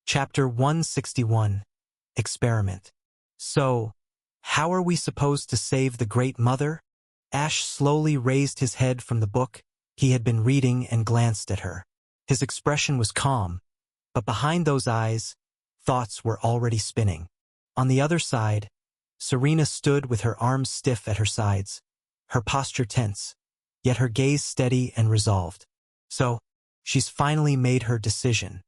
Chapter 161. Experiment. So, how are we supposed to save the Great Mother? Ash slowly raised his head from the book he had been reading and glanced at her. His expression was calm, but behind those eyes, thoughts were already spinning. On the other side, Serena stood with her arms stiff at her sides, her posture tense, yet her gaze steady and resolved. So, she's finally made her decision.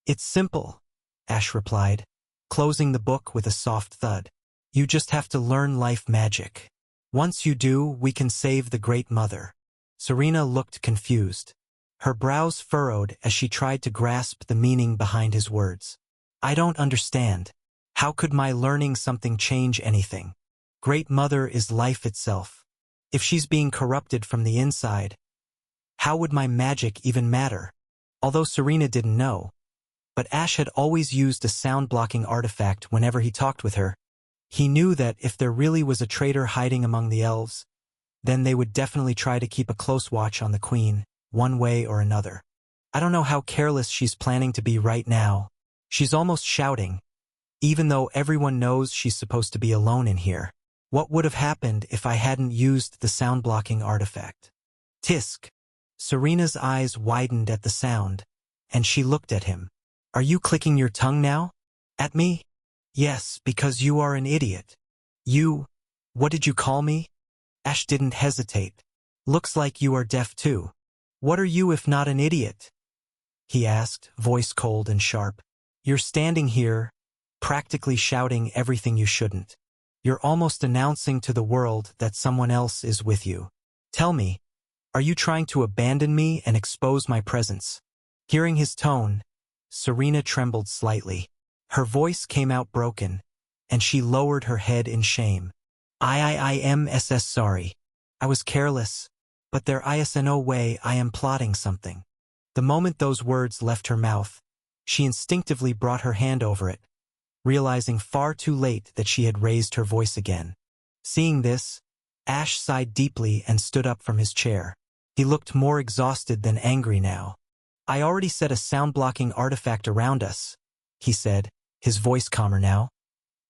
It's simple, Ash replied, closing the book with a soft thud. You just have to learn life magic. Once you do, we can save the Great Mother. Serena looked confused. Her brows furrowed as she tried to grasp the meaning behind his words. I don't understand. How could my learning something change anything? Great Mother is life itself. If she's being corrupted from the inside, how would my magic even matter? Although Serena didn't know, but Ash had always used a sound-blocking artifact whenever he talked with her. He knew that if there really was a traitor hiding among the elves, then they would definitely try to keep a close watch on the Queen, one way or another. I don't know how careless she's planning to be right now. She's almost shouting, even though everyone knows she's supposed to be alone in here. What would have happened if I hadn't used the sound-blocking artifact? Tisk. Serena's eyes widened at the sound, and she looked at him. Are you clicking your tongue now? At me? Yes, because you are an idiot. What did you call me? Ash didn't hesitate. Looks like you are deaf too. What are you if not an idiot? He asked, voice cold and sharp. You're standing here, practically shouting everything you shouldn't. You're almost announcing to the world that someone else is with you. Tell me, are you trying to abandon me and expose my presence? Hearing his tone, Serena trembled slightly. Her voice came out broken, and she lowered her head in shame. I am sorry. I was careless, but there is no way I am plotting something. The moment those words left her mouth, she instinctively brought her hand over it, realizing far too late that she had raised her voice again. Seeing this, Ash sighed deeply and stood up from his chair. He looked more exhausted than angry now. I already set a sound-blocking artifact around us, he said, his voice calmer now.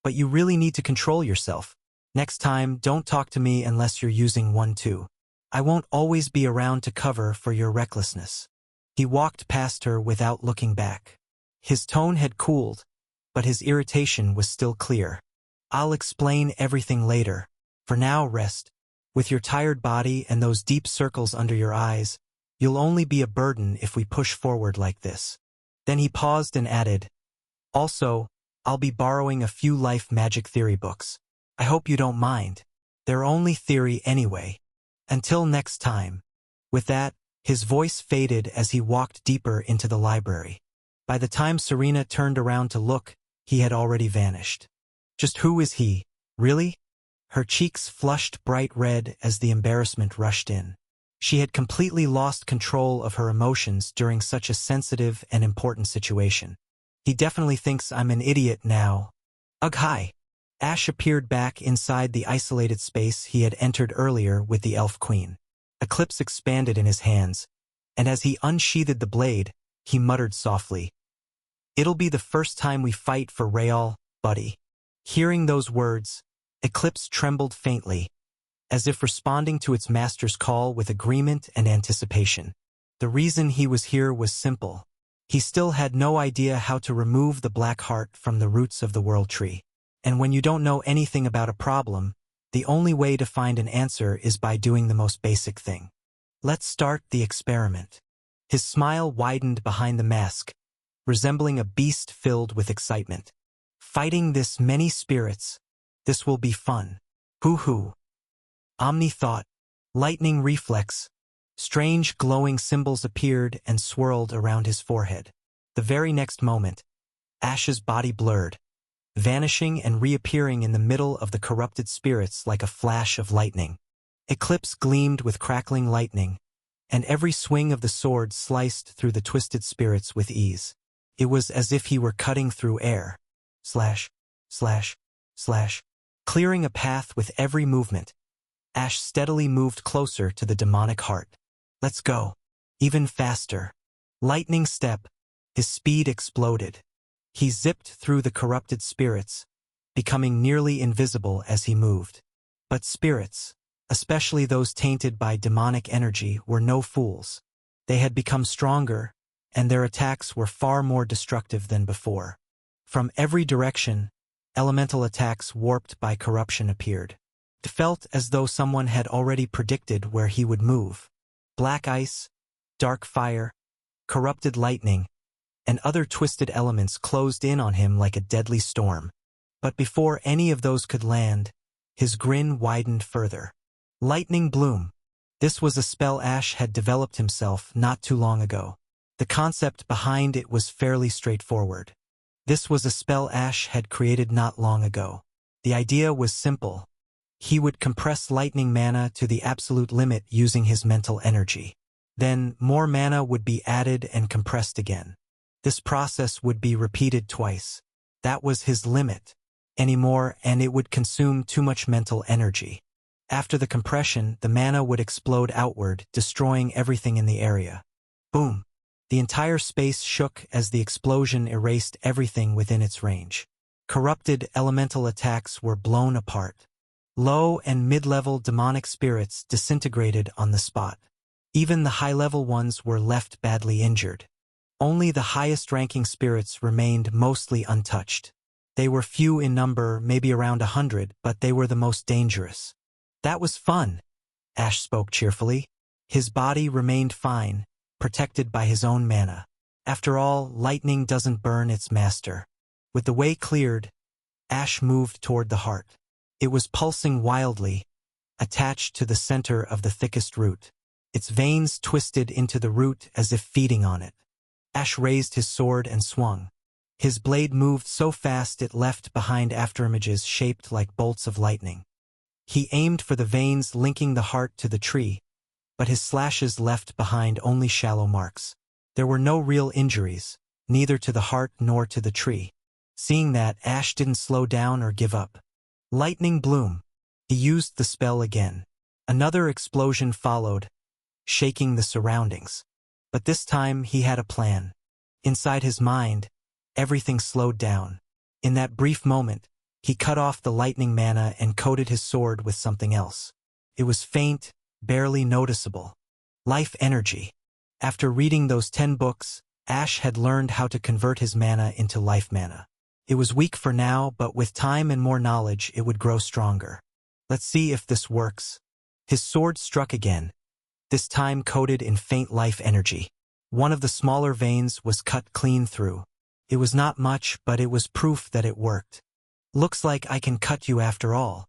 But you really need to control yourself. Next time, don't talk to me unless you're using one too. I won't always be around to cover for your recklessness. He walked past her without looking back. His tone had cooled, but his irritation was still clear. I'll explain everything later. For now, rest. With your tired body and those deep circles under your eyes, you'll only be a burden if we push forward like this. Then he paused and added, also, I'll be borrowing a few life magic theory books. I hope you don't mind. They're only theory anyway. Until next time. With that, his voice faded as he walked deeper into the library. By the time Serena turned around to look, he had already vanished. Just who is he, really? Her cheeks flushed bright red as the embarrassment rushed in. She had completely lost control of her emotions during such a sensitive and important situation. He definitely thinks I'm an idiot now. Ugh, hi. Ash appeared back inside the isolated space he had entered earlier with the Elf Queen. Eclipse expanded in his hands, and as he unsheathed the blade, he muttered softly, It'll be the first time we fight for Rayal, buddy. Hearing those words, Eclipse trembled faintly, as if responding to its master's call with agreement and anticipation. The reason he was here was simple. He still had no idea how to remove the black heart from the roots of the world tree. And when you don't know anything about a problem, the only way to find an answer is by doing the most basic thing. Let's start the experiment. His smile widened behind the mask, resembling a beast filled with excitement. Fighting this many spirits, this will be fun. Hoo-hoo. Omni thought, lightning reflex. Strange glowing symbols appeared and swirled around his forehead. The very next moment, Ash's body blurred, vanishing and reappearing in the middle of the corrupted spirits like a flash of lightning. Eclipse gleamed with crackling lightning, and every swing of the sword sliced through the twisted spirits with ease. It was as if he were cutting through air. Slash, slash, slash. Clearing a path with every movement, Ash steadily moved closer to the demonic heart. Let's go. Even faster. Lightning step. His speed exploded. He zipped through the corrupted spirits, becoming nearly invisible as he moved. But spirits, especially those tainted by demonic energy, were no fools. They had become stronger, and their attacks were far more destructive than before. From every direction, elemental attacks warped by corruption appeared. It felt as though someone had already predicted where he would move. Black ice, dark fire, corrupted lightning, and other twisted elements closed in on him like a deadly storm. But before any of those could land, his grin widened further. Lightning Bloom. This was a spell Ash had developed himself not too long ago. The concept behind it was fairly straightforward. This was a spell Ash had created not long ago. The idea was simple. He would compress lightning mana to the absolute limit using his mental energy. Then, more mana would be added and compressed again. This process would be repeated twice. That was his limit. Anymore, and it would consume too much mental energy. After the compression, the mana would explode outward, destroying everything in the area. Boom! The entire space shook as the explosion erased everything within its range. Corrupted elemental attacks were blown apart. Low and mid-level demonic spirits disintegrated on the spot. Even the high-level ones were left badly injured. Only the highest-ranking spirits remained mostly untouched. They were few in number, maybe around 100, but they were the most dangerous. That was fun, Ash spoke cheerfully. His body remained fine, protected by his own mana. After all, lightning doesn't burn its master. With the way cleared, Ash moved toward the heart. It was pulsing wildly, attached to the center of the thickest root. Its veins twisted into the root as if feeding on it. Ash raised his sword and swung. His blade moved so fast it left behind afterimages shaped like bolts of lightning. He aimed for the veins linking the heart to the tree, but his slashes left behind only shallow marks. There were no real injuries, neither to the heart nor to the tree. Seeing that, Ash didn't slow down or give up. Lightning Bloom. He used the spell again. Another explosion followed, shaking the surroundings. But this time he had a plan. Inside his mind, everything slowed down. In that brief moment, he cut off the lightning mana and coated his sword with something else. It was faint, barely noticeable. Life energy. After reading those 10 books, Ash had learned how to convert his mana into life mana. It was weak for now, but with time and more knowledge, it would grow stronger. Let's see if this works. His sword struck again, this time coated in faint life energy. One of the smaller veins was cut clean through. It was not much, but it was proof that it worked. Looks like I can cut you after all.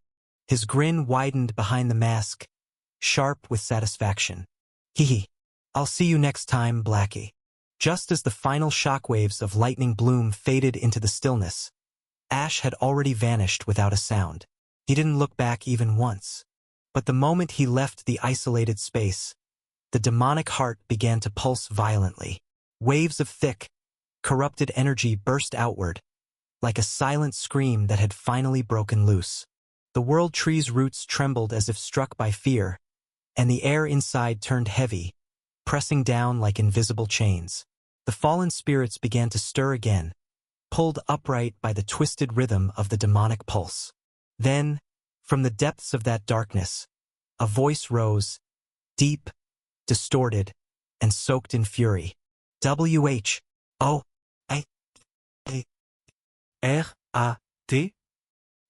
His grin widened behind the mask, sharp with satisfaction. Hee. I'll see you next time, Blackie. Just as the final shockwaves of Lightning Bloom faded into the stillness, Ash had already vanished without a sound. He didn't look back even once. But the moment he left the isolated space, the demonic heart began to pulse violently. Waves of thick, corrupted energy burst outward, like a silent scream that had finally broken loose. The world tree's roots trembled as if struck by fear, and the air inside turned heavy, pressing down like invisible chains. The fallen spirits began to stir again, pulled upright by the twisted rhythm of the demonic pulse. Then, from the depths of that darkness, a voice rose, deep, distorted, and soaked in fury. W-H-O-I-R-A-T?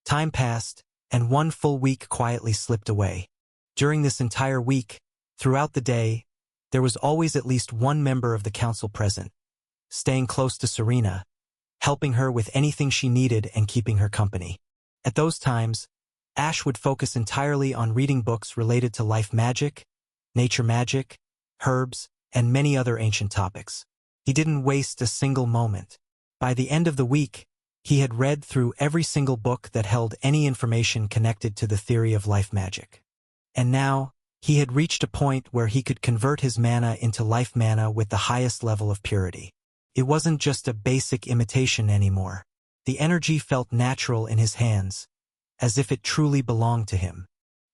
Time passed, and one full week quietly slipped away. During this entire week, throughout the day, there was always at least one member of the council present, staying close to Serena, helping her with anything she needed and keeping her company. At those times, Ash would focus entirely on reading books related to life magic, nature magic, herbs, and many other ancient topics. He didn't waste a single moment. By the end of the week, he had read through every single book that held any information connected to the theory of life magic. And now, he had reached a point where he could convert his mana into life mana with the highest level of purity. It wasn't just a basic imitation anymore. The energy felt natural in his hands, as if it truly belonged to him.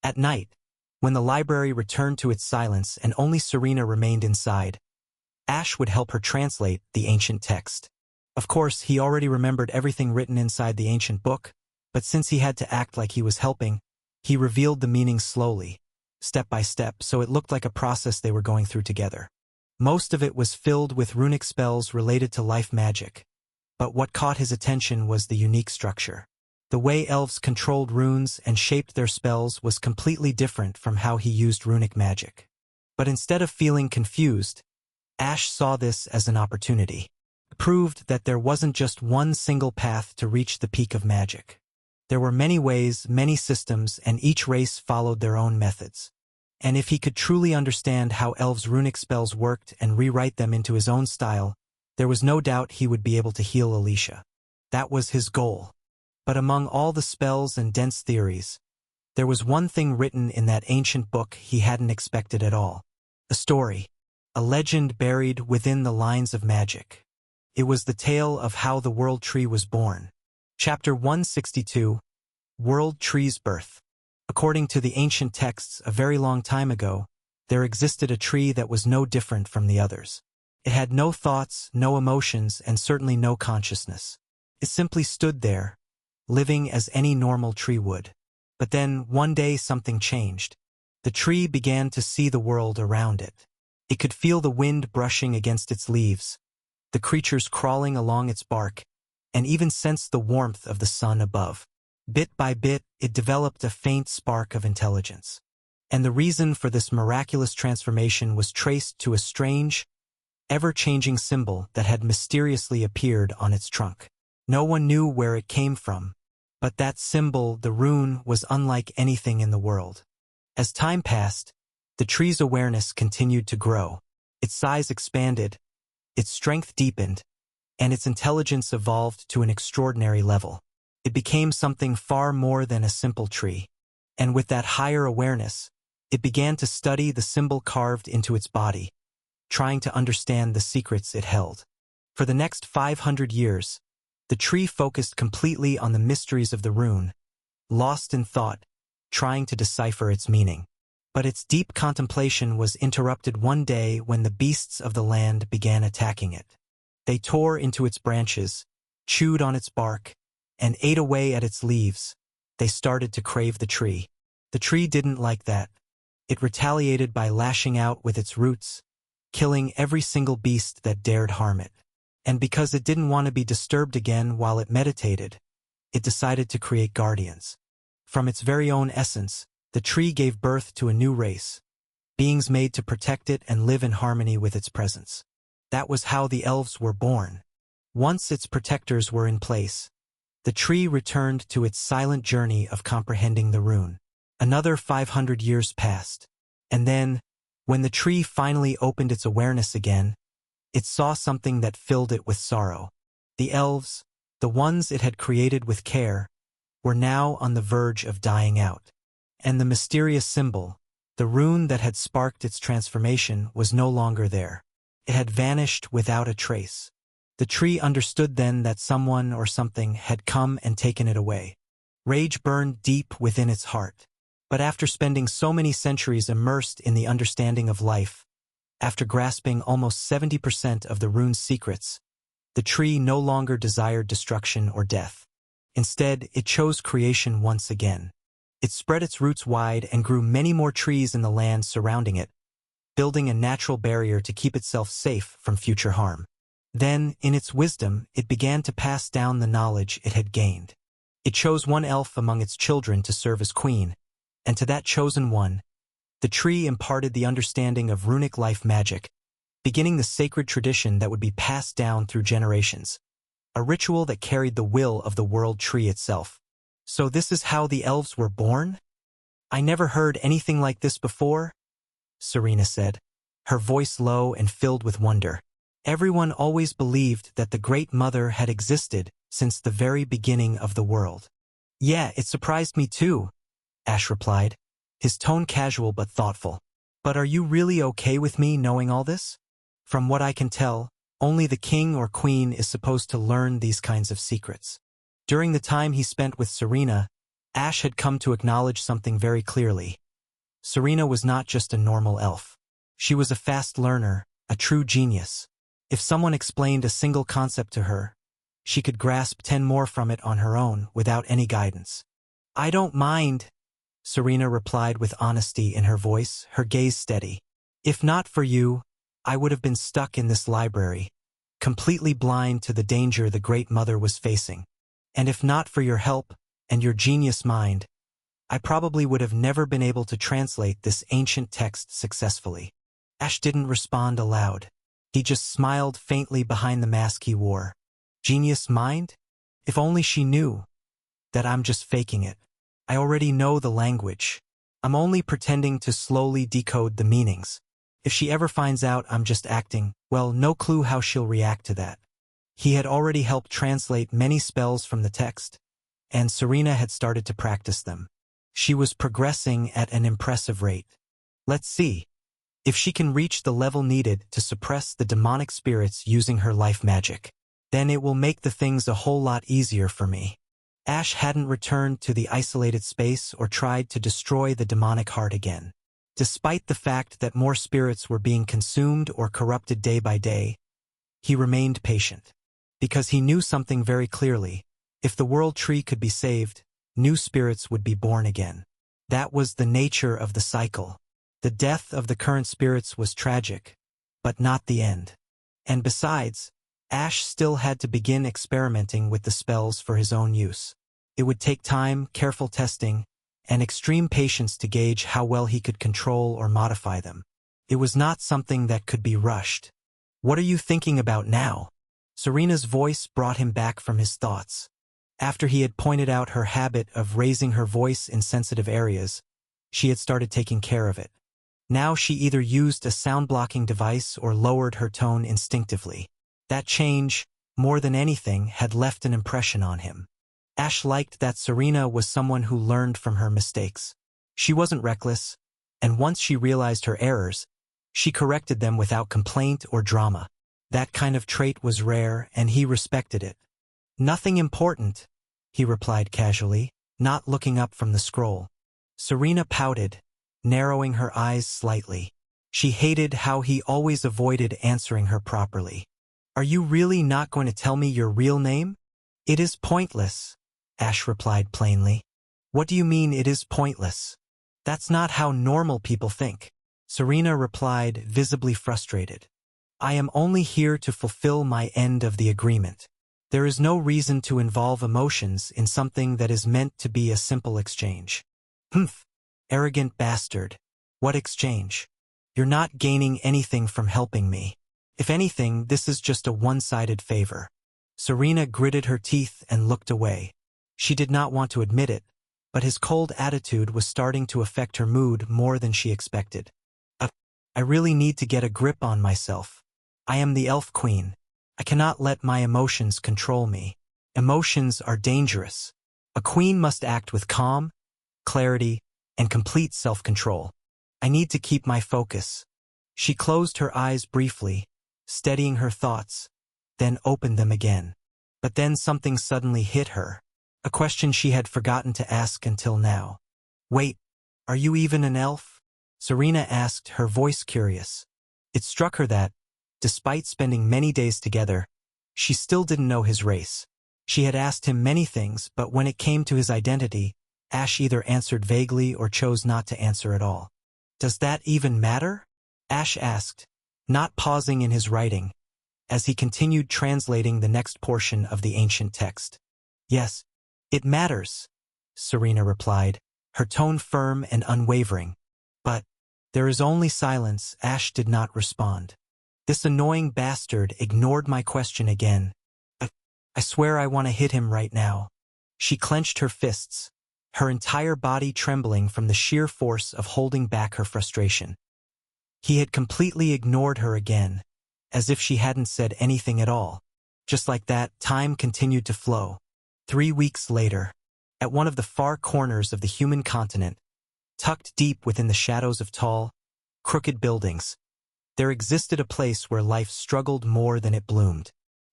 At night, when the library returned to its silence and only Serena remained inside, Ash would help her translate the ancient text. Of course, he already remembered everything written inside the ancient book, but since he had to act like he was helping, he revealed the meaning slowly, step by step, so it looked like a process they were going through together. Most of it was filled with runic spells related to life magic, but what caught his attention was the unique structure. The way elves controlled runes and shaped their spells was completely different from how he used runic magic. But instead of feeling confused, Ash saw this as an opportunity. It proved that there wasn't just one single path to reach the peak of magic. There were many ways, many systems, and each race followed their own methods. And if he could truly understand how elves' runic spells worked and rewrite them into his own style, there was no doubt he would be able to heal Alicia. That was his goal. But among all the spells and dense theories, there was one thing written in that ancient book he hadn't expected at all. A story. A legend buried within the lines of magic. It was the tale of how the World Tree was born. Chapter 162, World Tree's Birth. According to the ancient texts a very long time ago, there existed a tree that was no different from the others. It had no thoughts, no emotions, and certainly no consciousness. It simply stood there, living as any normal tree would. But then, one day something changed. The tree began to see the world around it. It could feel the wind brushing against its leaves, the creatures crawling along its bark, and even sensed the warmth of the sun above. Bit by bit, it developed a faint spark of intelligence. And the reason for this miraculous transformation was traced to a strange, ever-changing symbol that had mysteriously appeared on its trunk. No one knew where it came from, but that symbol, the rune, was unlike anything in the world. As time passed, the tree's awareness continued to grow. Its size expanded, its strength deepened, and its intelligence evolved to an extraordinary level. It became something far more than a simple tree. And with that higher awareness, it began to study the symbol carved into its body, trying to understand the secrets it held. For the next 500 years, the tree focused completely on the mysteries of the rune, lost in thought, trying to decipher its meaning. But its deep contemplation was interrupted one day when the beasts of the land began attacking it. They tore into its branches, chewed on its bark, and ate away at its leaves. They started to crave the tree. The tree didn't like that. It retaliated by lashing out with its roots, killing every single beast that dared harm it. And because it didn't want to be disturbed again while it meditated, it decided to create guardians. From its very own essence, the tree gave birth to a new race, beings made to protect it and live in harmony with its presence. That was how the elves were born. Once its protectors were in place, the tree returned to its silent journey of comprehending the rune. Another 500 years passed, and then, when the tree finally opened its awareness again, it saw something that filled it with sorrow. The elves, the ones it had created with care, were now on the verge of dying out. And the mysterious symbol, the rune that had sparked its transformation, was no longer there. It had vanished without a trace. The tree understood then that someone or something had come and taken it away. Rage burned deep within its heart. But after spending so many centuries immersed in the understanding of life, after grasping almost 70% of the rune's secrets, the tree no longer desired destruction or death. Instead, it chose creation once again. It spread its roots wide and grew many more trees in the land surrounding it, building a natural barrier to keep itself safe from future harm. Then, in its wisdom, it began to pass down the knowledge it had gained. It chose one elf among its children to serve as queen, and to that chosen one, the tree imparted the understanding of runic life magic, beginning the sacred tradition that would be passed down through generations, a ritual that carried the will of the world tree itself. So this is how the elves were born? I never heard anything like this before, Serena said, her voice low and filled with wonder. Everyone always believed that the Great Mother had existed since the very beginning of the world. Yeah, it surprised me too, Ash replied, his tone casual but thoughtful. But are you really okay with me knowing all this? From what I can tell, only the king or queen is supposed to learn these kinds of secrets. During the time he spent with Serena, Ash had come to acknowledge something very clearly. Serena was not just a normal elf. She was a fast learner, a true genius. If someone explained a single concept to her, She could grasp 10 more from it on her own without any guidance. "I don't mind," Serena replied with honesty in her voice, her gaze steady. "If not for you, I would have been stuck in this library, completely blind to the danger the Great Mother was facing. And if not for your help and your genius mind, I probably would have never been able to translate this ancient text successfully." Ash didn't respond aloud. He just smiled faintly behind the mask he wore. Genius mind? If only she knew that I'm just faking it. I already know the language. I'm only pretending to slowly decode the meanings. If she ever finds out I'm just acting, well, no clue how she'll react to that. He had already helped translate many spells from the text, and Serena had started to practice them. She was progressing at an impressive rate. Let's see if she can reach the level needed to suppress the demonic spirits using her life magic. Then it will make the things a whole lot easier for me. Ash hadn't returned to the isolated space or tried to destroy the demonic heart again. Despite the fact that more spirits were being consumed or corrupted day by day, he remained patient. Because he knew something very clearly: if the world tree could be saved, new spirits would be born again. That was the nature of the cycle. The death of the current spirits was tragic, but not the end. And besides, Ash still had to begin experimenting with the spells for his own use. It would take time, careful testing, and extreme patience to gauge how well he could control or modify them. It was not something that could be rushed. "What are you thinking about now?" Serena's voice brought him back from his thoughts. After he had pointed out her habit of raising her voice in sensitive areas, she had started taking care of it. Now she either used a sound-blocking device or lowered her tone instinctively. That change, more than anything, had left an impression on him. Ash liked that Serena was someone who learned from her mistakes. She wasn't reckless, and once she realized her errors, she corrected them without complaint or drama. That kind of trait was rare, and he respected it. "Nothing important," he replied casually, not looking up from the scroll. Serena pouted, narrowing her eyes slightly. She hated how he always avoided answering her properly. "Are you really not going to tell me your real name?" "It is pointless," Ash replied plainly. "What do you mean it is pointless? That's not how normal people think." Serena replied, visibly frustrated. "I am only here to fulfill my end of the agreement. There is no reason to involve emotions in something that is meant to be a simple exchange." "Humph, arrogant bastard. What exchange? You're not gaining anything from helping me. If anything, this is just a one-sided favor." Serena gritted her teeth and looked away. She did not want to admit it, but his cold attitude was starting to affect her mood more than she expected. I really need to get a grip on myself. I am the Elf Queen. I cannot let my emotions control me. Emotions are dangerous. A queen must act with calm, clarity, and complete self-control. I need to keep my focus." She closed her eyes briefly, steadying her thoughts, then opened them again. But then something suddenly hit her, a question she had forgotten to ask until now. "Wait, are you even an elf?" Serena asked, her voice curious. It struck her that, despite spending many days together, she still didn't know his race. She had asked him many things, but when it came to his identity, Ash either answered vaguely or chose not to answer at all. "Does that even matter?" Ash asked, not pausing in his writing, as he continued translating the next portion of the ancient text. "Yes, it matters," Serena replied, her tone firm and unwavering. "But there is only silence." Ash did not respond. This annoying bastard ignored my question again. I swear I want to hit him right now." She clenched her fists, her entire body trembling from the sheer force of holding back her frustration. He had completely ignored her again, as if she hadn't said anything at all. Just like that, time continued to flow. 3 weeks later, at one of the far corners of the human continent, tucked deep within the shadows of tall, crooked buildings, there existed a place where life struggled more than it bloomed.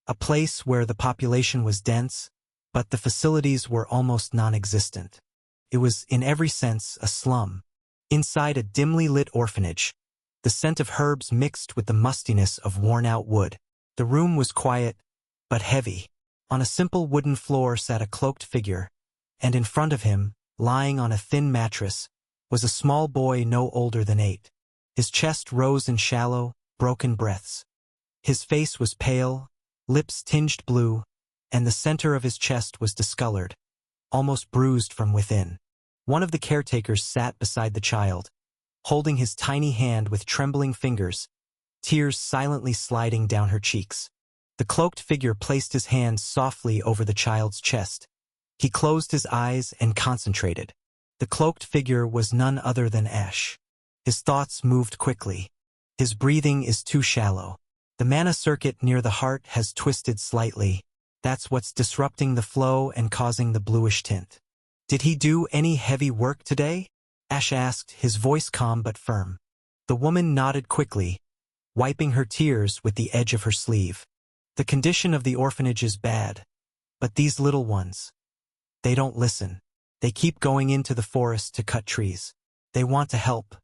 A place where the population was dense, but the facilities were almost non-existent. It was, in every sense, a slum. Inside a dimly lit orphanage, the scent of herbs mixed with the mustiness of worn-out wood. The room was quiet, but heavy, On a simple wooden floor sat a cloaked figure, and in front of him, lying on a thin mattress, was a small boy no older than 8. His chest rose in shallow, broken breaths. His face was pale, lips tinged blue, and the center of his chest was discolored, almost bruised from within. One of the caretakers sat beside the child, holding his tiny hand with trembling fingers, tears silently sliding down her cheeks. The cloaked figure placed his hand softly over the child's chest. He closed his eyes and concentrated. The cloaked figure was none other than Ash. His thoughts moved quickly. His breathing is too shallow. The mana circuit near the heart has twisted slightly. That's what's disrupting the flow and causing the bluish tint. Did he do any heavy work today? Ash asked, his voice calm but firm. The woman nodded quickly, wiping her tears with the edge of her sleeve. The condition of the orphanage is bad, but these little ones, they don't listen. They keep going into the forest to cut trees. They want to help.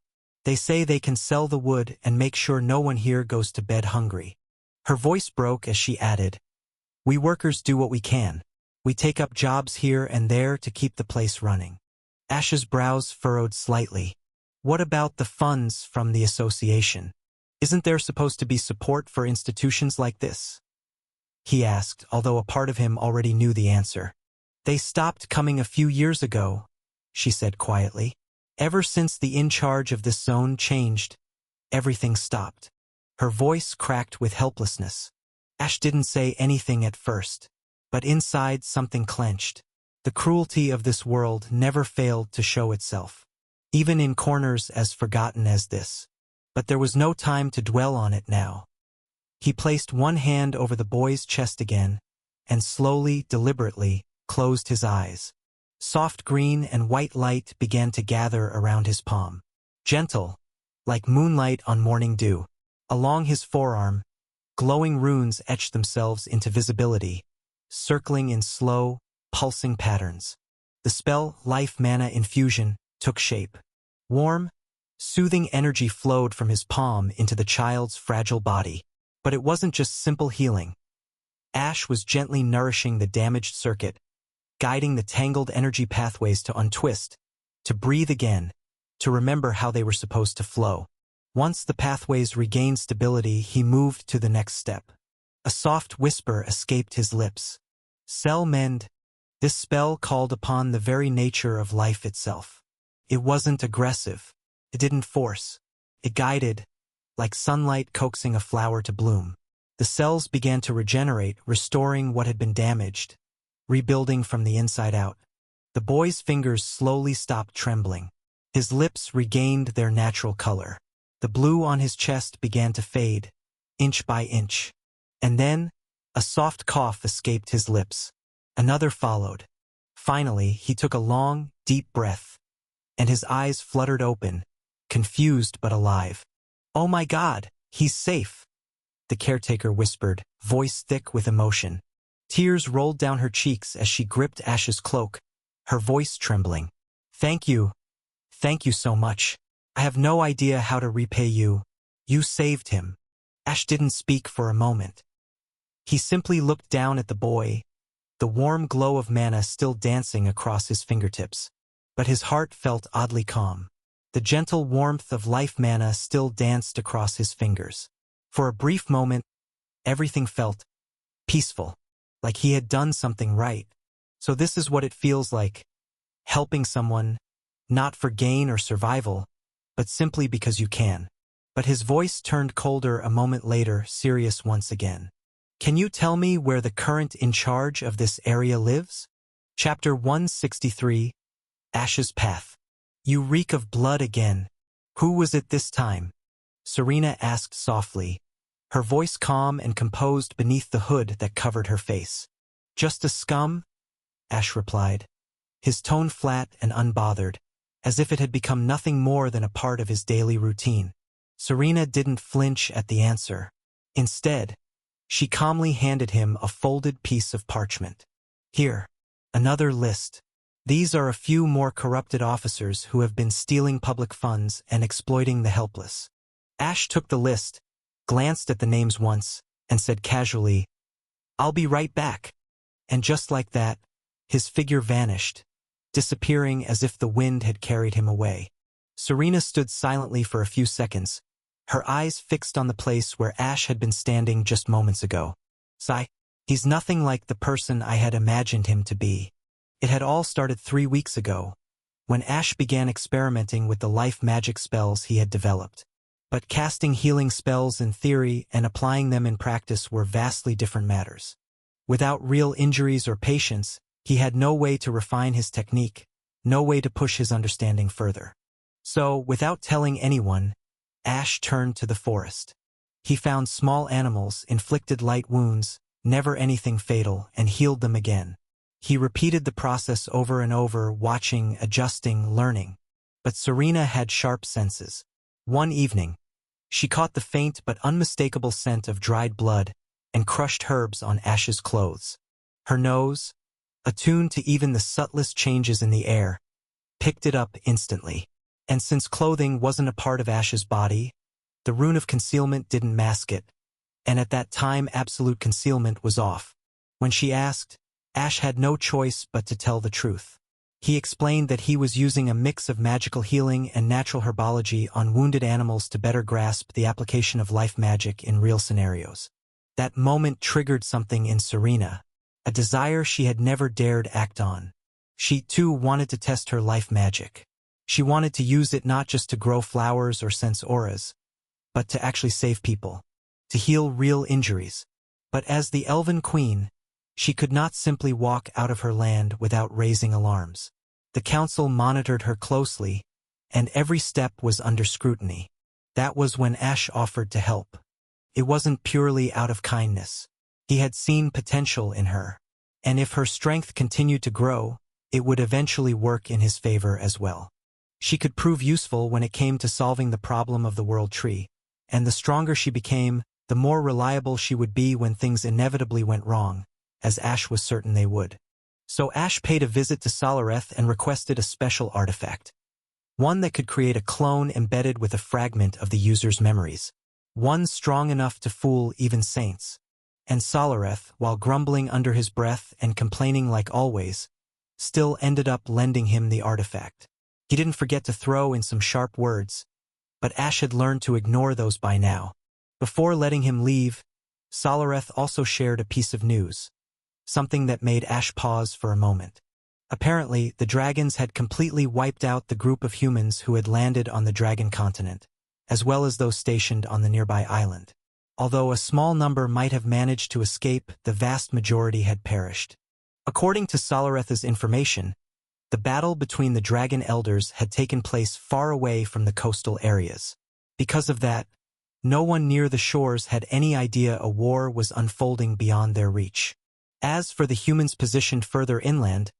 They say they can sell the wood and make sure no one here goes to bed hungry. Her voice broke as she added, "We workers do what we can. We take up jobs here and there to keep the place running." Ash's brows furrowed slightly. What about the funds from the association? Isn't there supposed to be support for institutions like this? He asked, although a part of him already knew the answer. They stopped coming a few years ago, she said quietly. Ever since the in-charge of this zone changed, everything stopped. Her voice cracked with helplessness. Ash didn't say anything at first, but inside something clenched. The cruelty of this world never failed to show itself, even in corners as forgotten as this. But there was no time to dwell on it now. He placed one hand over the boy's chest again, and slowly, deliberately, closed his eyes. Soft green and white light began to gather around his palm. Gentle, like moonlight on morning dew. Along his forearm, glowing runes etched themselves into visibility, circling in slow, pulsing patterns. The spell, Life Mana Infusion, took shape. Warm, soothing energy flowed from his palm into the child's fragile body. But it wasn't just simple healing. Ash was gently nourishing the damaged circuit, guiding the tangled energy pathways to untwist, to breathe again, to remember how they were supposed to flow. Once the pathways regained stability, he moved to the next step. A soft whisper escaped his lips. Cell Mend. This spell called upon the very nature of life itself. It wasn't aggressive. It didn't force. It guided, like sunlight coaxing a flower to bloom. The cells began to regenerate, restoring what had been damaged, rebuilding from the inside out. The boy's fingers slowly stopped trembling. His lips regained their natural color. The blue on his chest began to fade, inch by inch. And then, a soft cough escaped his lips. Another followed. Finally, he took a long, deep breath, and his eyes fluttered open, confused but alive. "Oh my God, he's safe," the caretaker whispered, voice thick with emotion. Tears rolled down her cheeks as she gripped Ash's cloak, her voice trembling. Thank you so much. I have no idea how to repay you. You saved him." Ash didn't speak for a moment. He simply looked down at the boy, the warm glow of mana still dancing across his fingertips. But his heart felt oddly calm. The gentle warmth of life mana still danced across his fingers. For a brief moment, everything felt peaceful, like he had done something right. So this is what it feels like, helping someone, not for gain or survival, but simply because you can. But his voice turned colder a moment later, serious once again. Can you tell me where the current in charge of this area lives? Chapter 163, Ash's Path. You reek of blood again. Who was it this time? Serena asked softly, her voice calm and composed beneath the hood that covered her face. Just a scum? Ash replied, his tone flat and unbothered, as if it had become nothing more than a part of his daily routine. Serena didn't flinch at the answer. Instead, she calmly handed him a folded piece of parchment. Here, another list. These are a few more corrupted officers who have been stealing public funds and exploiting the helpless. Ash took the list, glanced at the names once, and said casually, I'll be right back. And just like that, his figure vanished, disappearing as if the wind had carried him away. Serena stood silently for a few seconds, her eyes fixed on the place where Ash had been standing just moments ago. Sigh. He's nothing like the person I had imagined him to be. It had all started 3 weeks ago, when Ash began experimenting with the life magic spells he had developed. But casting healing spells in theory and applying them in practice were vastly different matters. Without real injuries or patience, he had no way to refine his technique, no way to push his understanding further. So, without telling anyone, Ash turned to the forest. He found small animals, inflicted light wounds, never anything fatal, and healed them again. He repeated the process over and over, watching, adjusting, learning. But Serena had sharp senses. One evening, she caught the faint but unmistakable scent of dried blood and crushed herbs on Ash's clothes. Her nose, attuned to even the subtlest changes in the air, picked it up instantly. And since clothing wasn't a part of Ash's body, the rune of concealment didn't mask it, and at that time absolute concealment was off. When she asked, Ash had no choice but to tell the truth. He explained that he was using a mix of magical healing and natural herbology on wounded animals to better grasp the application of life magic in real scenarios. That moment triggered something in Serena, a desire she had never dared act on. She, too, wanted to test her life magic. She wanted to use it not just to grow flowers or sense auras, but to actually save people, to heal real injuries. But as the Elven Queen, she could not simply walk out of her land without raising alarms. The council monitored her closely, and every step was under scrutiny. That was when Ash offered to help. It wasn't purely out of kindness. He had seen potential in her, and if her strength continued to grow, it would eventually work in his favor as well. She could prove useful when it came to solving the problem of the World Tree, and the stronger she became, the more reliable she would be when things inevitably went wrong, as Ash was certain they would. So Ash paid a visit to Solareth and requested a special artifact. One that could create a clone embedded with a fragment of the user's memories. One strong enough to fool even saints. And Solareth, while grumbling under his breath and complaining like always, still ended up lending him the artifact. He didn't forget to throw in some sharp words, but Ash had learned to ignore those by now. Before letting him leave, Solareth also shared a piece of news, something that made Ash pause for a moment. Apparently, the dragons had completely wiped out the group of humans who had landed on the Dragon Continent, as well as those stationed on the nearby island. Although a small number might have managed to escape, the vast majority had perished. According to Solareth's information, the battle between the Dragon Elders had taken place far away from the coastal areas. Because of that, no one near the shores had any idea a war was unfolding beyond their reach. As for the humans positioned further inland,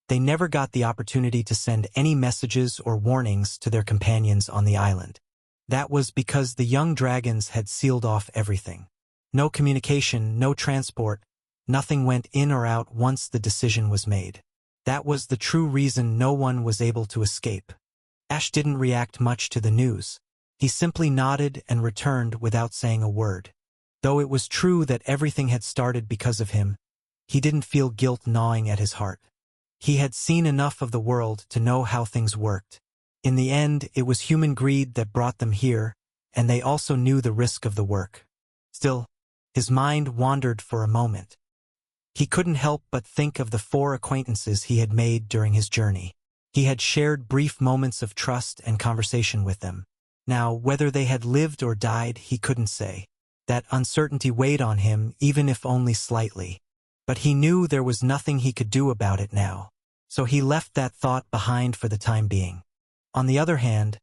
they never got the opportunity to send any messages or warnings to their companions on the island. That was because the young dragons had sealed off everything. No communication, no transport, nothing went in or out once the decision was made. That was the true reason no one was able to escape. Ash didn't react much to the news. He simply nodded and returned without saying a word. Though it was true that everything had started because of him, he didn't feel guilt gnawing at his heart. He had seen enough of the world to know how things worked. In the end, it was human greed that brought them here, and they also knew the risk of the work. Still, his mind wandered for a moment. He couldn't help but think of the 4 acquaintances he had made during his journey. He had shared brief moments of trust and conversation with them. Now, whether they had lived or died, he couldn't say. That uncertainty weighed on him, even if only slightly. But he knew there was nothing he could do about it now. So he left that thought behind for the time being. On the other hand,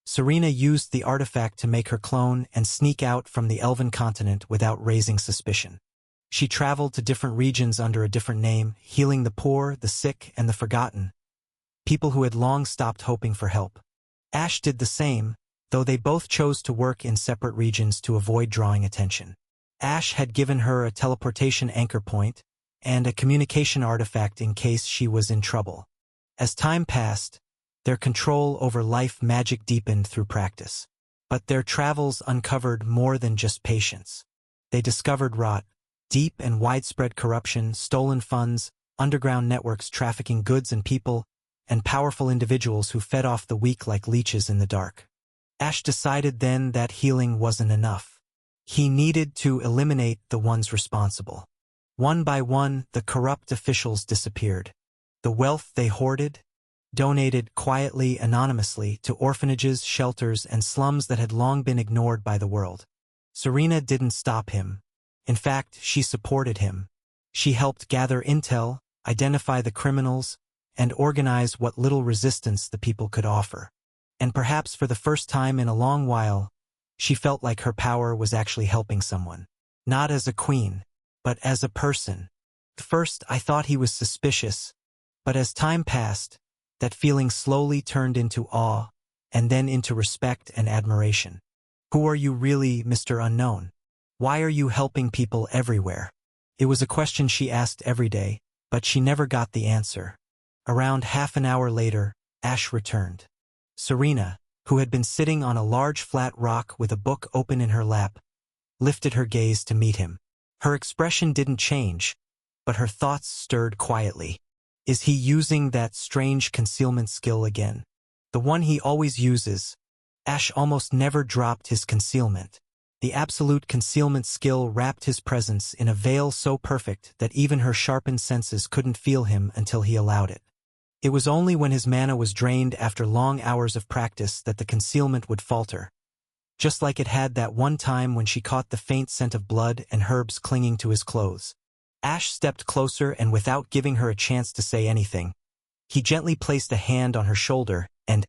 Serena used the artifact to make her clone and sneak out from the Elven continent without raising suspicion. She traveled to different regions under a different name, healing the poor, the sick, and the forgotten, people who had long stopped hoping for help. Ash did the same, though they both chose to work in separate regions to avoid drawing attention. Ash had given her a teleportation anchor point and a communication artifact in case she was in trouble. As time passed, their control over life magic deepened through practice. But their travels uncovered more than just patience. They discovered rot, Deep and widespread corruption, stolen funds, underground networks trafficking goods and people, and powerful individuals who fed off the weak like leeches in the dark. Ash decided then that healing wasn't enough. He needed to eliminate the ones responsible. One by one, the corrupt officials disappeared. The wealth they hoarded, donated quietly, anonymously, to orphanages, shelters, and slums that had long been ignored by the world. Serena didn't stop him. In fact, she supported him. She helped gather intel, identify the criminals, and organize what little resistance the people could offer. And perhaps for the first time in a long while, she felt like her power was actually helping someone. Not as a queen, but as a person. At first, I thought he was suspicious, but as time passed, that feeling slowly turned into awe, and then into respect and admiration. Who are you really, Mr. Unknown? Why are you helping people everywhere? It was a question she asked every day, but she never got the answer. Around half an hour later, Ash returned. Serena, who had been sitting on a large flat rock with a book open in her lap, lifted her gaze to meet him. Her expression didn't change, but her thoughts stirred quietly. Is he using that strange concealment skill again? The one he always uses. Ash almost never dropped his concealment. The absolute concealment skill wrapped his presence in a veil so perfect that even her sharpened senses couldn't feel him until he allowed it. It was only when his mana was drained after long hours of practice that the concealment would falter. Just like it had that one time when she caught the faint scent of blood and herbs clinging to his clothes. Ash stepped closer, and without giving her a chance to say anything, he gently placed a hand on her shoulder and,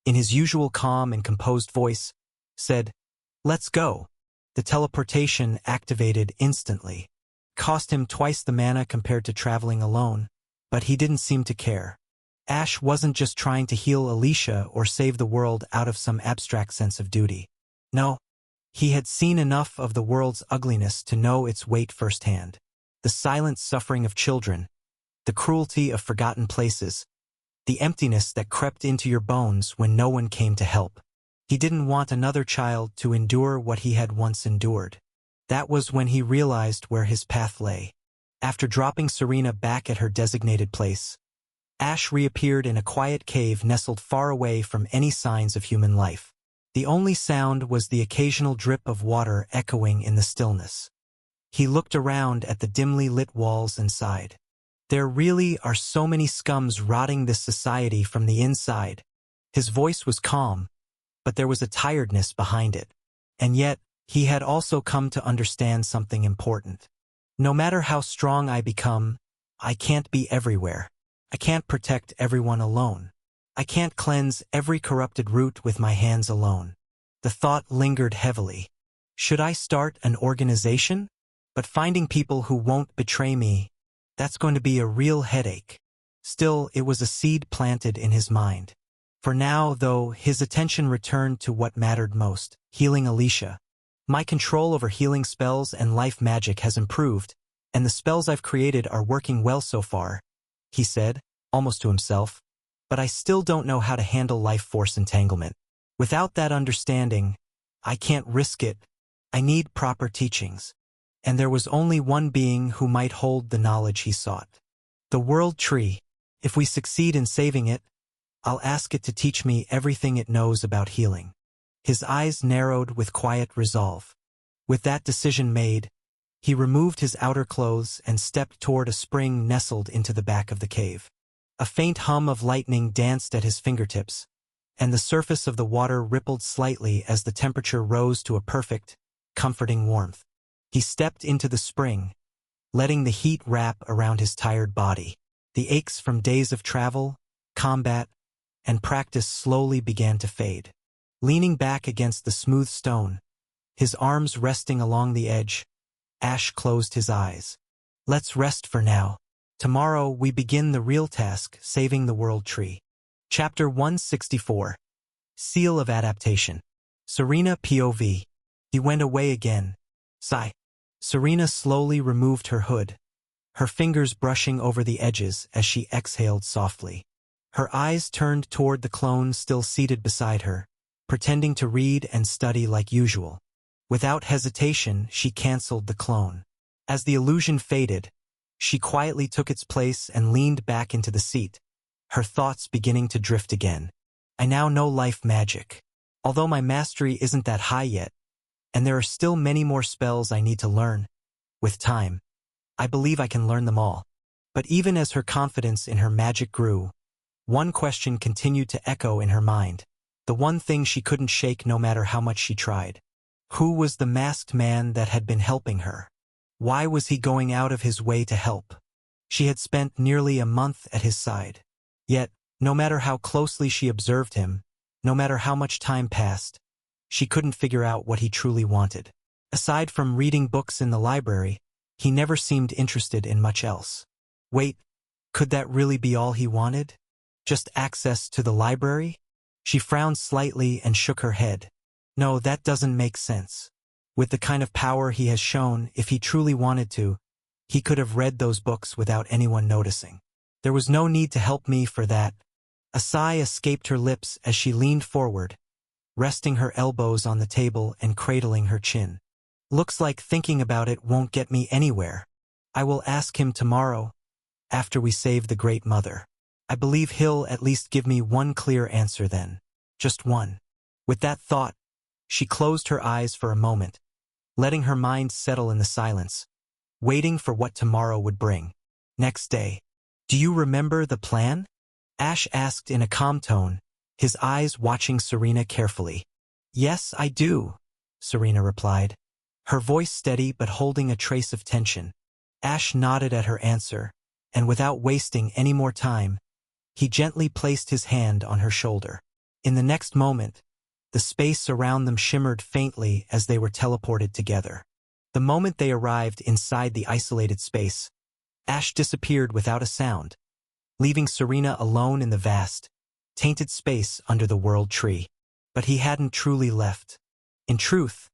in his usual calm and composed voice, said, "Let's go." The teleportation activated instantly. Cost him twice the mana compared to traveling alone, but he didn't seem to care. Ash wasn't just trying to heal Alicia or save the world out of some abstract sense of duty. No, he had seen enough of the world's ugliness to know its weight firsthand. The silent suffering of children, the cruelty of forgotten places, the emptiness that crept into your bones when no one came to help. He didn't want another child to endure what he had once endured. That was when he realized where his path lay. After dropping Serena back at her designated place, Ash reappeared in a quiet cave nestled far away from any signs of human life. The only sound was the occasional drip of water echoing in the stillness. He looked around at the dimly lit walls and sighed. There really are so many scums rotting this society from the inside. His voice was calm, but there was a tiredness behind it. And yet, he had also come to understand something important. No matter how strong I become, I can't be everywhere. I can't protect everyone alone. I can't cleanse every corrupted root with my hands alone. The thought lingered heavily. Should I start an organization? But finding people who won't betray me, that's going to be a real headache. Still, it was a seed planted in his mind. For now, though, his attention returned to what mattered most, healing Alicia. My control over healing spells and life magic has improved, and the spells I've created are working well so far, he said, almost to himself. But I still don't know how to handle life force entanglement. Without that understanding, I can't risk it. I need proper teachings. And there was only one being who might hold the knowledge he sought. The World Tree. If we succeed in saving it, I'll ask it to teach me everything it knows about healing. His eyes narrowed with quiet resolve. With that decision made, he removed his outer clothes and stepped toward a spring nestled into the back of the cave. A faint hum of lightning danced at his fingertips, and the surface of the water rippled slightly as the temperature rose to a perfect, comforting warmth. He stepped into the spring, letting the heat wrap around his tired body. The aches from days of travel, combat, and practice slowly began to fade. Leaning back against the smooth stone, his arms resting along the edge, Ash closed his eyes. Let's rest for now. Tomorrow we begin the real task, saving the World Tree. Chapter 164. Seal of Adaptation. Serena POV. He went away again. Sigh. Serena slowly removed her hood, her fingers brushing over the edges as she exhaled softly. Her eyes turned toward the clone still seated beside her, pretending to read and study like usual. Without hesitation, she canceled the clone. As the illusion faded, she quietly took its place and leaned back into the seat, her thoughts beginning to drift again. I now know life magic. Although my mastery isn't that high yet, and there are still many more spells I need to learn, with time, I believe I can learn them all. But even as her confidence in her magic grew, one question continued to echo in her mind, the one thing she couldn't shake no matter how much she tried. Who was the masked man that had been helping her? Why was he going out of his way to help? She had spent nearly a month at his side. Yet, no matter how closely she observed him, no matter how much time passed, she couldn't figure out what he truly wanted. Aside from reading books in the library, he never seemed interested in much else. Wait, could that really be all he wanted? Just access to the library? She frowned slightly and shook her head. No, that doesn't make sense. With the kind of power he has shown, if he truly wanted to, he could have read those books without anyone noticing. There was no need to help me for that. A sigh escaped her lips as she leaned forward, resting her elbows on the table and cradling her chin. Looks like thinking about it won't get me anywhere. I will ask him tomorrow, after we save the Great Mother. I believe he'll at least give me one clear answer then. Just one. With that thought, she closed her eyes for a moment, letting her mind settle in the silence, waiting for what tomorrow would bring. Next day. Do you remember the plan? Ash asked in a calm tone, his eyes watching Serena carefully. Yes, I do, Serena replied, her voice steady but holding a trace of tension. Ash nodded at her answer, and without wasting any more time, he gently placed his hand on her shoulder. In the next moment, the space around them shimmered faintly as they were teleported together. The moment they arrived inside the isolated space, Ash disappeared without a sound, leaving Serena alone in the vast, tainted space under the World Tree. But he hadn't truly left. In truth,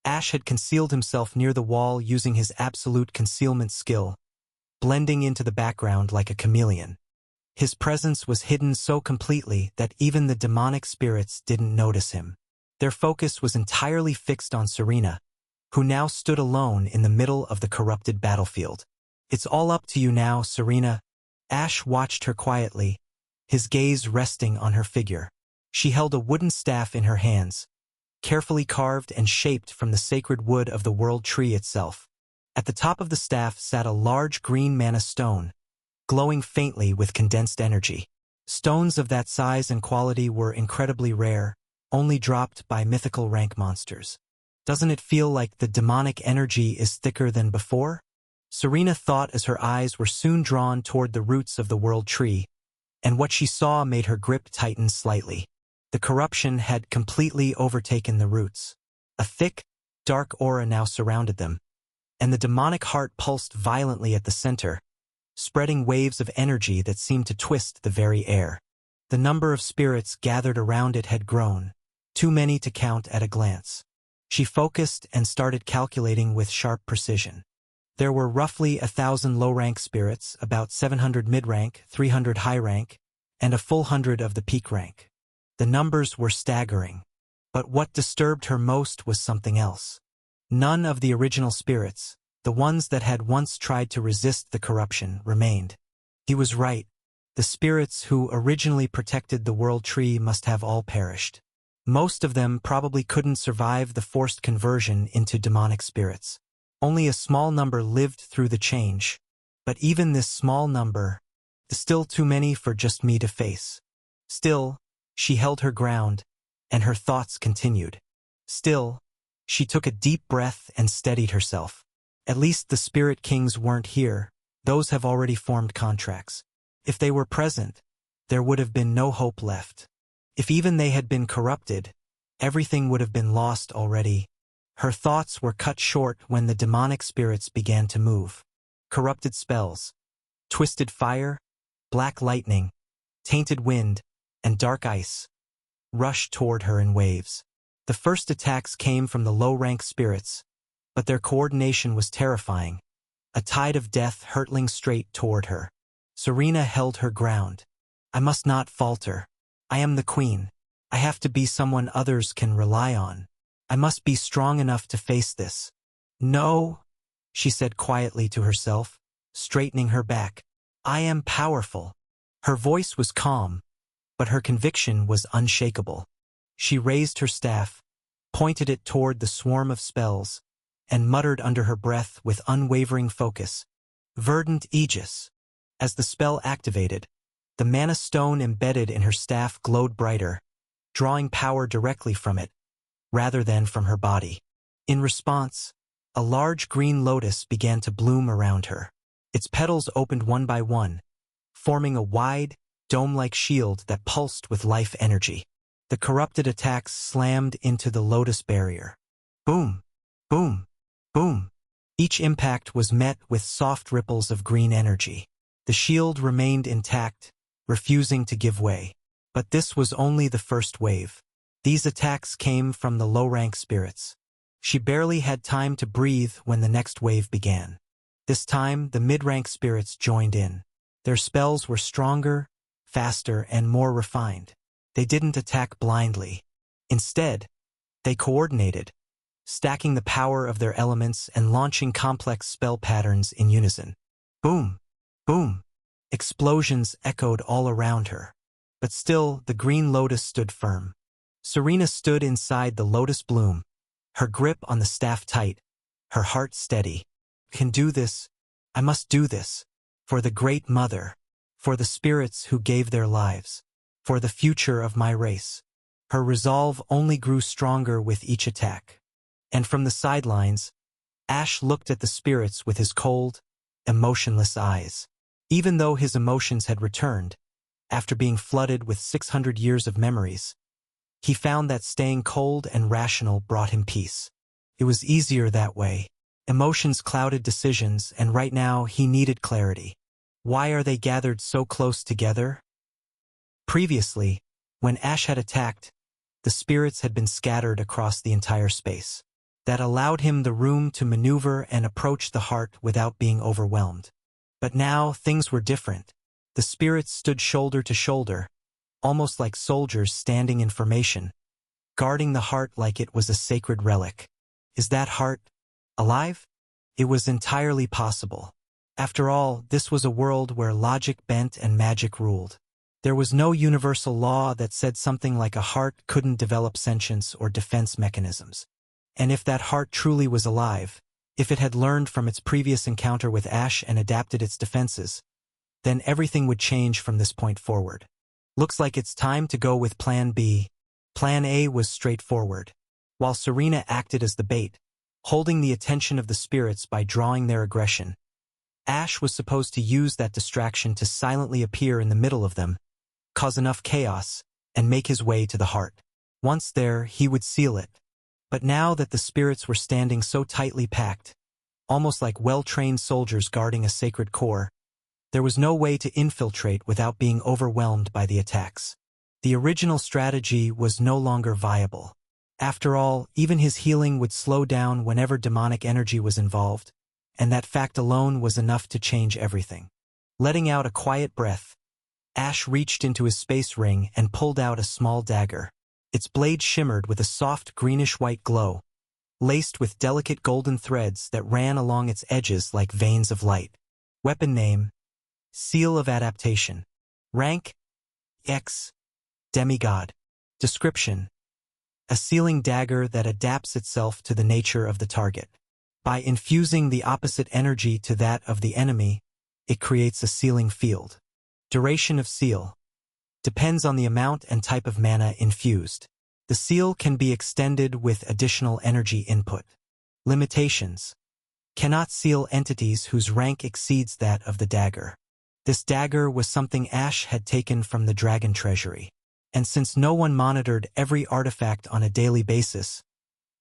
Ash had concealed himself near the wall using his absolute concealment skill, blending into the background like a chameleon. His presence was hidden so completely that even the demonic spirits didn't notice him. Their focus was entirely fixed on Serena, who now stood alone in the middle of the corrupted battlefield. It's all up to you now, Serena. Ash watched her quietly, his gaze resting on her figure. She held a wooden staff in her hands, carefully carved and shaped from the sacred wood of the World Tree itself. At the top of the staff sat a large green mana stone, glowing faintly with condensed energy. Stones of that size and quality were incredibly rare, only dropped by mythical rank monsters. Doesn't it feel like the demonic energy is thicker than before? Serena thought as her eyes were soon drawn toward the roots of the World Tree, and what she saw made her grip tighten slightly. The corruption had completely overtaken the roots. A thick, dark aura now surrounded them, and the demonic heart pulsed violently at the center, spreading waves of energy that seemed to twist the very air. The number of spirits gathered around it had grown, too many to count at a glance. She focused and started calculating with sharp precision. There were roughly 1,000 low-rank spirits, about 700 mid-rank, 300 high-rank, and a full 100 of the peak rank. The numbers were staggering, but what disturbed her most was something else. None of the original spirits, the ones that had once tried to resist the corruption, remained. He was right. The spirits who originally protected the World Tree must have all perished. Most of them probably couldn't survive the forced conversion into demonic spirits. Only a small number lived through the change, but even this small number is still too many for just me to face. Still, she held her ground, and her thoughts continued. Still, she took a deep breath and steadied herself. At least the Spirit Kings weren't here. Those have already formed contracts. If they were present, there would have been no hope left. If even they had been corrupted, everything would have been lost already. Her thoughts were cut short when the demonic spirits began to move. Corrupted spells, twisted fire, black lightning, tainted wind, and dark ice rushed toward her in waves. The first attacks came from the low-rank spirits, but their coordination was terrifying, a tide of death hurtling straight toward her. Serena held her ground. I must not falter. I am the queen. I have to be someone others can rely on. I must be strong enough to face this. No, she said quietly to herself, straightening her back. I am powerful. Her voice was calm, but her conviction was unshakable. She raised her staff, pointed it toward the swarm of spells, and muttered under her breath with unwavering focus, Verdant Aegis. As the spell activated, the mana stone embedded in her staff glowed brighter, drawing power directly from it, rather than from her body. In response, a large green lotus began to bloom around her. Its petals opened one by one, forming a wide, dome-like shield that pulsed with life energy. The corrupted attacks slammed into the lotus barrier. Boom! Boom! Boom! Each impact was met with soft ripples of green energy. The shield remained intact, refusing to give way. But this was only the first wave. These attacks came from the low-rank spirits. She barely had time to breathe when the next wave began. This time, the mid-rank spirits joined in. Their spells were stronger, faster, and more refined. They didn't attack blindly. Instead, they coordinated, stacking the power of their elements and launching complex spell patterns in unison. Boom! Boom! Explosions echoed all around her. But still, the green lotus stood firm. Serena stood inside the lotus bloom, her grip on the staff tight, her heart steady. Can do this. I must do this. For the Great Mother. For the spirits who gave their lives. For the future of my race. Her resolve only grew stronger with each attack. And from the sidelines, Ash looked at the spirits with his cold, emotionless eyes. Even though his emotions had returned, after being flooded with 600 years of memories, he found that staying cold and rational brought him peace. It was easier that way. Emotions clouded decisions, and right now he needed clarity. Why are they gathered so close together? Previously, when Ash had attacked, the spirits had been scattered across the entire space. That allowed him the room to maneuver and approach the heart without being overwhelmed. But now things were different. The spirits stood shoulder to shoulder, almost like soldiers standing in formation, guarding the heart like it was a sacred relic. Is that heart alive? It was entirely possible. After all, this was a world where logic bent and magic ruled. There was no universal law that said something like a heart couldn't develop sentience or defense mechanisms. And if that heart truly was alive, if it had learned from its previous encounter with Ash and adapted its defenses, then everything would change from this point forward. Looks like it's time to go with Plan B. Plan A was straightforward. While Serena acted as the bait, holding the attention of the spirits by drawing their aggression, Ash was supposed to use that distraction to silently appear in the middle of them, cause enough chaos, and make his way to the heart. Once there, he would seal it. But now that the spirits were standing so tightly packed, almost like well-trained soldiers guarding a sacred core, there was no way to infiltrate without being overwhelmed by the attacks. The original strategy was no longer viable. After all, even his healing would slow down whenever demonic energy was involved, and that fact alone was enough to change everything. Letting out a quiet breath, Ash reached into his space ring and pulled out a small dagger. Its blade shimmered with a soft greenish-white glow, laced with delicate golden threads that ran along its edges like veins of light. Weapon name: Seal of Adaptation. Rank: X. Demigod. Description: a sealing dagger that adapts itself to the nature of the target. By infusing the opposite energy to that of the enemy, it creates a sealing field. Duration of seal: depends on the amount and type of mana infused. The seal can be extended with additional energy input. Limitations: cannot seal entities whose rank exceeds that of the dagger. This dagger was something Ash had taken from the Dragon Treasury. And since no one monitored every artifact on a daily basis,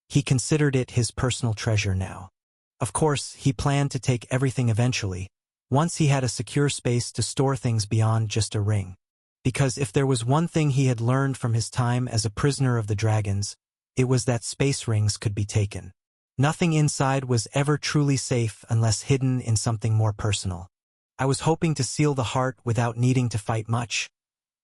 he considered it his personal treasure now. Of course, he planned to take everything eventually, once he had a secure space to store things beyond just a ring. Because if there was one thing he had learned from his time as a prisoner of the dragons, it was that space rings could be taken. Nothing inside was ever truly safe unless hidden in something more personal. I was hoping to seal the heart without needing to fight much,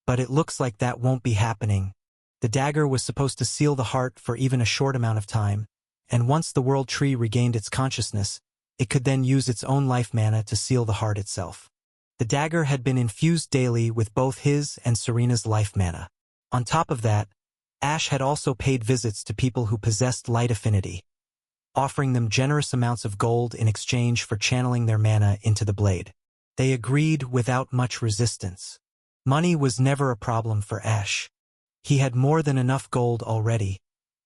but it looks like that won't be happening. The dagger was supposed to seal the heart for even a short amount of time, and once the World Tree regained its consciousness, It could then use its own life mana to seal the heart itself. The dagger had been infused daily with both his and Serena's life mana. On top of that, Ash had also paid visits to people who possessed light affinity, offering them generous amounts of gold in exchange for channeling their mana into the blade. They agreed without much resistance. Money was never a problem for Ash. He had more than enough gold already,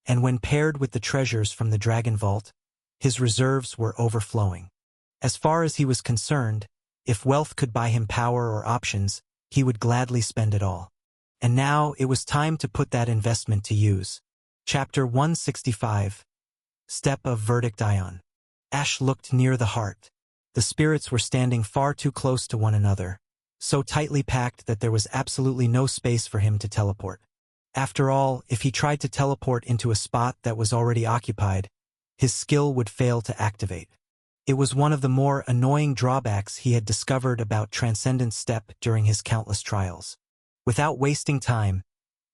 and when paired with the treasures from the Dragon Vault, his reserves were overflowing. As far as he was concerned, if wealth could buy him power or options, he would gladly spend it all. And now it was time to put that investment to use. Chapter 165. Step of Verdict Ion. Ash looked near the heart. The spirits were standing far too close to one another, so tightly packed that there was absolutely no space for him to teleport. After all, if he tried to teleport into a spot that was already occupied, his skill would fail to activate. It was one of the more annoying drawbacks he had discovered about Transcendent Step during his countless trials. Without wasting time,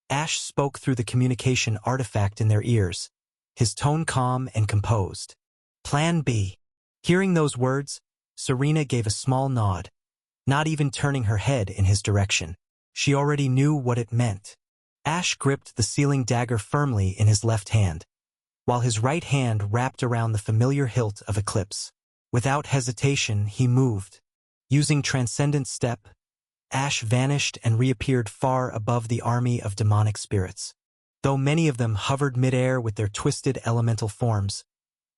Ash spoke through the communication artifact in their ears, his tone calm and composed. Plan B. Hearing those words, Serena gave a small nod, not even turning her head in his direction. She already knew what it meant. Ash gripped the sealing dagger firmly in his left hand, while his right hand wrapped around the familiar hilt of Eclipse. Without hesitation, he moved. Using Transcendent Step, Ash vanished and reappeared far above the army of demonic spirits. Though many of them hovered midair with their twisted elemental forms,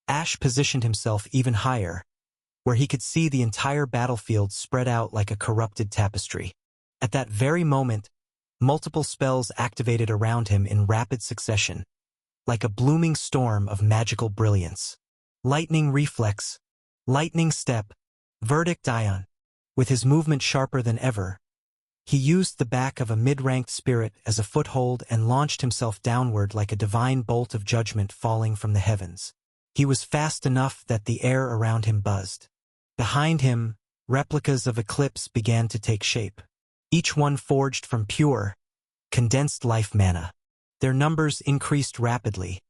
Ash positioned himself even higher, where he could see the entire battlefield spread out like a corrupted tapestry. At that very moment, multiple spells activated around him in rapid succession, like a blooming storm of magical brilliance. Lightning Reflex, Lightning Step, Verdict Ion. With his movement sharper than ever, he used the back of a mid-ranked spirit as a foothold and launched himself downward like a divine bolt of judgment falling from the heavens. He was fast enough that the air around him buzzed. Behind him, replicas of Eclipse began to take shape, each one forged from pure, condensed life mana. Their numbers increased rapidly,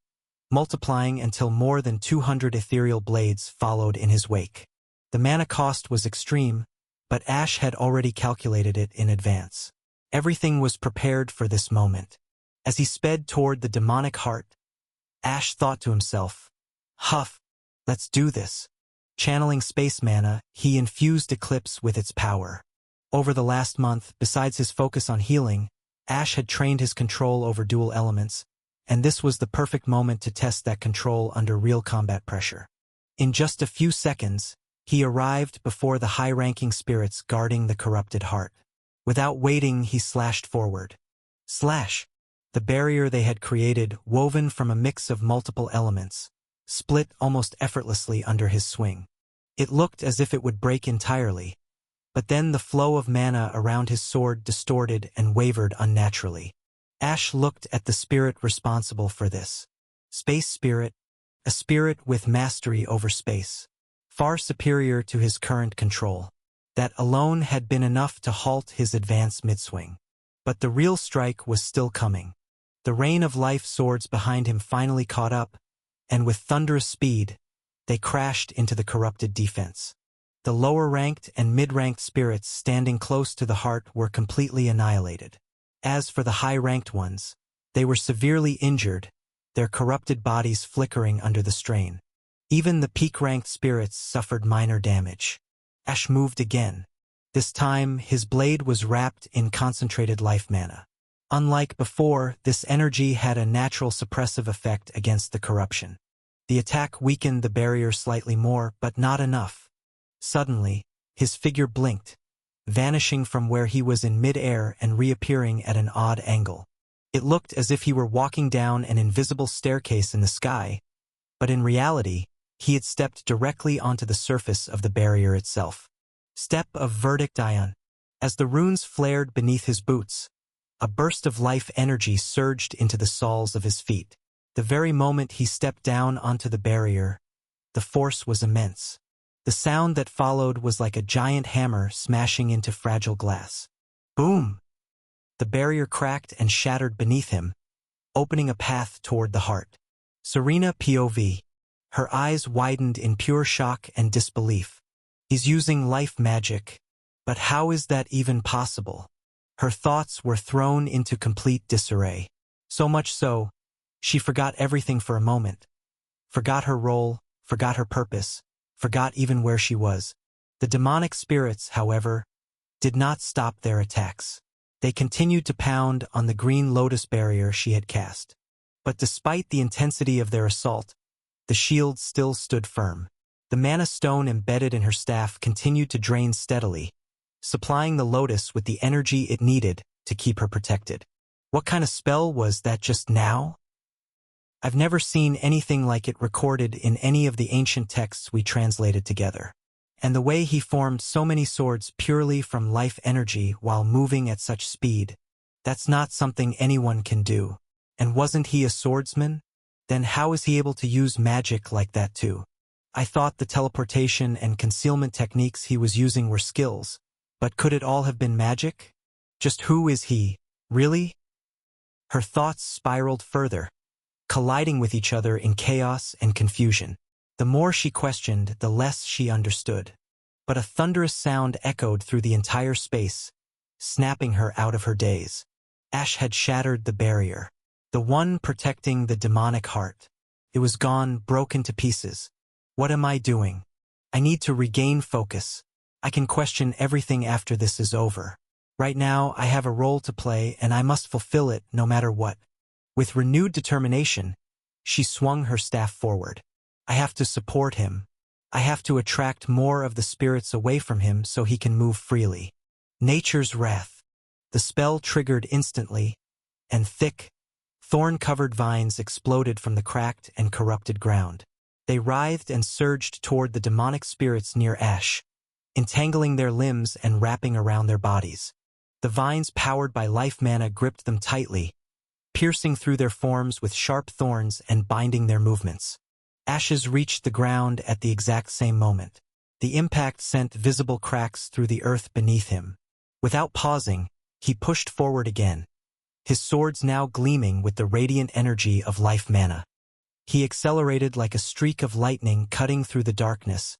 multiplying until more than 200 ethereal blades followed in his wake. The mana cost was extreme, but Ash had already calculated it in advance. Everything was prepared for this moment. As he sped toward the demonic heart, Ash thought to himself, "Huff, let's do this." Channeling space mana, he infused Eclipse with its power. Over the last month, besides his focus on healing, Ash had trained his control over dual elements, and this was the perfect moment to test that control under real combat pressure. In just a few seconds, he arrived before the high-ranking spirits guarding the corrupted heart. Without waiting, he slashed forward. Slash! The barrier they had created, woven from a mix of multiple elements, split almost effortlessly under his swing. It looked as if it would break entirely, but then the flow of mana around his sword distorted and wavered unnaturally. Ash looked at the spirit responsible for this. Space Spirit, a spirit with mastery over space, far superior to his current control. That alone had been enough to halt his advance mid-swing. But the real strike was still coming. The rain of life swords behind him finally caught up, and with thunderous speed, they crashed into the corrupted defense. The lower-ranked and mid-ranked spirits standing close to the heart were completely annihilated. As for the high-ranked ones, they were severely injured, their corrupted bodies flickering under the strain. Even the peak-ranked spirits suffered minor damage. Ash moved again. This time, his blade was wrapped in concentrated life mana. Unlike before, this energy had a natural suppressive effect against the corruption. The attack weakened the barrier slightly more, but not enough. Suddenly, his figure blinked, vanishing from where he was in mid-air and reappearing at an odd angle. It looked as if he were walking down an invisible staircase in the sky, but in reality, he had stepped directly onto the surface of the barrier itself. Step of Verdict Ion. As the runes flared beneath his boots, a burst of life energy surged into the soles of his feet. The very moment he stepped down onto the barrier, the force was immense. The sound that followed was like a giant hammer smashing into fragile glass. Boom! The barrier cracked and shattered beneath him, opening a path toward the heart. Serena POV. Her eyes widened in pure shock and disbelief. He's using life magic. But how is that even possible? Her thoughts were thrown into complete disarray. So much so, she forgot everything for a moment. Forgot her role, forgot her purpose, forgot even where she was. The demonic spirits, however, did not stop their attacks. They continued to pound on the green lotus barrier she had cast. But despite the intensity of their assault, the shield still stood firm. The mana stone embedded in her staff continued to drain steadily, supplying the lotus with the energy it needed to keep her protected. What kind of spell was that just now? I've never seen anything like it recorded in any of the ancient texts we translated together. And the way he formed so many swords purely from life energy while moving at such speed, that's not something anyone can do. And wasn't he a swordsman? Then how is he able to use magic like that too? I thought the teleportation and concealment techniques he was using were skills, but could it all have been magic? Just who is he, really? Her thoughts spiraled further, colliding with each other in chaos and confusion. The more she questioned, the less she understood. But a thunderous sound echoed through the entire space, snapping her out of her daze. Ash had shattered the barrier, the one protecting the demonic heart. It was gone, broken to pieces. What am I doing? I need to regain focus. I can question everything after this is over. Right now, I have a role to play, and I must fulfill it no matter what. With renewed determination, she swung her staff forward. I have to support him. I have to attract more of the spirits away from him so he can move freely. Nature's wrath. The spell triggered instantly, and thick, thorn-covered vines exploded from the cracked and corrupted ground. They writhed and surged toward the demonic spirits near Ash, entangling their limbs and wrapping around their bodies. The vines powered by life mana gripped them tightly, piercing through their forms with sharp thorns and binding their movements. Ashes reached the ground at the exact same moment. The impact sent visible cracks through the earth beneath him. Without pausing, he pushed forward again, his swords now gleaming with the radiant energy of life mana. He accelerated like a streak of lightning cutting through the darkness,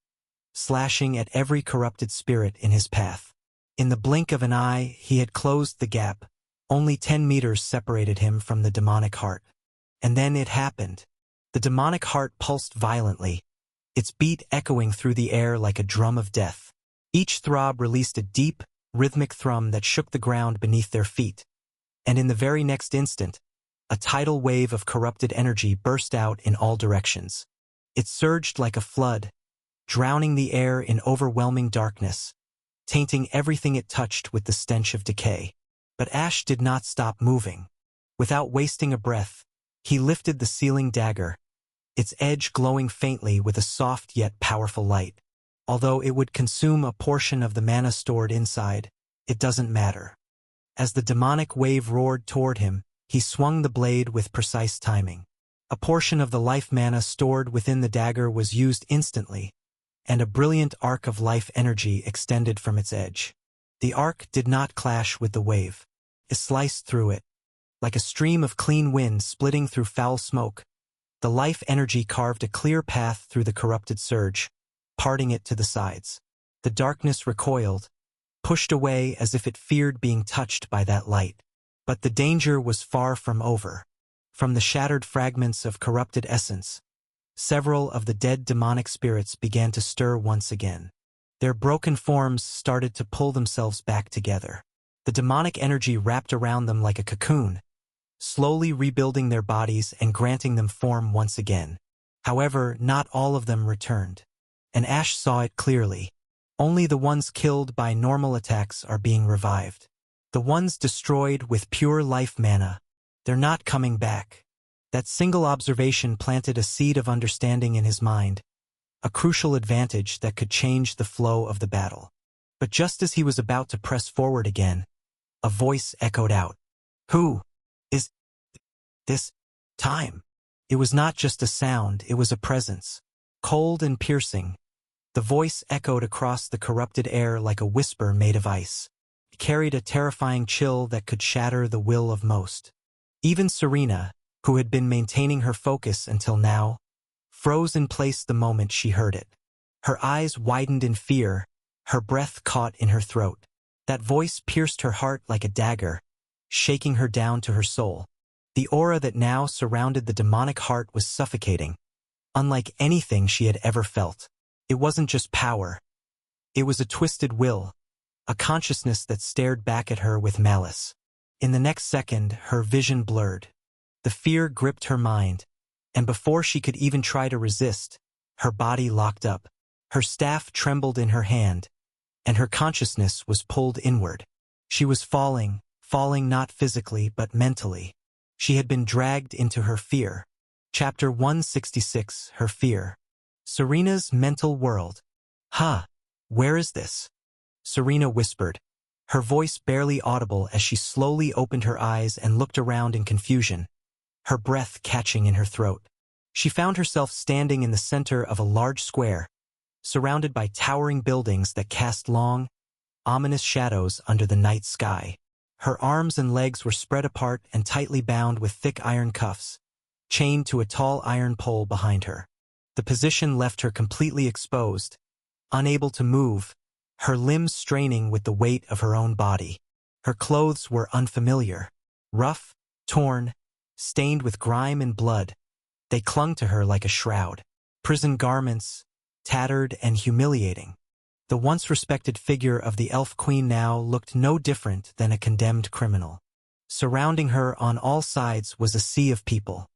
slashing at every corrupted spirit in his path. In the blink of an eye, he had closed the gap. Only 10 meters separated him from the demonic heart. And then it happened. The demonic heart pulsed violently, its beat echoing through the air like a drum of death. Each throb released a deep, rhythmic thrum that shook the ground beneath their feet. And in the very next instant, a tidal wave of corrupted energy burst out in all directions. It surged like a flood, drowning the air in overwhelming darkness, tainting everything it touched with the stench of decay. But Ash did not stop moving. Without wasting a breath, he lifted the sealing dagger, its edge glowing faintly with a soft yet powerful light. Although it would consume a portion of the mana stored inside, it doesn't matter. As the demonic wave roared toward him, he swung the blade with precise timing. A portion of the life mana stored within the dagger was used instantly, and a brilliant arc of life energy extended from its edge. The arc did not clash with the wave. It sliced through it, like a stream of clean wind splitting through foul smoke. The life energy carved a clear path through the corrupted surge, parting it to the sides. The darkness recoiled, pushed away as if it feared being touched by that light. But the danger was far from over. From the shattered fragments of corrupted essence, several of the dead demonic spirits began to stir once again. Their broken forms started to pull themselves back together. The demonic energy wrapped around them like a cocoon, slowly rebuilding their bodies and granting them form once again. However, not all of them returned, and Ash saw it clearly. Only the ones killed by normal attacks are being revived. The ones destroyed with pure life mana, they're not coming back. That single observation planted a seed of understanding in his mind, a crucial advantage that could change the flow of the battle. But just as he was about to press forward again, a voice echoed out. "Who is this time?" It was not just a sound, it was a presence, cold and piercing. The voice echoed across the corrupted air like a whisper made of ice. It carried a terrifying chill that could shatter the will of most. Even Serena, who had been maintaining her focus until now, froze in place the moment she heard it. Her eyes widened in fear, her breath caught in her throat. That voice pierced her heart like a dagger, shaking her down to her soul. The aura that now surrounded the demonic heart was suffocating, unlike anything she had ever felt. It wasn't just power. It was a twisted will, a consciousness that stared back at her with malice. In the next second, her vision blurred. The fear gripped her mind, and before she could even try to resist, her body locked up. Her staff trembled in her hand, and her consciousness was pulled inward. She was falling not physically but mentally. She had been dragged into her fear. Chapter 166, Her Fear. Serena's mental world. Where is this? Serena whispered, her voice barely audible as she slowly opened her eyes and looked around in confusion, her breath catching in her throat. She found herself standing in the center of a large square, surrounded by towering buildings that cast long, ominous shadows under the night sky. Her arms and legs were spread apart and tightly bound with thick iron cuffs, chained to a tall iron pole behind her. The position left her completely exposed, unable to move, her limbs straining with the weight of her own body. Her clothes were unfamiliar, rough, torn, stained with grime and blood. They clung to her like a shroud. Prison garments, tattered and humiliating. The once respected figure of the Elf Queen now looked no different than a condemned criminal. Surrounding her on all sides was a sea of people.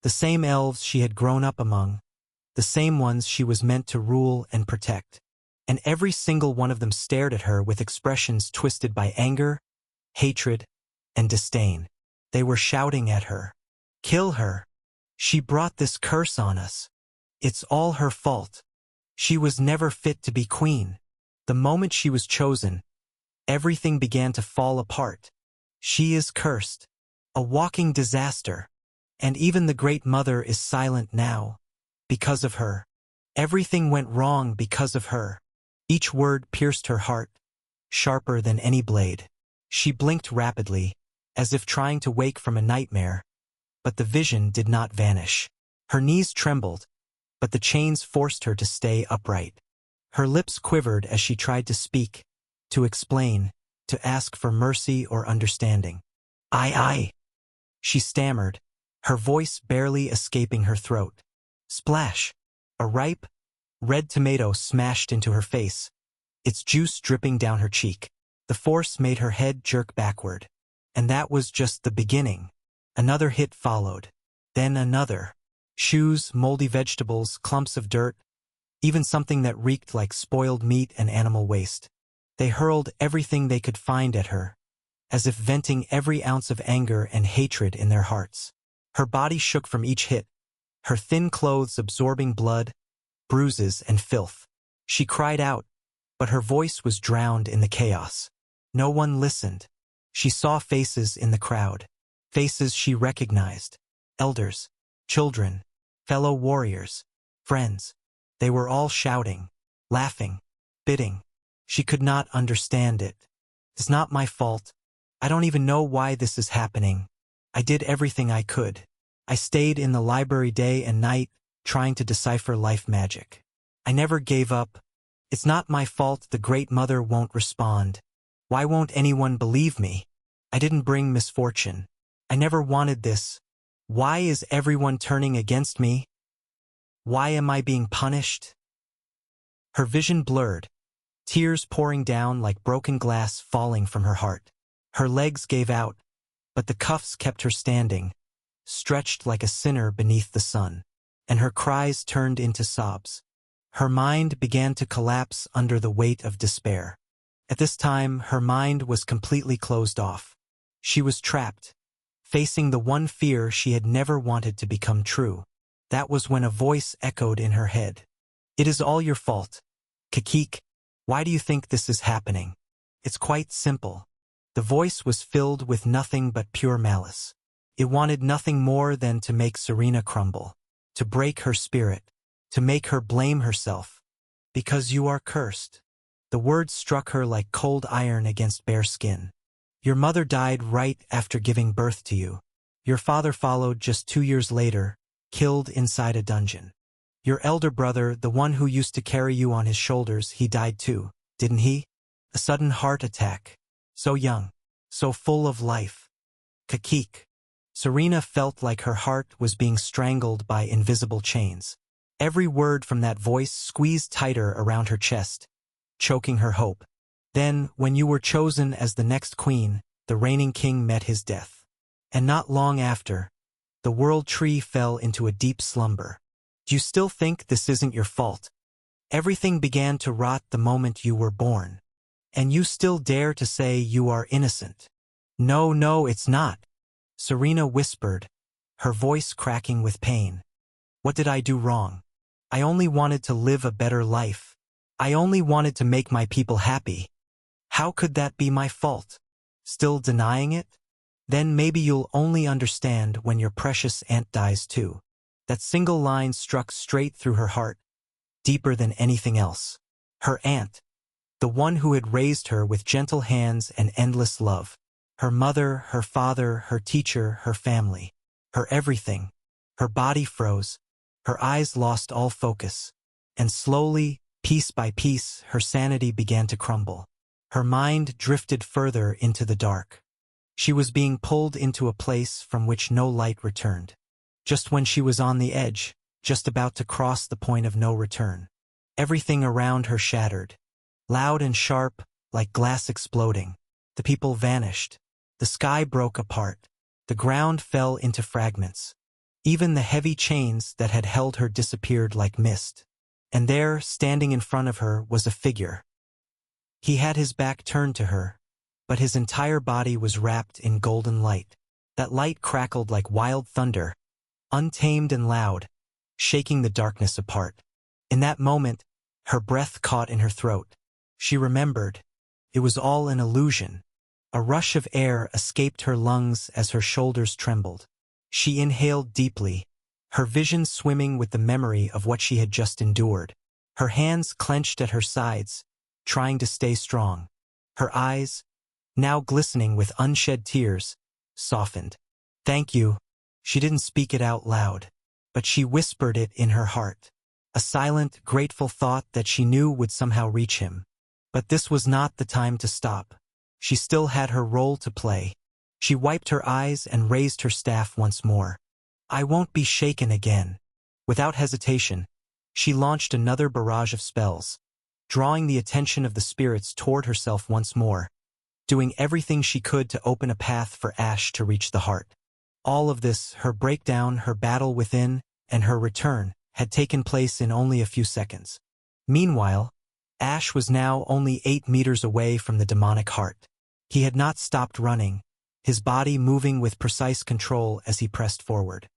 The same elves she had grown up among, the same ones she was meant to rule and protect. And every single one of them stared at her with expressions twisted by anger, hatred, and disdain. They were shouting at her. Kill her. She brought this curse on us. It's all her fault. She was never fit to be queen. The moment she was chosen, everything began to fall apart. She is cursed, a walking disaster. And even the Great Mother is silent now. Because of her. Everything went wrong because of her. Each word pierced her heart, sharper than any blade. She blinked rapidly, as if trying to wake from a nightmare, but the vision did not vanish. Her knees trembled, but the chains forced her to stay upright. Her lips quivered as she tried to speak, to explain, to ask for mercy or understanding. I. She stammered, her voice barely escaping her throat. Splash! A ripe, red tomato smashed into her face, its juice dripping down her cheek. The force made her head jerk backward. And that was just the beginning. Another hit followed. Then another. Shoes, moldy vegetables, clumps of dirt, even something that reeked like spoiled meat and animal waste. They hurled everything they could find at her, as if venting every ounce of anger and hatred in their hearts. Her body shook from each hit, her thin clothes absorbing blood, bruises, and filth. She cried out, but her voice was drowned in the chaos. No one listened. She saw faces in the crowd, faces she recognized, elders, children, fellow warriors, friends. They were all shouting, laughing, bidding. She could not understand it. It's not my fault. I don't even know why this is happening. I did everything I could. I stayed in the library day and night, trying to decipher life magic. I never gave up. It's not my fault the Great Mother won't respond. Why won't anyone believe me? I didn't bring misfortune. I never wanted this. Why is everyone turning against me? Why am I being punished? Her vision blurred, tears pouring down like broken glass falling from her heart. Her legs gave out, but the cuffs kept her standing, stretched like a sinner beneath the sun, and her cries turned into sobs. Her mind began to collapse under the weight of despair. At this time, her mind was completely closed off. She was trapped, facing the one fear she had never wanted to become true. That was when a voice echoed in her head. It is all your fault. Kakik, why do you think this is happening? It's quite simple. The voice was filled with nothing but pure malice. It wanted nothing more than to make Serena crumble, to break her spirit, to make her blame herself. Because you are cursed. The words struck her like cold iron against bare skin. Your mother died right after giving birth to you. Your father followed just 2 years later, killed inside a dungeon. Your elder brother, the one who used to carry you on his shoulders, he died too, didn't he? A sudden heart attack. So young. So full of life. Kakik. Serena felt like her heart was being strangled by invisible chains. Every word from that voice squeezed tighter around her chest, choking her hope. Then, when you were chosen as the next queen, the reigning king met his death. And not long after, the world tree fell into a deep slumber. Do you still think this isn't your fault? Everything began to rot the moment you were born. And you still dare to say you are innocent. No, no, it's not. Serena whispered, her voice cracking with pain. What did I do wrong? I only wanted to live a better life. I only wanted to make my people happy. How could that be my fault? Still denying it? Then maybe you'll only understand when your precious aunt dies too. That single line struck straight through her heart, deeper than anything else. Her aunt, the one who had raised her with gentle hands and endless love. Her mother, her father, her teacher, her family. Her everything. Her body froze. Her eyes lost all focus. And slowly, piece by piece, her sanity began to crumble. Her mind drifted further into the dark. She was being pulled into a place from which no light returned. Just when she was on the edge, just about to cross the point of no return. Everything around her shattered. Loud and sharp, like glass exploding. The people vanished. The sky broke apart. The ground fell into fragments. Even the heavy chains that had held her disappeared like mist. And there, standing in front of her, was a figure. He had his back turned to her, but his entire body was wrapped in golden light. That light crackled like wild thunder, untamed and loud, shaking the darkness apart. In that moment, her breath caught in her throat. She remembered. It was all an illusion. A rush of air escaped her lungs as her shoulders trembled. She inhaled deeply, her vision swimming with the memory of what she had just endured. Her hands clenched at her sides, trying to stay strong. Her eyes, now glistening with unshed tears, softened. Thank you. She didn't speak it out loud, but she whispered it in her heart. A silent, grateful thought that she knew would somehow reach him. But this was not the time to stop. She still had her role to play. She wiped her eyes and raised her staff once more. I won't be shaken again. Without hesitation, she launched another barrage of spells, drawing the attention of the spirits toward herself once more, doing everything she could to open a path for Ash to reach the heart. All of this, her breakdown, her battle within, and her return, had taken place in only a few seconds. Meanwhile, Ash was now only 8 meters away from the demonic heart. He had not stopped running, his body moving with precise control as he pressed forward.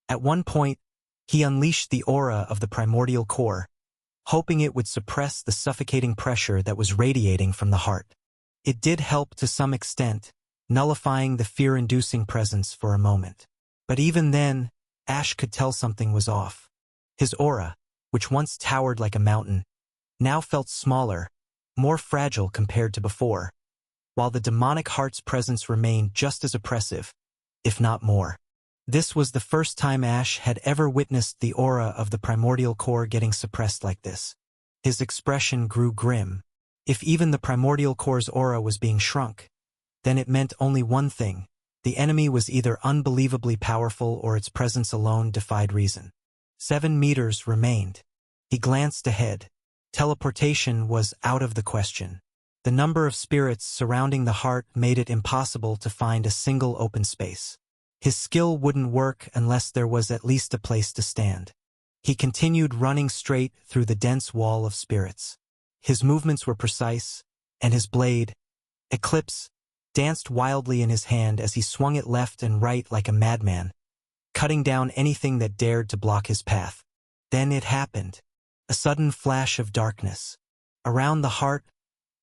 At one point, he unleashed the aura of the primordial core, hoping it would suppress the suffocating pressure that was radiating from the heart. It did help to some extent, nullifying the fear-inducing presence for a moment. But even then, Ash could tell something was off. His aura, which once towered like a mountain, now felt smaller, more fragile compared to before, while the demonic heart's presence remained just as oppressive, if not more. This was the first time Ash had ever witnessed the aura of the primordial core getting suppressed like this. His expression grew grim. If even the primordial core's aura was being shrunk, then it meant only one thing: the enemy was either unbelievably powerful or its presence alone defied reason. 7 meters remained. He glanced ahead. Teleportation was out of the question. The number of spirits surrounding the heart made it impossible to find a single open space. His skill wouldn't work unless there was at least a place to stand. He continued running straight through the dense wall of spirits. His movements were precise, and his blade, Eclipse, danced wildly in his hand as he swung it left and right like a madman, cutting down anything that dared to block his path. Then it happened. A sudden flash of darkness. Around the heart,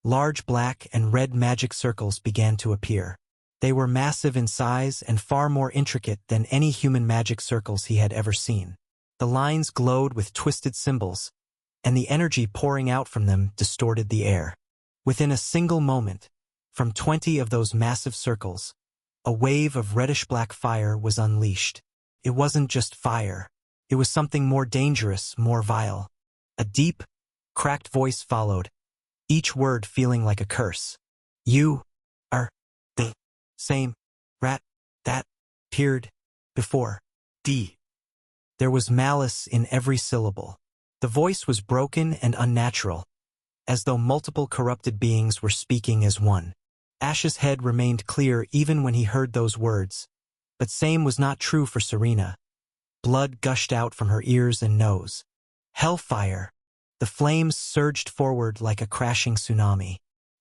large black and red magic circles began to appear. They were massive in size and far more intricate than any human magic circles he had ever seen. The lines glowed with twisted symbols, and the energy pouring out from them distorted the air. Within a single moment, from 20 of those massive circles, a wave of reddish-black fire was unleashed. It wasn't just fire. It was something more dangerous, more vile. A deep, cracked voice followed, each word feeling like a curse. You are the same rat that appeared before. There was malice in every syllable. The voice was broken and unnatural, as though multiple corrupted beings were speaking as one. Ash's head remained clear even when he heard those words, but same was not true for Serena. Blood gushed out from her ears and nose. Hellfire! The flames surged forward like a crashing tsunami.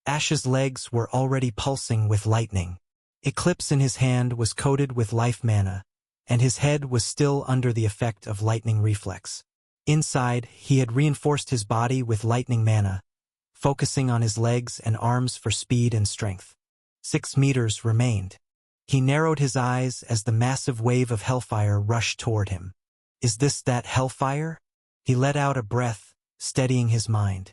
Ash's legs were already pulsing with lightning. Eclipse in his hand was coated with life mana, and his head was still under the effect of lightning reflex. Inside, he had reinforced his body with lightning mana, focusing on his legs and arms for speed and strength. 6 meters remained. He narrowed his eyes as the massive wave of hellfire rushed toward him. Is this that hellfire? He let out a breath, steadying his mind.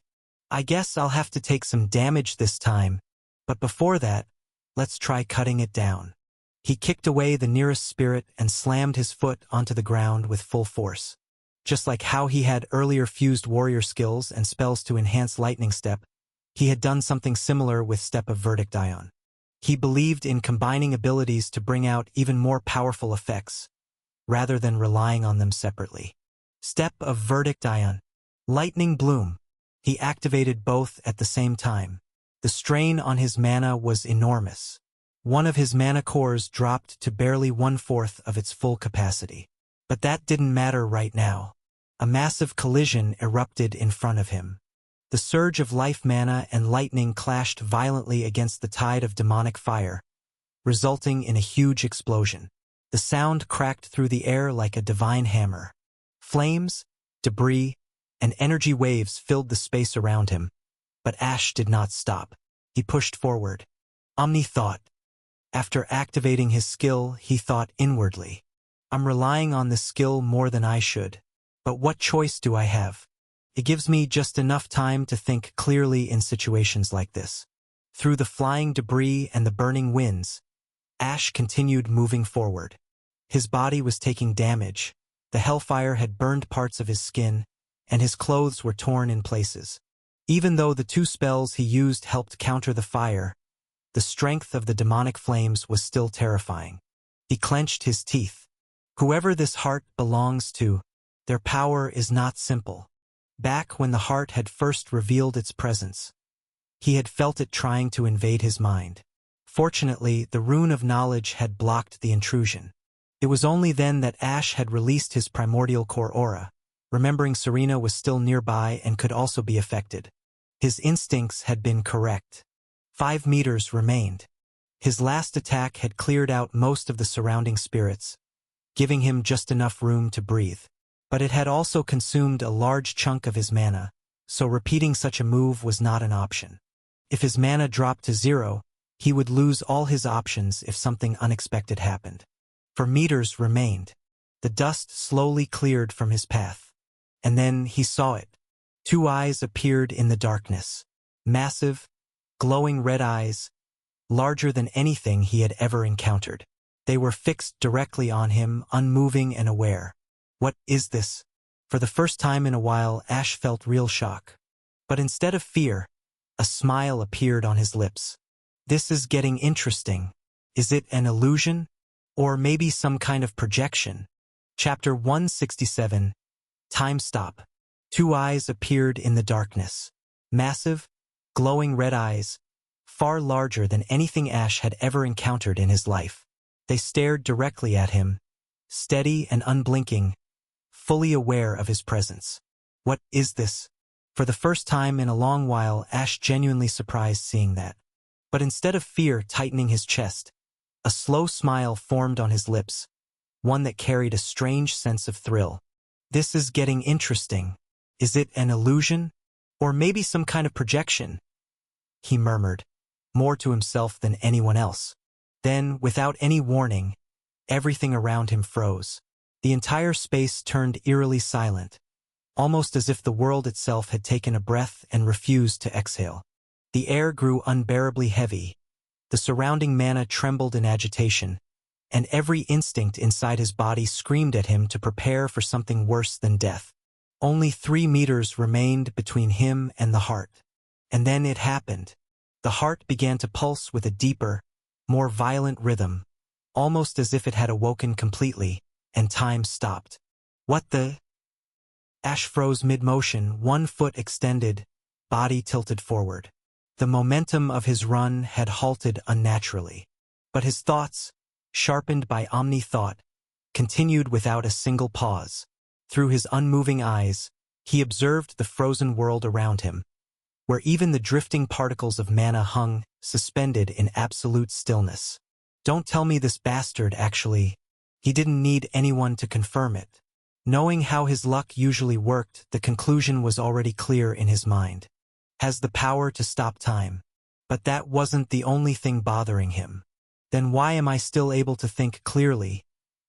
I guess I'll have to take some damage this time, but before that, let's try cutting it down. He kicked away the nearest spirit and slammed his foot onto the ground with full force. Just like how he had earlier fused warrior skills and spells to enhance Lightning Step, he had done something similar with Step of Verdict Ion. He believed in combining abilities to bring out even more powerful effects, rather than relying on them separately. Step of Verdict Ion. Lightning Bloom. He activated both at the same time. The strain on his mana was enormous. One of his mana cores dropped to barely 1/4 of its full capacity. But that didn't matter right now. A massive collision erupted in front of him. The surge of life mana and lightning clashed violently against the tide of demonic fire, resulting in a huge explosion. The sound cracked through the air like a divine hammer. Flames, debris, and energy waves filled the space around him, but Ash did not stop. He pushed forward. Omni thought. After activating his skill, he thought inwardly. I'm relying on this skill more than I should. But what choice do I have? It gives me just enough time to think clearly in situations like this. Through the flying debris and the burning winds, Ash continued moving forward. His body was taking damage. The hellfire had burned parts of his skin, and his clothes were torn in places. Even though the 2 spells he used helped counter the fire, the strength of the demonic flames was still terrifying. He clenched his teeth. Whoever this heart belongs to, their power is not simple. Back when the heart had first revealed its presence, he had felt it trying to invade his mind. Fortunately, the rune of knowledge had blocked the intrusion. It was only then that Ash had released his primordial core aura, remembering Serena was still nearby and could also be affected. His instincts had been correct. 5 meters remained. His last attack had cleared out most of the surrounding spirits, giving him just enough room to breathe. But it had also consumed a large chunk of his mana, so repeating such a move was not an option. If his mana dropped to 0, he would lose all his options if something unexpected happened. 4 meters remained. The dust slowly cleared from his path. And then he saw it. 2 eyes appeared in the darkness. Massive, glowing red eyes, larger than anything he had ever encountered. They were fixed directly on him, unmoving and aware. What is this? For the first time in a while, Ash felt real shock. But instead of fear, a smile appeared on his lips. This is getting interesting. Is it an illusion? Or maybe some kind of projection? Chapter 167. Time Stop. 2 eyes appeared in the darkness. Massive, glowing red eyes, far larger than anything Ash had ever encountered in his life. They stared directly at him, steady and unblinking, fully aware of his presence. What is this? For the first time in a long while, Ash genuinely surprised seeing that. But instead of fear tightening his chest, a slow smile formed on his lips, one that carried a strange sense of thrill. This is getting interesting. Is it an illusion? Or maybe some kind of projection? He murmured, more to himself than anyone else. Then, without any warning, everything around him froze. The entire space turned eerily silent, almost as if the world itself had taken a breath and refused to exhale. The air grew unbearably heavy. The surrounding mana trembled in agitation, and every instinct inside his body screamed at him to prepare for something worse than death. Only 3 meters remained between him and the heart. And then it happened. The heart began to pulse with a deeper, more violent rhythm, almost as if it had awoken completely, and time stopped. What the? Ash froze mid-motion, 1 foot extended, body tilted forward. The momentum of his run had halted unnaturally. But his thoughts, sharpened by omni-thought, continued without a single pause. Through his unmoving eyes, he observed the frozen world around him, where even the drifting particles of mana hung, suspended in absolute stillness. Don't tell me this bastard actually. He didn't need anyone to confirm it. Knowing how his luck usually worked, the conclusion was already clear in his mind. Has the power to stop time. But that wasn't the only thing bothering him. Then why am I still able to think clearly,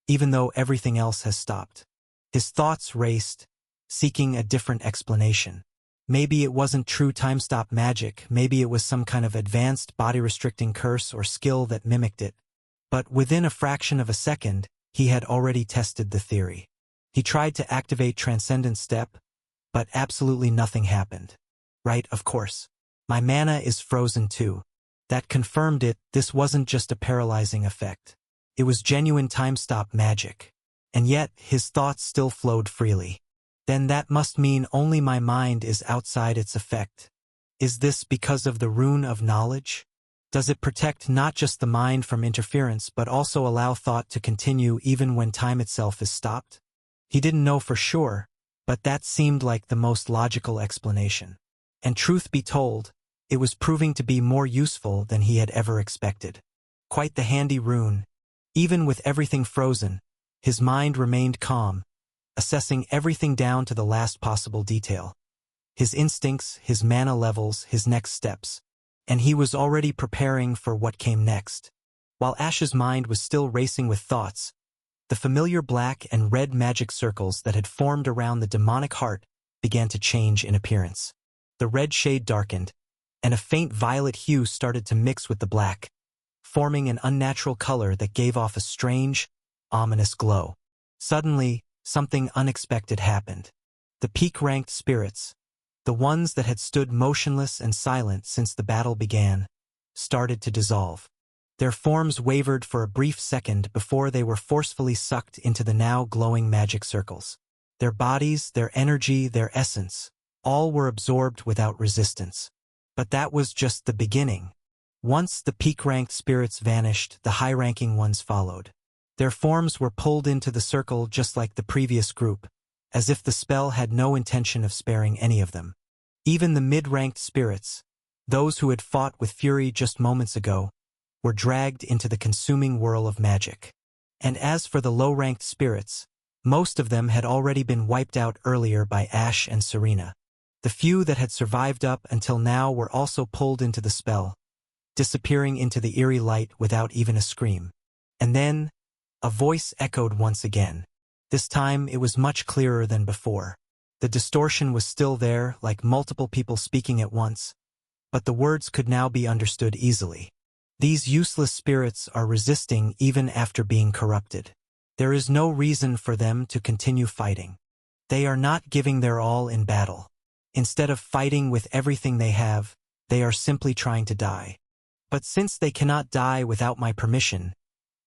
even though everything else has stopped? His thoughts raced, seeking a different explanation. Maybe it wasn't true time-stop magic, maybe it was some kind of advanced body-restricting curse or skill that mimicked it. But within a fraction of a second, he had already tested the theory. He tried to activate Transcendent Step, but absolutely nothing happened. Right, of course. My mana is frozen too. That confirmed it. This wasn't just a paralyzing effect. It was genuine time-stop magic. And yet, his thoughts still flowed freely. Then that must mean only my mind is outside its effect. Is this because of the rune of knowledge? Does it protect not just the mind from interference but also allow thought to continue even when time itself is stopped? He didn't know for sure, but that seemed like the most logical explanation. And truth be told, it was proving to be more useful than he had ever expected. Quite the handy rune. Even with everything frozen, his mind remained calm, assessing everything down to the last possible detail. His instincts, his mana levels, his next steps. And he was already preparing for what came next. While Ash's mind was still racing with thoughts, the familiar black and red magic circles that had formed around the demonic heart began to change in appearance. The red shade darkened, and a faint violet hue started to mix with the black, forming an unnatural color that gave off a strange, ominous glow. Suddenly, something unexpected happened. The peak-ranked spirits, the ones that had stood motionless and silent since the battle began, started to dissolve. Their forms wavered for a brief second before they were forcefully sucked into the now glowing magic circles. Their bodies, their energy, their essence, all were absorbed without resistance. But that was just the beginning. Once the peak-ranked spirits vanished, the high-ranking ones followed. Their forms were pulled into the circle just like the previous group, as if the spell had no intention of sparing any of them. Even the mid-ranked spirits, those who had fought with fury just moments ago, were dragged into the consuming whirl of magic. And as for the low-ranked spirits, most of them had already been wiped out earlier by Ash and Serena. The few that had survived up until now were also pulled into the spell, disappearing into the eerie light without even a scream. And then, a voice echoed once again. This time it was much clearer than before. The distortion was still there, like multiple people speaking at once, but the words could now be understood easily. These useless spirits are resisting even after being corrupted. There is no reason for them to continue fighting. They are not giving their all in battle. Instead of fighting with everything they have, they are simply trying to die. But since they cannot die without my permission,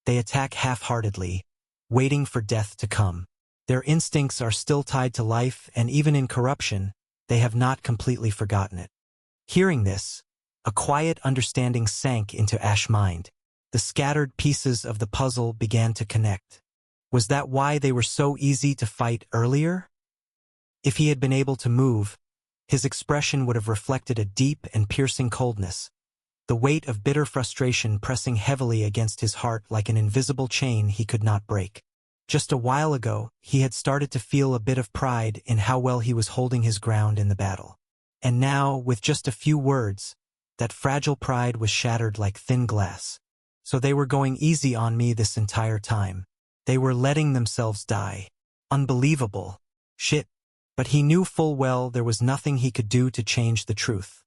they attack half-heartedly, waiting for death to come. Their instincts are still tied to life, and even in corruption, they have not completely forgotten it. Hearing this, a quiet understanding sank into Ash's mind. The scattered pieces of the puzzle began to connect. Was that why they were so easy to fight earlier? If he had been able to move, his expression would have reflected a deep and piercing coldness, the weight of bitter frustration pressing heavily against his heart like an invisible chain he could not break. Just a while ago, he had started to feel a bit of pride in how well he was holding his ground in the battle. And now, with just a few words, that fragile pride was shattered like thin glass. So they were going easy on me this entire time. They were letting themselves die. Unbelievable. Shit. But he knew full well there was nothing he could do to change the truth.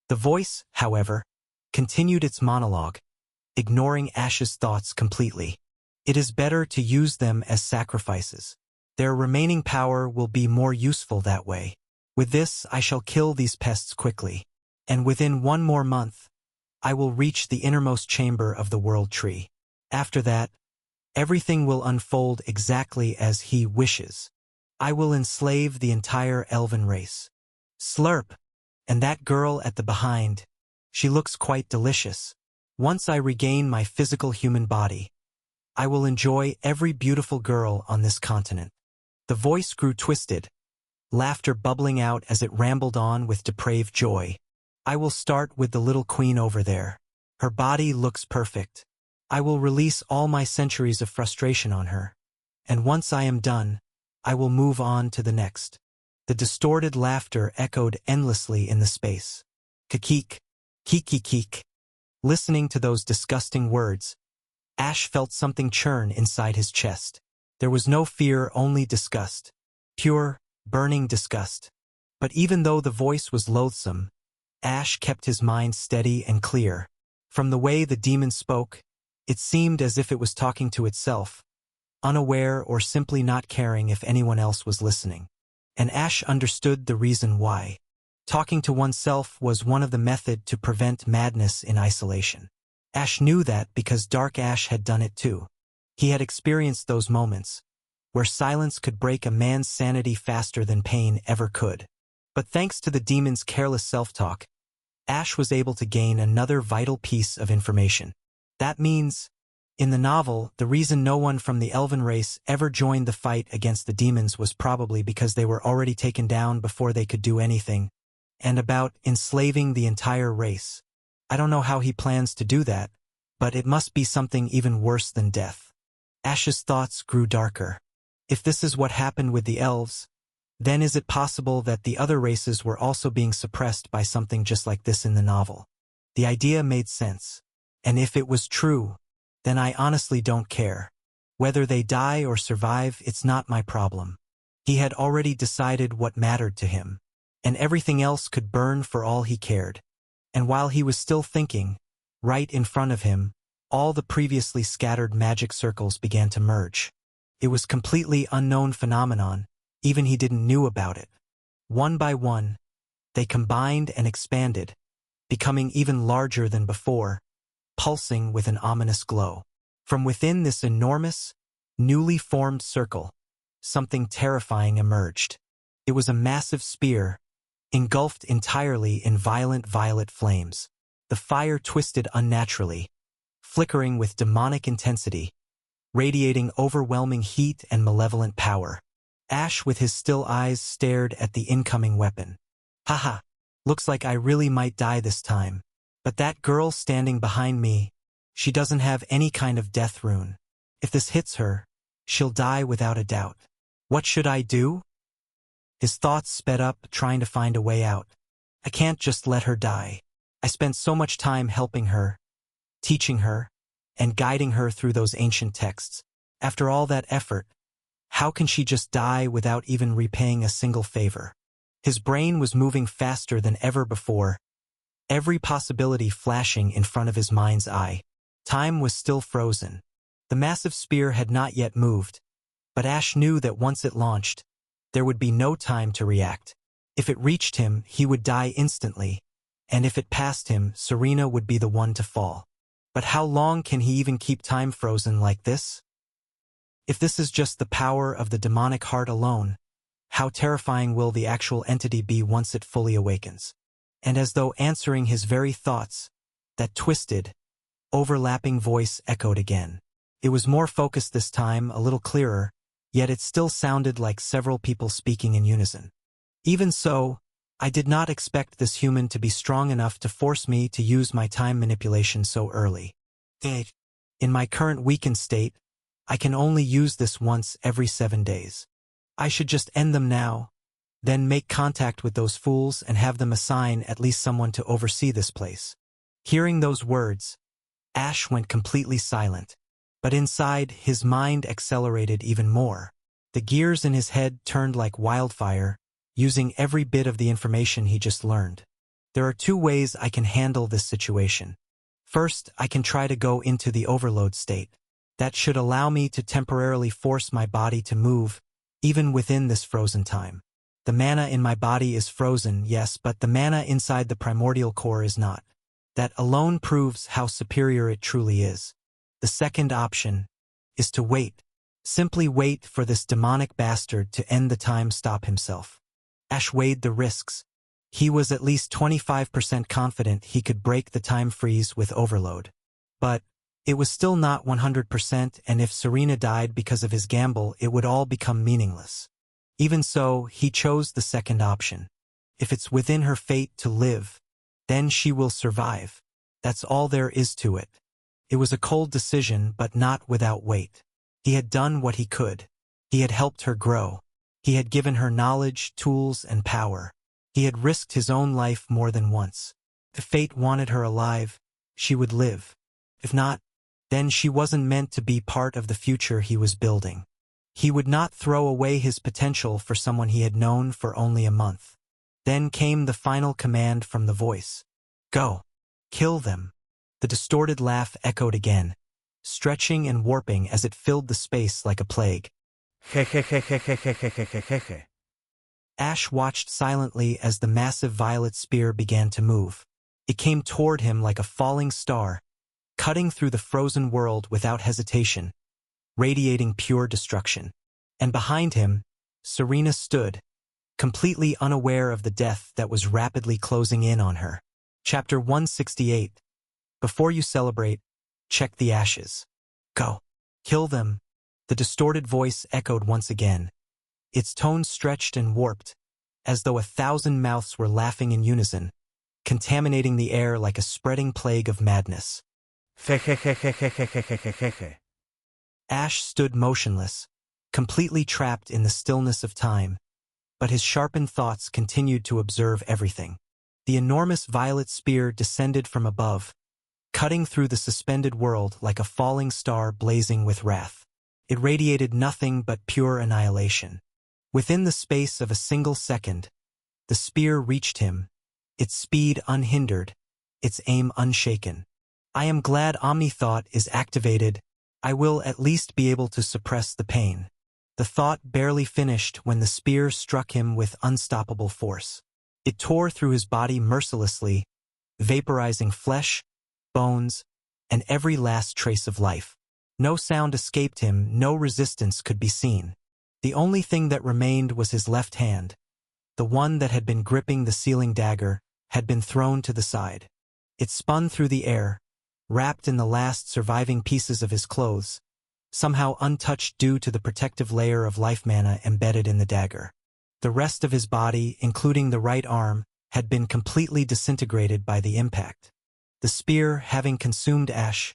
The voice, however, continued its monologue, ignoring Ash's thoughts completely. It is better to use them as sacrifices. Their remaining power will be more useful that way. With this, I shall kill these pests quickly. And within 1 more month, I will reach the innermost chamber of the World Tree. After that, everything will unfold exactly as he wishes. I will enslave the entire elven race. Slurp! And that girl at the behind, she looks quite delicious. Once I regain my physical human body, I will enjoy every beautiful girl on this continent. The voice grew twisted, laughter bubbling out as it rambled on with depraved joy. I will start with the little queen over there. Her body looks perfect. I will release all my centuries of frustration on her. And once I am done, I will move on to the next. The distorted laughter echoed endlessly in the space. Kikik, kikikik. Listening to those disgusting words, Ash felt something churn inside his chest. There was no fear, only disgust. Pure, burning disgust. But even though the voice was loathsome, Ash kept his mind steady and clear. From the way the demon spoke, it seemed as if it was talking to itself, unaware or simply not caring if anyone else was listening. And Ash understood the reason why. Talking to oneself was one of the methods to prevent madness in isolation. Ash knew that because Dark Ash had done it too. He had experienced those moments, where silence could break a man's sanity faster than pain ever could. But thanks to the demon's careless self-talk, Ash was able to gain another vital piece of information. That means, in the novel, the reason no one from the elven race ever joined the fight against the demons was probably because they were already taken down before they could do anything. And about enslaving the entire race. I don't know how he plans to do that, but it must be something even worse than death. Ash's thoughts grew darker. If this is what happened with the elves, then is it possible that the other races were also being suppressed by something just like this in the novel? The idea made sense. And if it was true, then I honestly don't care. Whether they die or survive, it's not my problem. He had already decided what mattered to him. And everything else could burn for all he cared. And while he was still thinking, right in front of him, all the previously scattered magic circles began to merge. It was completely unknown phenomenon, even he didn't knew about it. One by one, they combined and expanded, becoming even larger than before, pulsing with an ominous glow. From within this enormous, newly formed circle, something terrifying emerged. It was a massive spear, engulfed entirely in violent violet flames. The fire twisted unnaturally, flickering with demonic intensity, radiating overwhelming heat and malevolent power. Ash with his still eyes stared at the incoming weapon. Haha, looks like I really might die this time. But that girl standing behind me, she doesn't have any kind of death rune. If this hits her, she'll die without a doubt. What should I do? His thoughts sped up, trying to find a way out. I can't just let her die. I spent so much time helping her, teaching her, and guiding her through those ancient texts. After all that effort, how can she just die without even repaying a single favor? His brain was moving faster than ever before, every possibility flashing in front of his mind's eye. Time was still frozen. The massive spear had not yet moved, but Ash knew that once it launched, there would be no time to react. If it reached him, he would die instantly, and if it passed him, Serena would be the one to fall. But how long can he even keep time frozen like this? If this is just the power of the demonic heart alone, how terrifying will the actual entity be once it fully awakens? And as though answering his very thoughts, that twisted, overlapping voice echoed again. It was more focused this time, a little clearer, yet it still sounded like several people speaking in unison. Even so, I did not expect this human to be strong enough to force me to use my time manipulation so early. In my current weakened state, I can only use this once every 7 days. I should just end them now, then make contact with those fools and have them assign at least someone to oversee this place. Hearing those words, Ash went completely silent. But inside, his mind accelerated even more. The gears in his head turned like wildfire, using every bit of the information he just learned. There are 2 ways I can handle this situation. First, I can try to go into the overload state. that should allow me to temporarily force my body to move, even within this frozen time. The mana in my body is frozen, yes, but the mana inside the primordial core is not. That alone proves how superior it truly is. The second option is to wait. Simply wait for this demonic bastard to end the time stop himself. Ash weighed the risks. He was at least 25% confident he could break the time freeze with overload. But it was still not 100%, and if Serena died because of his gamble, it would all become meaningless. Even so, he chose the second option. If it's within her fate to live, then she will survive. That's all there is to it. It was a cold decision, but not without weight. He had done what he could. He had helped her grow. He had given her knowledge, tools, and power. He had risked his own life more than once. If fate wanted her alive, she would live. If not, then she wasn't meant to be part of the future he was building. He would not throw away his potential for someone he had known for only a month. Then came the final command from the voice. Go. Kill them. The distorted laugh echoed again, stretching and warping as it filled the space like a plague. Ash watched silently as the massive violet spear began to move. It came toward him like a falling star, cutting through the frozen world without hesitation, radiating pure destruction. And behind him, Serena stood, completely unaware of the death that was rapidly closing in on her. Chapter 168. Before you celebrate, check the ashes. Go. Kill them. The distorted voice echoed once again. Its tone stretched and warped, as though 1,000 mouths were laughing in unison, contaminating the air like a spreading plague of madness. Ash stood motionless, completely trapped in the stillness of time, but his sharpened thoughts continued to observe everything. The enormous violet spear descended from above, cutting through the suspended world like a falling star blazing with wrath. It radiated nothing but pure annihilation. Within the space of a single second, the spear reached him, its speed unhindered, its aim unshaken. I am glad Omni-Thought is activated. I will at least be able to suppress the pain. The thought barely finished when the spear struck him with unstoppable force. It tore through his body mercilessly, vaporizing flesh, bones, and every last trace of life. No sound escaped him, no resistance could be seen. The only thing that remained was his left hand. The one that had been gripping the sealing dagger had been thrown to the side. It spun through the air, wrapped in the last surviving pieces of his clothes, somehow untouched due to the protective layer of life mana embedded in the dagger. The rest of his body, including the right arm, had been completely disintegrated by the impact. The spear, having consumed Ash,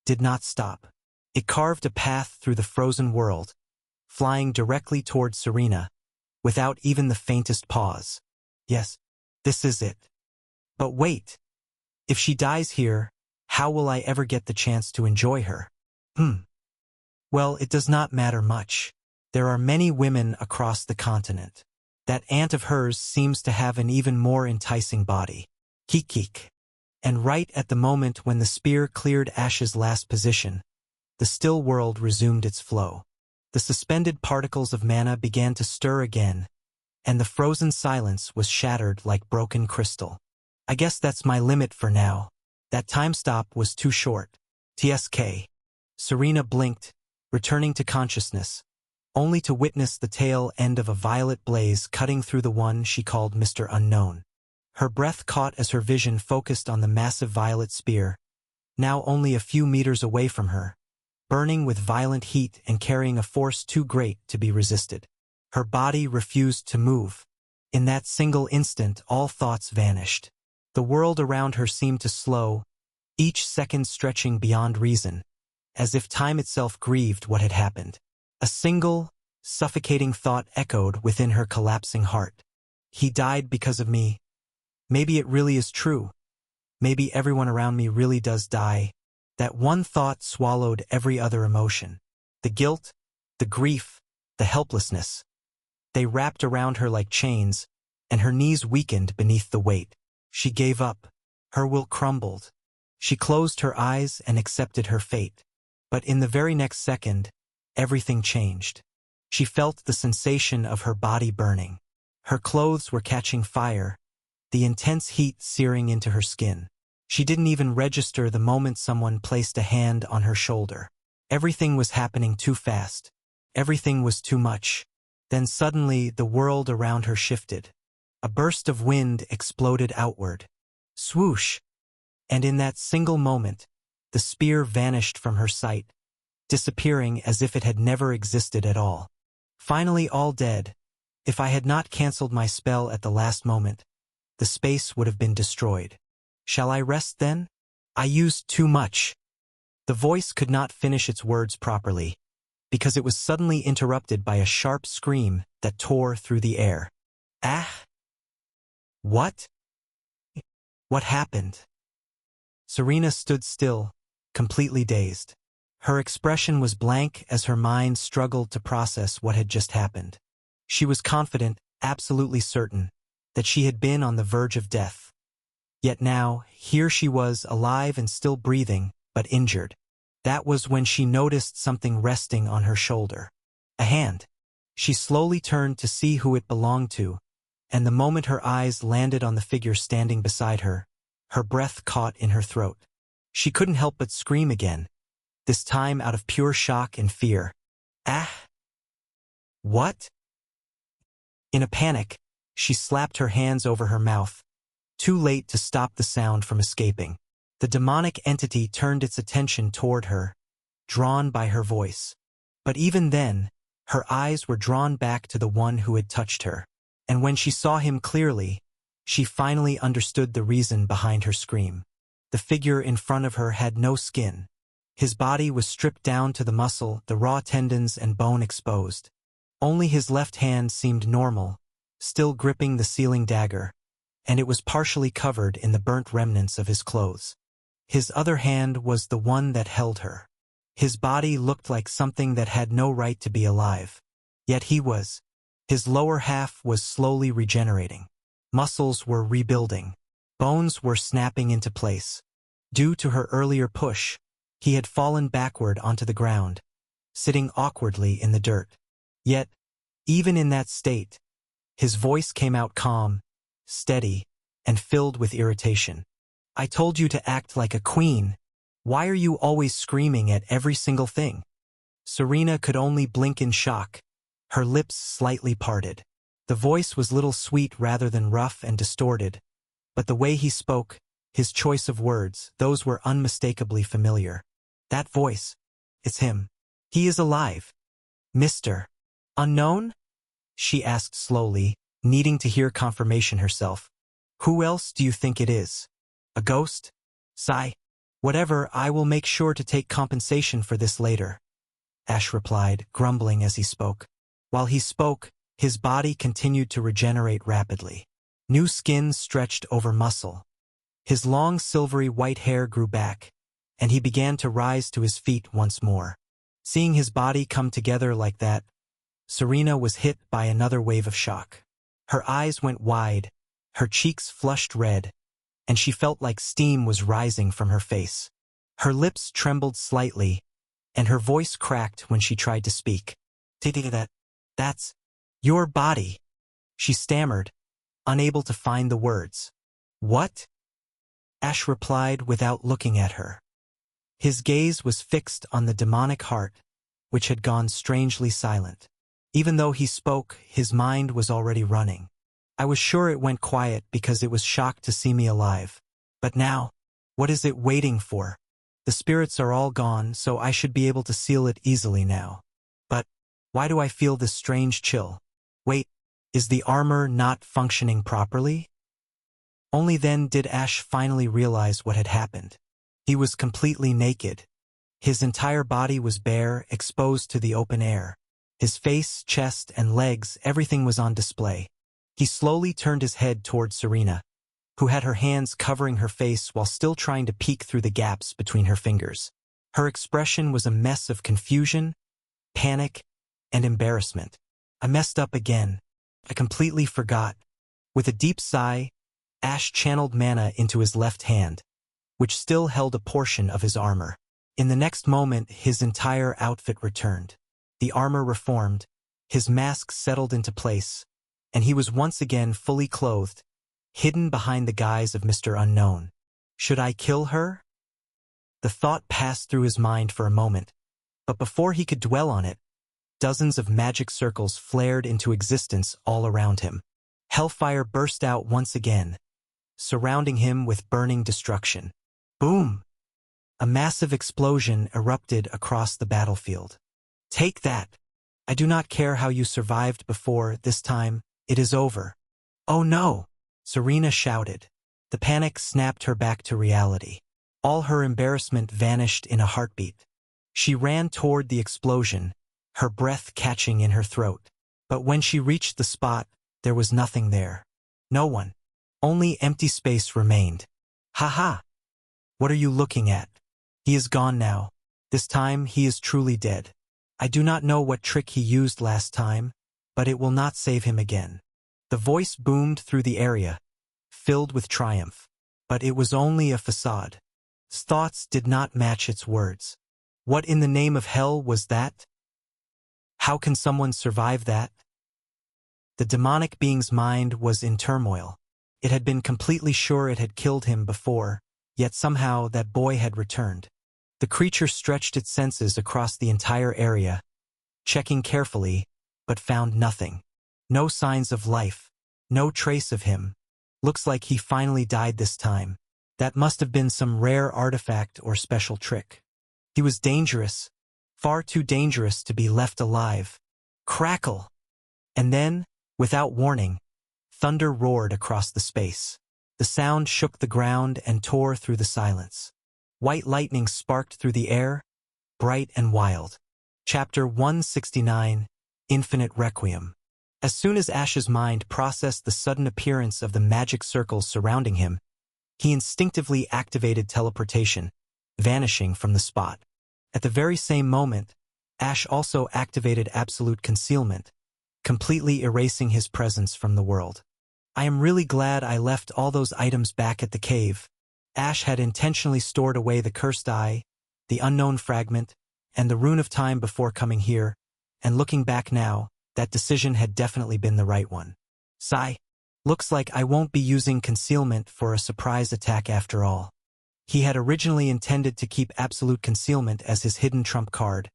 did not stop. It carved a path through the frozen world, flying directly toward Serena, without even the faintest pause. Yes, this is it. But wait. If she dies here, how will I ever get the chance to enjoy her? Well, it does not matter much. There are many women across the continent. That aunt of hers seems to have an even more enticing body. Kik. And right at the moment when the spear cleared Ash's last position, the still world resumed its flow. The suspended particles of mana began to stir again, and the frozen silence was shattered like broken crystal. I guess that's my limit for now. That time stop was too short. TSK. Serena blinked, returning to consciousness, only to witness the tail end of a violet blaze cutting through the one she called Mr. Unknown. Her breath caught as her vision focused on the massive violet spear, now only a few meters away from her, burning with violent heat and carrying a force too great to be resisted. Her body refused to move. In that single instant, all thoughts vanished. The world around her seemed to slow, each second stretching beyond reason, as if time itself grieved what had happened. A single, suffocating thought echoed within her collapsing heart. He died because of me. Maybe it really is true. Maybe everyone around me really does die. That one thought swallowed every other emotion. The guilt, the grief, the helplessness. They wrapped around her like chains, and her knees weakened beneath the weight. She gave up. Her will crumbled. She closed her eyes and accepted her fate. But in the very next second, everything changed. She felt the sensation of her body burning. Her clothes were catching fire, the intense heat searing into her skin. She didn't even register the moment someone placed a hand on her shoulder. Everything was happening too fast. Everything was too much. Then suddenly the world around her shifted. A burst of wind exploded outward. Swoosh! And in that single moment, the spear vanished from her sight, disappearing as if it had never existed at all. Finally all dead. If I had not cancelled my spell at the last moment, the space would have been destroyed. Shall I rest then? I used too much. The voice could not finish its words properly, because it was suddenly interrupted by a sharp scream that tore through the air. Ah! What? What happened? Serena stood still, completely dazed. Her expression was blank as her mind struggled to process what had just happened. She was confident, absolutely certain, that she had been on the verge of death. Yet now, here she was, alive and still breathing, but injured. That was when she noticed something resting on her shoulder. A hand. She slowly turned to see who it belonged to, and the moment her eyes landed on the figure standing beside her, her breath caught in her throat. She couldn't help but scream again, this time out of pure shock and fear. Ah! What? In a panic, she slapped her hands over her mouth, too late to stop the sound from escaping. The demonic entity turned its attention toward her, drawn by her voice. But even then, her eyes were drawn back to the one who had touched her. And when she saw him clearly, she finally understood the reason behind her scream. The figure in front of her had no skin. His body was stripped down to the muscle, the raw tendons and bone exposed. Only his left hand seemed normal, still gripping the sealing dagger, and it was partially covered in the burnt remnants of his clothes. His other hand was the one that held her. His body looked like something that had no right to be alive. Yet he was. His lower half was slowly regenerating. Muscles were rebuilding. Bones were snapping into place. Due to her earlier push, he had fallen backward onto the ground, sitting awkwardly in the dirt. Yet, even in that state, his voice came out calm, steady, and filled with irritation. I told you to act like a queen. Why are you always screaming at every single thing? Serena could only blink in shock, her lips slightly parted. The voice was little sweet rather than rough and distorted, but the way he spoke, his choice of words, those were unmistakably familiar. That voice. It's him. He is alive. Mr. Unknown? She asked slowly, needing to hear confirmation herself. Who else do you think it is? A ghost? Sigh. Whatever, I will make sure to take compensation for this later. Ash replied, grumbling as he spoke. While he spoke, his body continued to regenerate rapidly. New skin stretched over muscle. His long silvery white hair grew back, and he began to rise to his feet once more. Seeing his body come together like that, Serena was hit by another wave of shock. Her eyes went wide, her cheeks flushed red, and she felt like steam was rising from her face. Her lips trembled slightly, and her voice cracked when she tried to speak. That's your body, she stammered, unable to find the words. What? Ash replied without looking at her. His gaze was fixed on the demonic heart, which had gone strangely silent. Even though he spoke, his mind was already running. I was sure it went quiet because it was shocked to see me alive. But now, what is it waiting for? The spirits are all gone, so I should be able to seal it easily now. But why do I feel this strange chill? Wait, is the armor not functioning properly? Only then did Ash finally realize what had happened. He was completely naked. His entire body was bare, exposed to the open air. His face, chest, and legs, everything was on display. He slowly turned his head toward Serena, who had her hands covering her face while still trying to peek through the gaps between her fingers. Her expression was a mess of confusion, panic, and embarrassment. I messed up again. I completely forgot. With a deep sigh, Ash channeled mana into his left hand, which still held a portion of his armor. In the next moment, his entire outfit returned. The armor reformed, his mask settled into place, and he was once again fully clothed, hidden behind the guise of Mr. Unknown. Should I kill her? The thought passed through his mind for a moment, but before he could dwell on it, dozens of magic circles flared into existence all around him. Hellfire burst out once again, surrounding him with burning destruction. Boom! A massive explosion erupted across the battlefield. Take that! I do not care how you survived before, this time, it is over. Oh no! Serena shouted. The panic snapped her back to reality. All her embarrassment vanished in a heartbeat. She ran toward the explosion, her breath catching in her throat. But when she reached the spot, there was nothing there. No one. Only empty space remained. Ha! What are you looking at? He is gone now. This time he is truly dead. I do not know what trick he used last time, but it will not save him again. The voice boomed through the area, filled with triumph. But it was only a facade. His thoughts did not match its words. What in the name of hell was that? How can someone survive that? The demonic being's mind was in turmoil. It had been completely sure it had killed him before, yet somehow that boy had returned. The creature stretched its senses across the entire area, checking carefully, but found nothing. No signs of life, no trace of him. Looks like he finally died this time. That must have been some rare artifact or special trick. He was dangerous, far too dangerous to be left alive. Crackle! And then, without warning, thunder roared across the space. The sound shook the ground and tore through the silence. White lightning sparked through the air, bright and wild. Chapter 169, Infinite Requiem. As soon as Ash's mind processed the sudden appearance of the magic circles surrounding him, he instinctively activated teleportation, vanishing from the spot. At the very same moment, Ash also activated absolute concealment, completely erasing his presence from the world. I am really glad I left all those items back at the cave. Ash had intentionally stored away the cursed eye, the unknown fragment, and the rune of time before coming here, and looking back now, that decision had definitely been the right one. Sigh. Looks like I won't be using concealment for a surprise attack after all. He had originally intended to keep absolute concealment as his hidden trump card,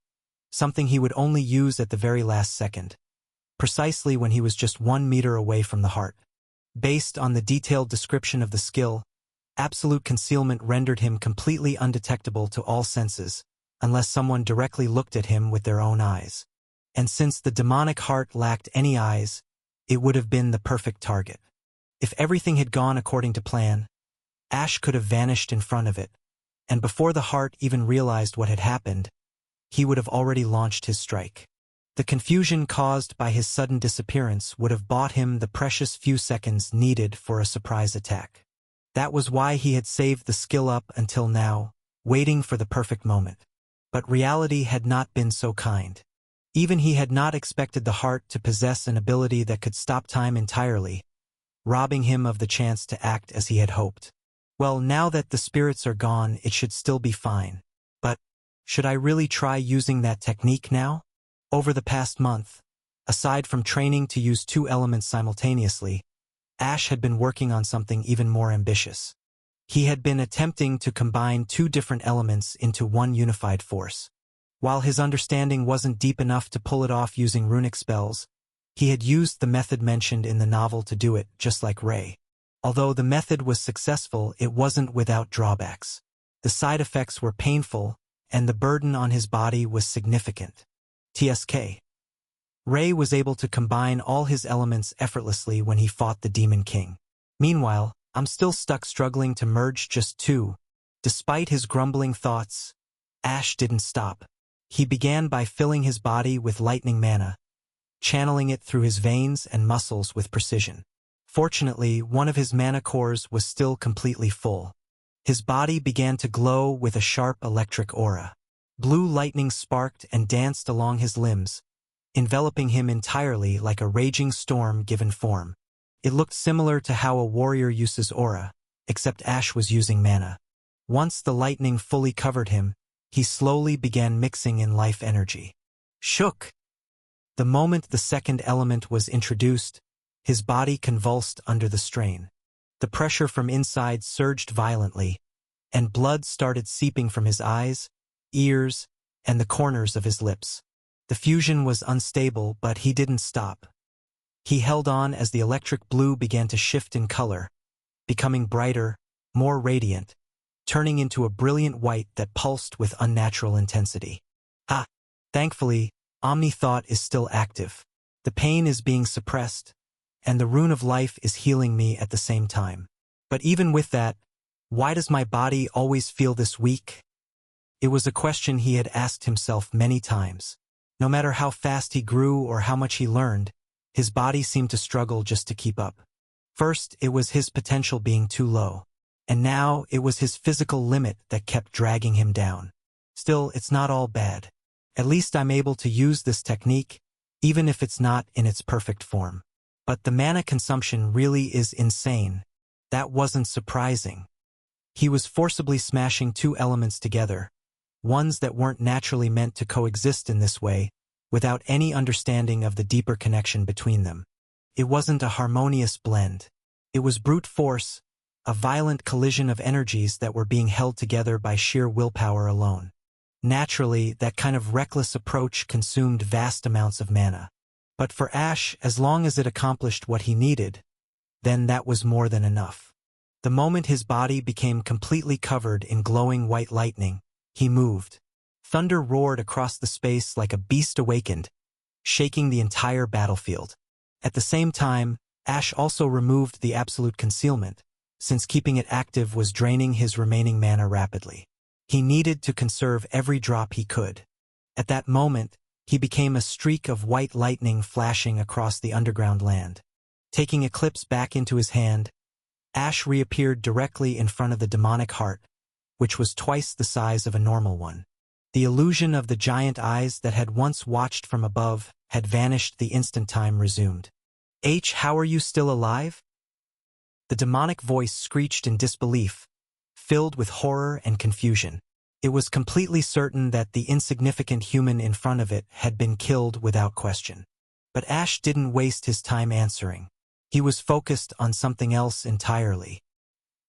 something he would only use at the very last second, precisely when he was just 1 meter away from the heart. Based on the detailed description of the skill, absolute concealment rendered him completely undetectable to all senses, unless someone directly looked at him with their own eyes. And since the demonic heart lacked any eyes, it would have been the perfect target. If everything had gone according to plan, Ash could have vanished in front of it, and before the heart even realized what had happened, he would have already launched his strike. The confusion caused by his sudden disappearance would have bought him the precious few seconds needed for a surprise attack. That was why he had saved the skill up until now, waiting for the perfect moment. But reality had not been so kind. Even he had not expected the heart to possess an ability that could stop time entirely, robbing him of the chance to act as he had hoped. Well, now that the spirits are gone, it should still be fine. But, should I really try using that technique now? Over the past month, aside from training to use 2 elements simultaneously, Ash had been working on something even more ambitious. He had been attempting to combine 2 different elements into one unified force. While his understanding wasn't deep enough to pull it off using runic spells, he had used the method mentioned in the novel to do it, just like Ray. Although the method was successful, it wasn't without drawbacks. The side effects were painful, and the burden on his body was significant. TSK. Ray was able to combine all his elements effortlessly when he fought the Demon King. Meanwhile, I'm still stuck struggling to merge just 2. Despite his grumbling thoughts, Ash didn't stop. He began by filling his body with lightning mana, channeling it through his veins and muscles with precision. Fortunately, one of his mana cores was still completely full. His body began to glow with a sharp electric aura. Blue lightning sparked and danced along his limbs, enveloping him entirely like a raging storm given form. It looked similar to how a warrior uses aura, except Ash was using mana. Once the lightning fully covered him, he slowly began mixing in life energy. Shook! The moment the second element was introduced, his body convulsed under the strain. The pressure from inside surged violently, and blood started seeping from his eyes, ears, and the corners of his lips. The fusion was unstable, but he didn't stop. He held on as the electric blue began to shift in color, becoming brighter, more radiant, turning into a brilliant white that pulsed with unnatural intensity. Thankfully, Omni Thought is still active. The pain is being suppressed, and the rune of life is healing me at the same time. But even with that, why does my body always feel this weak? It was a question he had asked himself many times. No matter how fast he grew or how much he learned, his body seemed to struggle just to keep up. First, it was his potential being too low, and now it was his physical limit that kept dragging him down. Still, it's not all bad. At least I'm able to use this technique, even if it's not in its perfect form. But the mana consumption really is insane. That wasn't surprising. He was forcibly smashing two elements together, ones that weren't naturally meant to coexist in this way, without any understanding of the deeper connection between them. It wasn't a harmonious blend. It was brute force, a violent collision of energies that were being held together by sheer willpower alone. Naturally, that kind of reckless approach consumed vast amounts of mana. But for Ash, as long as it accomplished what he needed, then that was more than enough. The moment his body became completely covered in glowing white lightning, he moved. Thunder roared across the space like a beast awakened, shaking the entire battlefield. At the same time, Ash also removed the absolute concealment, since keeping it active was draining his remaining mana rapidly. He needed to conserve every drop he could. At that moment, he became a streak of white lightning flashing across the underground land. Taking Eclipse back into his hand, Ash reappeared directly in front of the demonic heart, which was twice the size of a normal one. The illusion of the giant eyes that had once watched from above had vanished the instant time resumed. How are you still alive? The demonic voice screeched in disbelief, filled with horror and confusion. It was completely certain that the insignificant human in front of it had been killed without question. But Ash didn't waste his time answering. He was focused on something else entirely.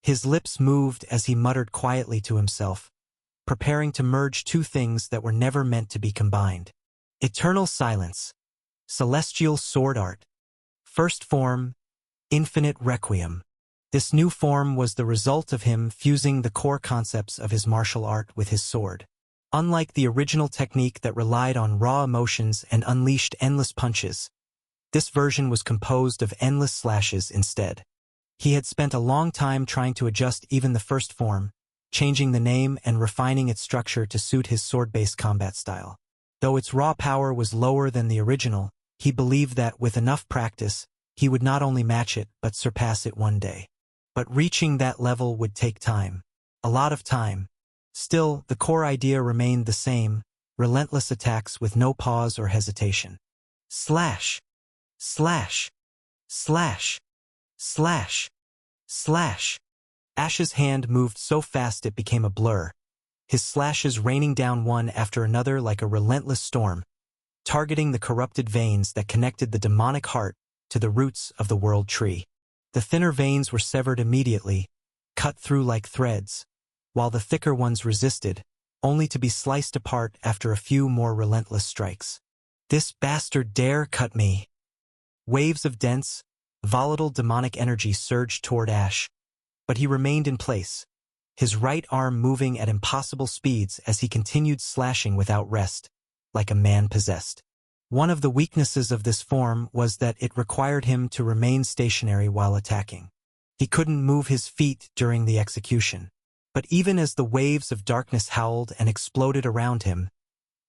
His lips moved as he muttered quietly to himself, preparing to merge two things that were never meant to be combined. Eternal silence. Celestial sword art. First form, infinite requiem. This new form was the result of him fusing the core concepts of his martial art with his sword. Unlike the original technique that relied on raw emotions and unleashed endless punches, this version was composed of endless slashes instead. He had spent a long time trying to adjust even the first form, changing the name and refining its structure to suit his sword-based combat style. Though its raw power was lower than the original, he believed that with enough practice, he would not only match it but surpass it one day. But reaching that level would take time. A lot of time. Still, the core idea remained the same, relentless attacks with no pause or hesitation. Slash! Slash! Slash! Slash! Slash! Ash's hand moved so fast it became a blur, his slashes raining down one after another like a relentless storm, targeting the corrupted veins that connected the demonic heart to the roots of the world tree. The thinner veins were severed immediately, cut through like threads, while the thicker ones resisted, only to be sliced apart after a few more relentless strikes. This bastard dare cut me! Waves of dense, volatile demonic energy surged toward Ash, but he remained in place, his right arm moving at impossible speeds as he continued slashing without rest, like a man possessed. One of the weaknesses of this form was that it required him to remain stationary while attacking. He couldn't move his feet during the execution. But even as the waves of darkness howled and exploded around him,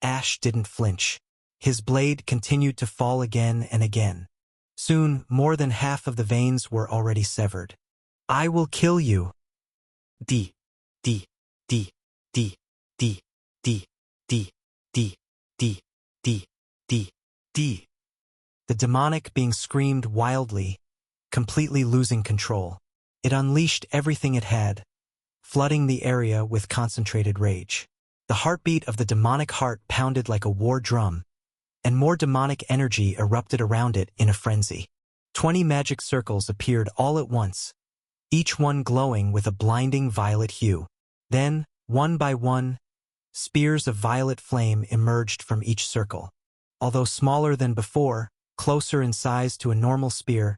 Ash didn't flinch. His blade continued to fall again and again. Soon, more than half of the veins were already severed. I will kill you. D. D. D. D. D. D. D. D. D. D. D. D. The demonic being screamed wildly, completely losing control. It unleashed everything it had, flooding the area with concentrated rage. The heartbeat of the demonic heart pounded like a war drum, and more demonic energy erupted around it in a frenzy. 20 magic circles appeared all at once, each one glowing with a blinding violet hue. Then, one by one, spears of violet flame emerged from each circle. Although smaller than before, closer in size to a normal spear,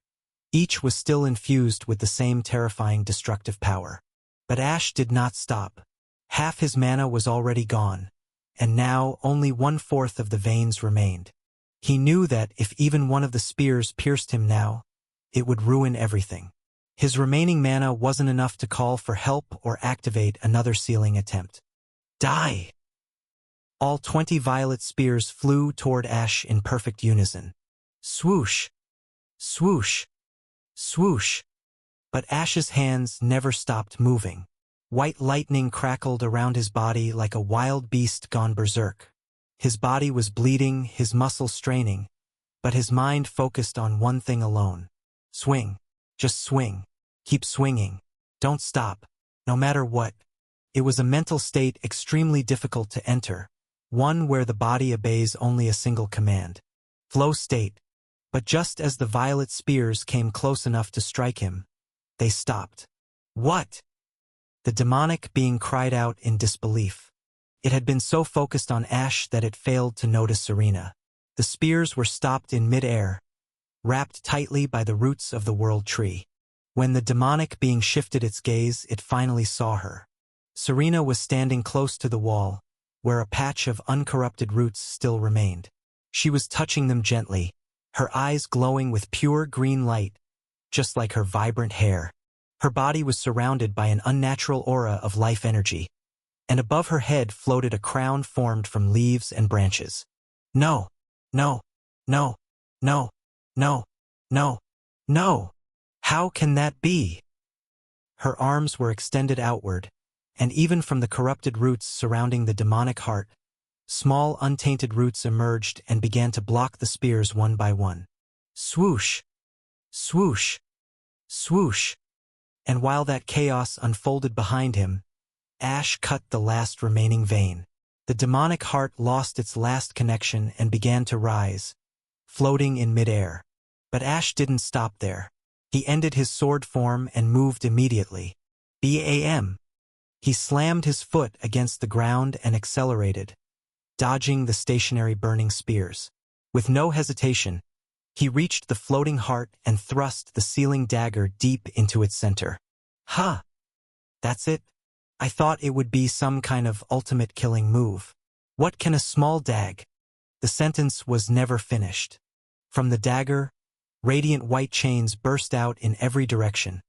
each was still infused with the same terrifying destructive power. But Ash did not stop. Half his mana was already gone, and now only 1/4 of the veins remained. He knew that if even one of the spears pierced him now, it would ruin everything. His remaining mana wasn't enough to call for help or activate another sealing attempt. Die! All 20 violet spears flew toward Ash in perfect unison. Swoosh! Swoosh! Swoosh! But Ash's hands never stopped moving. White lightning crackled around his body like a wild beast gone berserk. His body was bleeding, his muscles straining, but his mind focused on one thing alone. Swing. Just swing. Keep swinging. Don't stop. No matter what. It was a mental state extremely difficult to enter, one where the body obeys only a single command. Flow state. But just as the violet spears came close enough to strike him, they stopped. What? The demonic being cried out in disbelief. It had been so focused on Ash that it failed to notice Serena. The spears were stopped in mid-air, wrapped tightly by the roots of the world tree. When the demonic being shifted its gaze, it finally saw her. Serena was standing close to the wall, where a patch of uncorrupted roots still remained. She was touching them gently, her eyes glowing with pure green light, just like her vibrant hair. Her body was surrounded by an unnatural aura of life energy, and above her head floated a crown formed from leaves and branches. No, no, no, no, no, no, no. How can that be? Her arms were extended outward, and even from the corrupted roots surrounding the demonic heart, small untainted roots emerged and began to block the spears one by one. Swoosh! Swoosh! Swoosh! And while that chaos unfolded behind him, Ash cut the last remaining vein. The demonic heart lost its last connection and began to rise, floating in midair. But Ash didn't stop there. He ended his sword form and moved immediately. Bam! He slammed his foot against the ground and accelerated, dodging the stationary burning spears. With no hesitation, he reached the floating heart and thrust the sealing dagger deep into its center. Ha! That's it? I thought it would be some kind of ultimate killing move. What can a small dag? The sentence was never finished. From the dagger, radiant white chains burst out in every direction,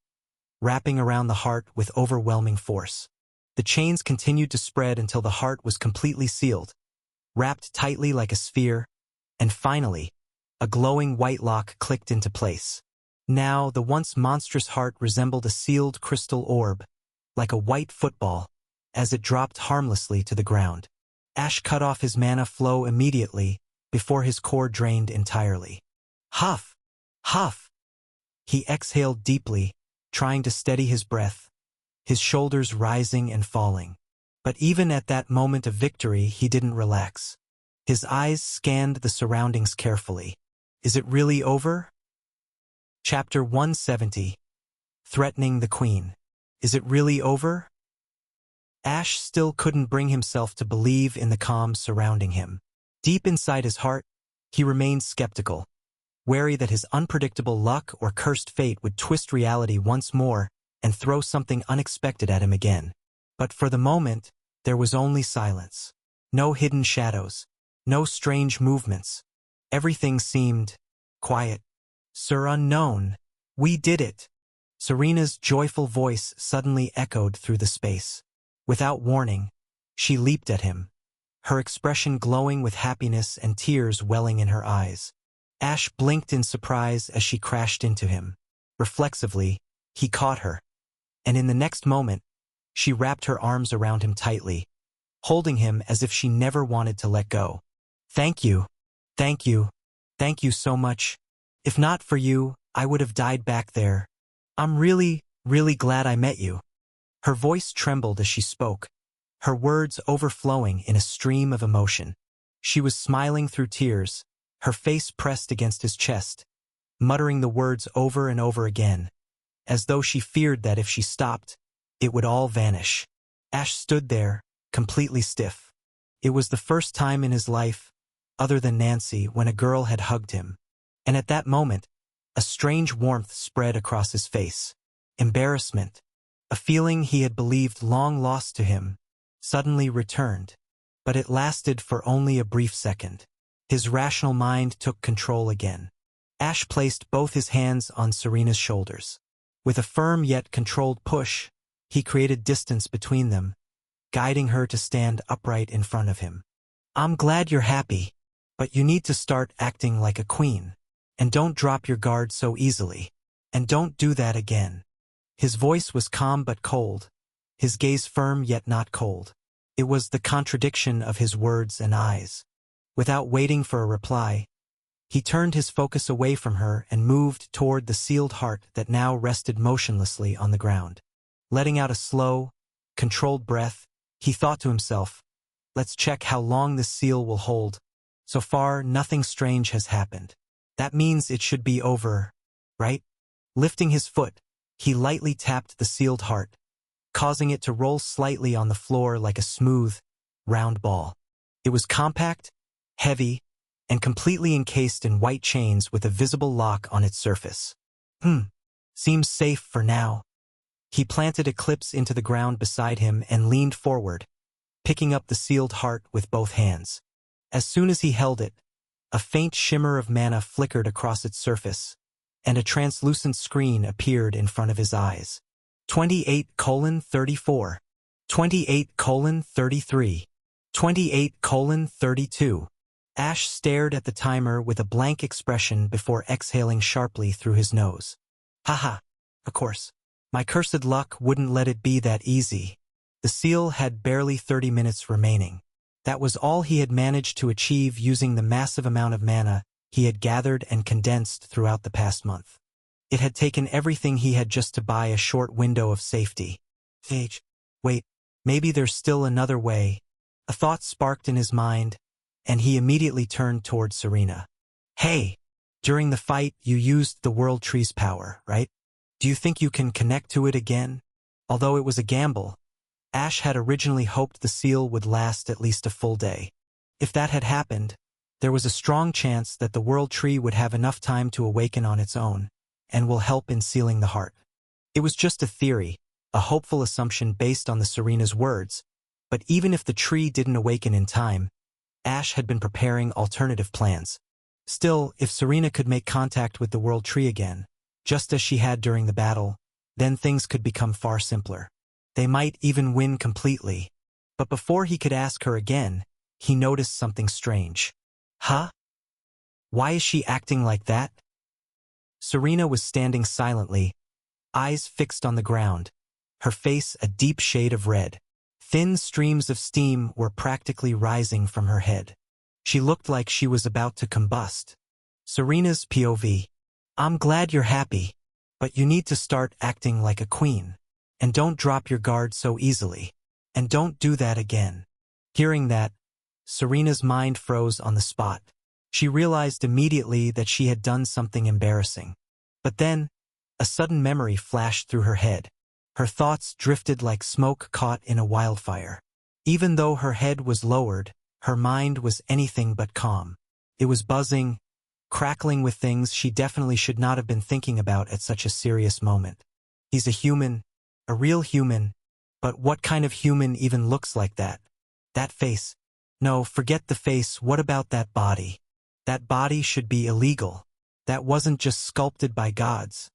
wrapping around the heart with overwhelming force. The chains continued to spread until the heart was completely sealed, wrapped tightly like a sphere, and finally, a glowing white lock clicked into place. Now, the once monstrous heart resembled a sealed crystal orb, like a white football, as it dropped harmlessly to the ground. Ash cut off his mana flow immediately, before his core drained entirely. Huff! Huff! He exhaled deeply, trying to steady his breath, his shoulders rising and falling. But even at that moment of victory, he didn't relax. His eyes scanned the surroundings carefully. Is it really over? Chapter 170. Threatening the Queen. Is it really over? Ash still couldn't bring himself to believe in the calm surrounding him. Deep inside his heart, he remained skeptical, wary that his unpredictable luck or cursed fate would twist reality once more and throw something unexpected at him again. But for the moment, there was only silence. No hidden shadows. No strange movements. Everything seemed quiet. Sir Unknown, we did it. Serena's joyful voice suddenly echoed through the space. Without warning, she leaped at him, her expression glowing with happiness and tears welling in her eyes. Ash blinked in surprise as she crashed into him. Reflexively, he caught her, and in the next moment, she wrapped her arms around him tightly, holding him as if she never wanted to let go. Thank you. Thank you. Thank you so much. If not for you, I would have died back there. I'm really, really glad I met you. Her voice trembled as she spoke, her words overflowing in a stream of emotion. She was smiling through tears, her face pressed against his chest, muttering the words over and over again, as though she feared that if she stopped, it would all vanish. Ash stood there, completely stiff. It was the first time in his life, other than Nancy, when a girl had hugged him. And at that moment, a strange warmth spread across his face. Embarrassment, a feeling he had believed long lost to him, suddenly returned. But it lasted for only a brief second. His rational mind took control again. Ash placed both his hands on Serena's shoulders. With a firm yet controlled push, he created distance between them, guiding her to stand upright in front of him. "I'm glad you're happy, but you need to start acting like a queen. And don't drop your guard so easily. And don't do that again." His voice was calm but cold, his gaze firm yet not cold. It was the contradiction of his words and eyes. Without waiting for a reply, he turned his focus away from her and moved toward the sealed heart that now rested motionlessly on the ground. Letting out a slow, controlled breath, he thought to himself, "Let's check how long this seal will hold. So far, nothing strange has happened. That means it should be over, right?" Lifting his foot, he lightly tapped the sealed heart, causing it to roll slightly on the floor like a smooth, round ball. It was compact, heavy, and completely encased in white chains with a visible lock on its surface. Seems safe for now." He planted Eclipse into the ground beside him and leaned forward, picking up the sealed heart with both hands. As soon as he held it, a faint shimmer of mana flickered across its surface, and a translucent screen appeared in front of his eyes. 28:34, 28:33, 28:32. Ash stared at the timer with a blank expression before exhaling sharply through his nose. Haha, of course. My cursed luck wouldn't let it be that easy. The seal had barely 30 minutes remaining. That was all he had managed to achieve using the massive amount of mana he had gathered and condensed throughout the past month. It had taken everything he had just to buy a short window of safety. Wait, maybe there's still another way. A thought sparked in his mind, and he immediately turned toward Serena. "Hey, during the fight you used the World Tree's power, right? Do you think you can connect to it again?" Although it was a gamble, Ash had originally hoped the seal would last at least a full day. If that had happened, there was a strong chance that the World Tree would have enough time to awaken on its own, and will help in sealing the heart. It was just a theory, a hopeful assumption based on the Serena's words, but even if the tree didn't awaken in time, Ash had been preparing alternative plans. Still, if Serena could make contact with the World Tree again, just as she had during the battle, then things could become far simpler. They might even win completely. But before he could ask her again, he noticed something strange. Huh? Why is she acting like that? Serena was standing silently, eyes fixed on the ground, her face a deep shade of red. Thin streams of steam were practically rising from her head. She looked like she was about to combust. Serena's POV. "I'm glad you're happy, but you need to start acting like a queen. And don't drop your guard so easily. And don't do that again." Hearing that, Serena's mind froze on the spot. She realized immediately that she had done something embarrassing. But then, a sudden memory flashed through her head. Her thoughts drifted like smoke caught in a wildfire. Even though her head was lowered, her mind was anything but calm. It was buzzing, crackling with things she definitely should not have been thinking about at such a serious moment. He's a human, a real human, but what kind of human even looks like that? That face. No, forget the face, what about that body? That body should be illegal. That wasn't just sculpted by gods.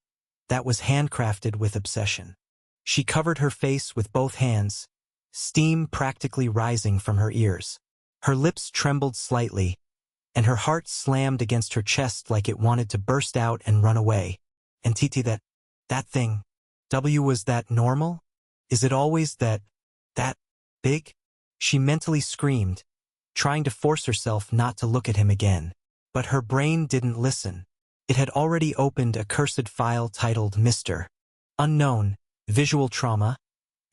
That was handcrafted with obsession. She covered her face with both hands, steam practically rising from her ears. Her lips trembled slightly, and her heart slammed against her chest like it wanted to burst out and run away. And Titi, that thing, was that normal? Is it always that big? She mentally screamed, trying to force herself not to look at him again. But her brain didn't listen. It had already opened a cursed file titled Mr. Unknown, Visual Trauma,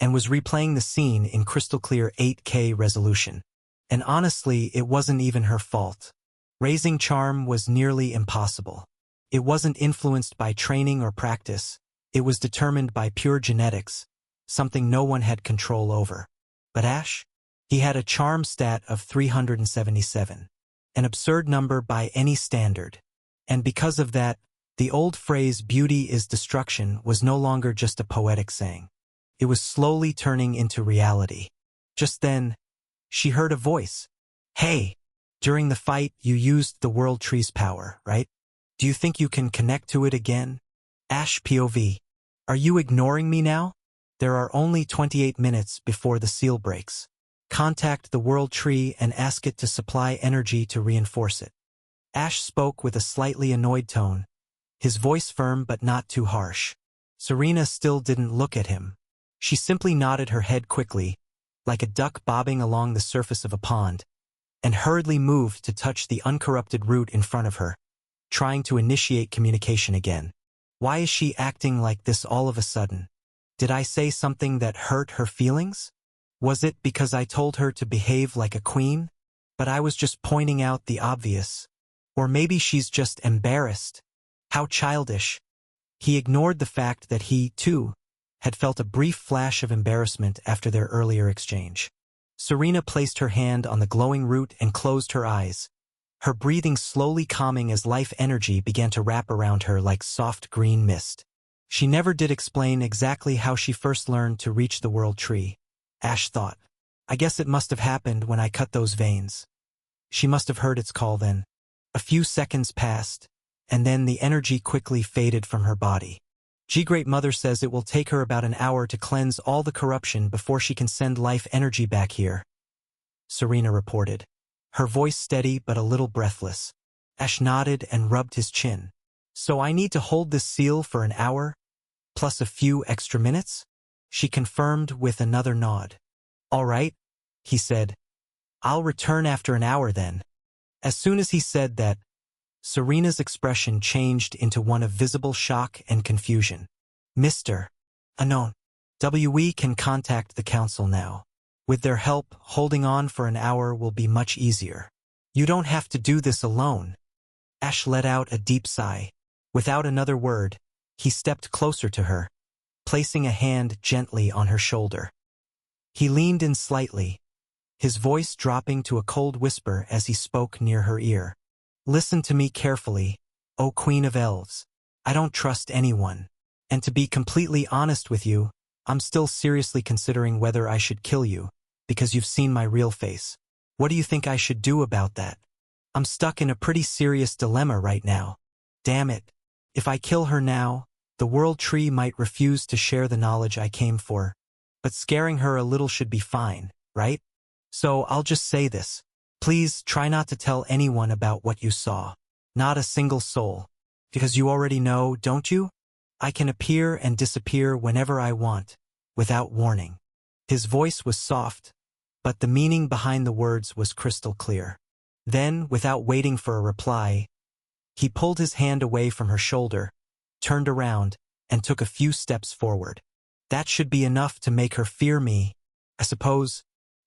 and was replaying the scene in crystal-clear 8K resolution. And honestly, it wasn't even her fault. Raising charm was nearly impossible. It wasn't influenced by training or practice. It was determined by pure genetics, something no one had control over. But Ash? He had a charm stat of 377. An absurd number by any standard. And because of that, the old phrase "beauty is destruction" was no longer just a poetic saying. It was slowly turning into reality. Just then, she heard a voice. "Hey, during the fight you used the World Tree's power, right? Do you think you can connect to it again?" Ash POV. "Are you ignoring me now? There are only 28 minutes before the seal breaks. Contact the World Tree and ask it to supply energy to reinforce it." Ash spoke with a slightly annoyed tone, his voice firm but not too harsh. Serena still didn't look at him. She simply nodded her head quickly, like a duck bobbing along the surface of a pond, and hurriedly moved to touch the uncorrupted root in front of her, trying to initiate communication again. Why is she acting like this all of a sudden? Did I say something that hurt her feelings? Was it because I told her to behave like a queen? But I was just pointing out the obvious. Or maybe she's just embarrassed. How childish. He ignored the fact that he, too, had felt a brief flash of embarrassment after their earlier exchange. Serena placed her hand on the glowing root and closed her eyes, her breathing slowly calming as life energy began to wrap around her like soft green mist. She never did explain exactly how she first learned to reach the World Tree. Ash thought, "I guess it must have happened when I cut those veins." She must have heard its call then. A few seconds passed, and then the energy quickly faded from her body. Great Mother says it will take her about an hour to cleanse all the corruption before she can send life energy back here, Serena reported, her voice steady but a little breathless. Ash nodded and rubbed his chin. "So I need to hold this seal for an hour, plus a few extra minutes?" She confirmed with another nod. "All right," he said. "I'll return after an hour then." As soon as he said that, Serena's expression changed into one of visible shock and confusion. "Mr. Anon, we can contact the council now. With their help, holding on for an hour will be much easier. You don't have to do this alone." Ash let out a deep sigh. Without another word, he stepped closer to her, placing a hand gently on her shoulder. He leaned in slightly, his voice dropping to a cold whisper as he spoke near her ear. "Listen to me carefully, O Queen of Elves. I don't trust anyone. And to be completely honest with you, I'm still seriously considering whether I should kill you, because you've seen my real face. What do you think I should do about that? I'm stuck in a pretty serious dilemma right now. Damn it. If I kill her now, the World Tree might refuse to share the knowledge I came for. But scaring her a little should be fine, right? So I'll just say this. Please try not to tell anyone about what you saw. Not a single soul. Because you already know, don't you? I can appear and disappear whenever I want, without warning." His voice was soft, but the meaning behind the words was crystal clear. Then, without waiting for a reply, he pulled his hand away from her shoulder, turned around, and took a few steps forward. "That should be enough to make her fear me, I suppose.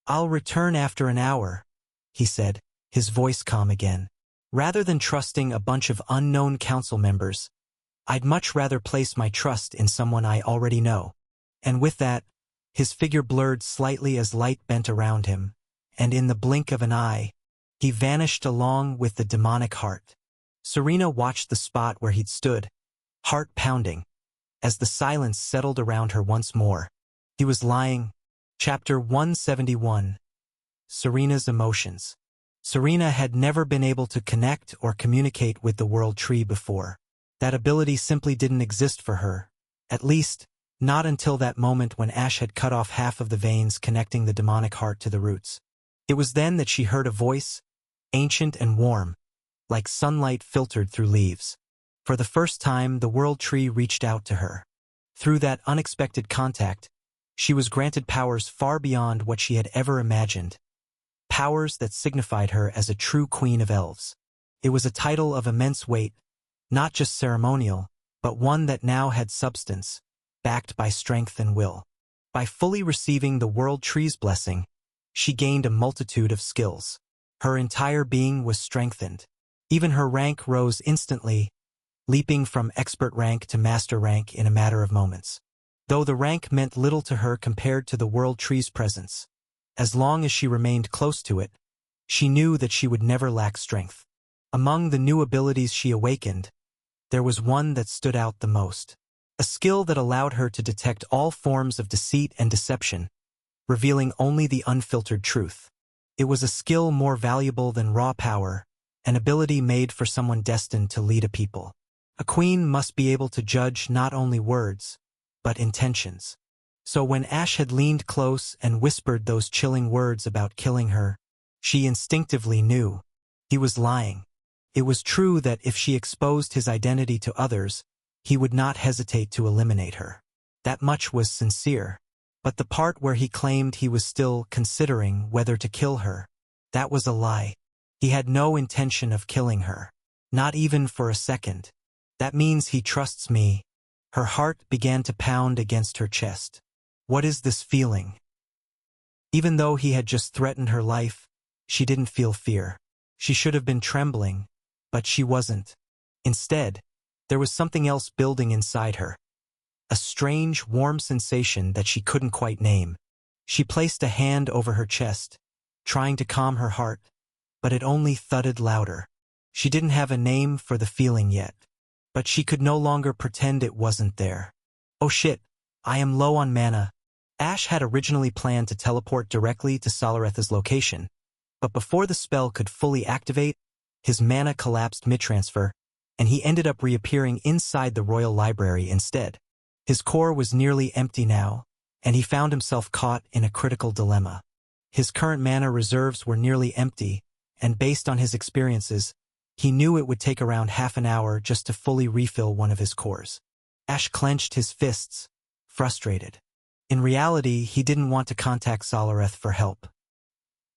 I'll return after an hour," he said, his voice calm again. "Rather than trusting a bunch of unknown council members, I'd much rather place my trust in someone I already know." And with that, his figure blurred slightly as light bent around him, and in the blink of an eye, he vanished along with the demonic heart. Serena watched the spot where he'd stood, heart pounding, as the silence settled around her once more. He was lying. Chapter 171. Serena's Emotions. Serena had never been able to connect or communicate with the World Tree before. That ability simply didn't exist for her, at least, not until that moment when Ash had cut off half of the veins connecting the demonic heart to the roots. It was then that she heard a voice, ancient and warm, like sunlight filtered through leaves. For the first time, the World Tree reached out to her. Through that unexpected contact, she was granted powers far beyond what she had ever imagined. Powers that signified her as a true Queen of Elves. It was a title of immense weight, not just ceremonial, but one that now had substance, backed by strength and will. By fully receiving the World Tree's blessing, she gained a multitude of skills. Her entire being was strengthened. Even her rank rose instantly, leaping from expert rank to master rank in a matter of moments. Though the rank meant little to her compared to the World Tree's presence, as long as she remained close to it, she knew that she would never lack strength. Among the new abilities she awakened, there was one that stood out the most. A skill that allowed her to detect all forms of deceit and deception, revealing only the unfiltered truth. It was a skill more valuable than raw power, an ability made for someone destined to lead a people. A queen must be able to judge not only words, but intentions. So when Ash had leaned close and whispered those chilling words about killing her, she instinctively knew he was lying. It was true that if she exposed his identity to others, he would not hesitate to eliminate her. That much was sincere. But the part where he claimed he was still considering whether to kill her, that was a lie. He had no intention of killing her. Not even for a second. That means he trusts me. Her heart began to pound against her chest. What is this feeling? Even though he had just threatened her life, she didn't feel fear. She should have been trembling, but she wasn't. Instead, there was something else building inside her. A strange, warm sensation that she couldn't quite name. She placed a hand over her chest, trying to calm her heart, but it only thudded louder. She didn't have a name for the feeling yet, but she could no longer pretend it wasn't there. Oh shit, I am low on mana. Ash had originally planned to teleport directly to Solareth's location, but before the spell could fully activate, his mana collapsed mid-transfer, and he ended up reappearing inside the Royal Library instead. His core was nearly empty now, and he found himself caught in a critical dilemma. His current mana reserves were nearly empty, and based on his experiences, he knew it would take around half an hour just to fully refill one of his cores. Ash clenched his fists, frustrated. In reality, he didn't want to contact Solareth for help.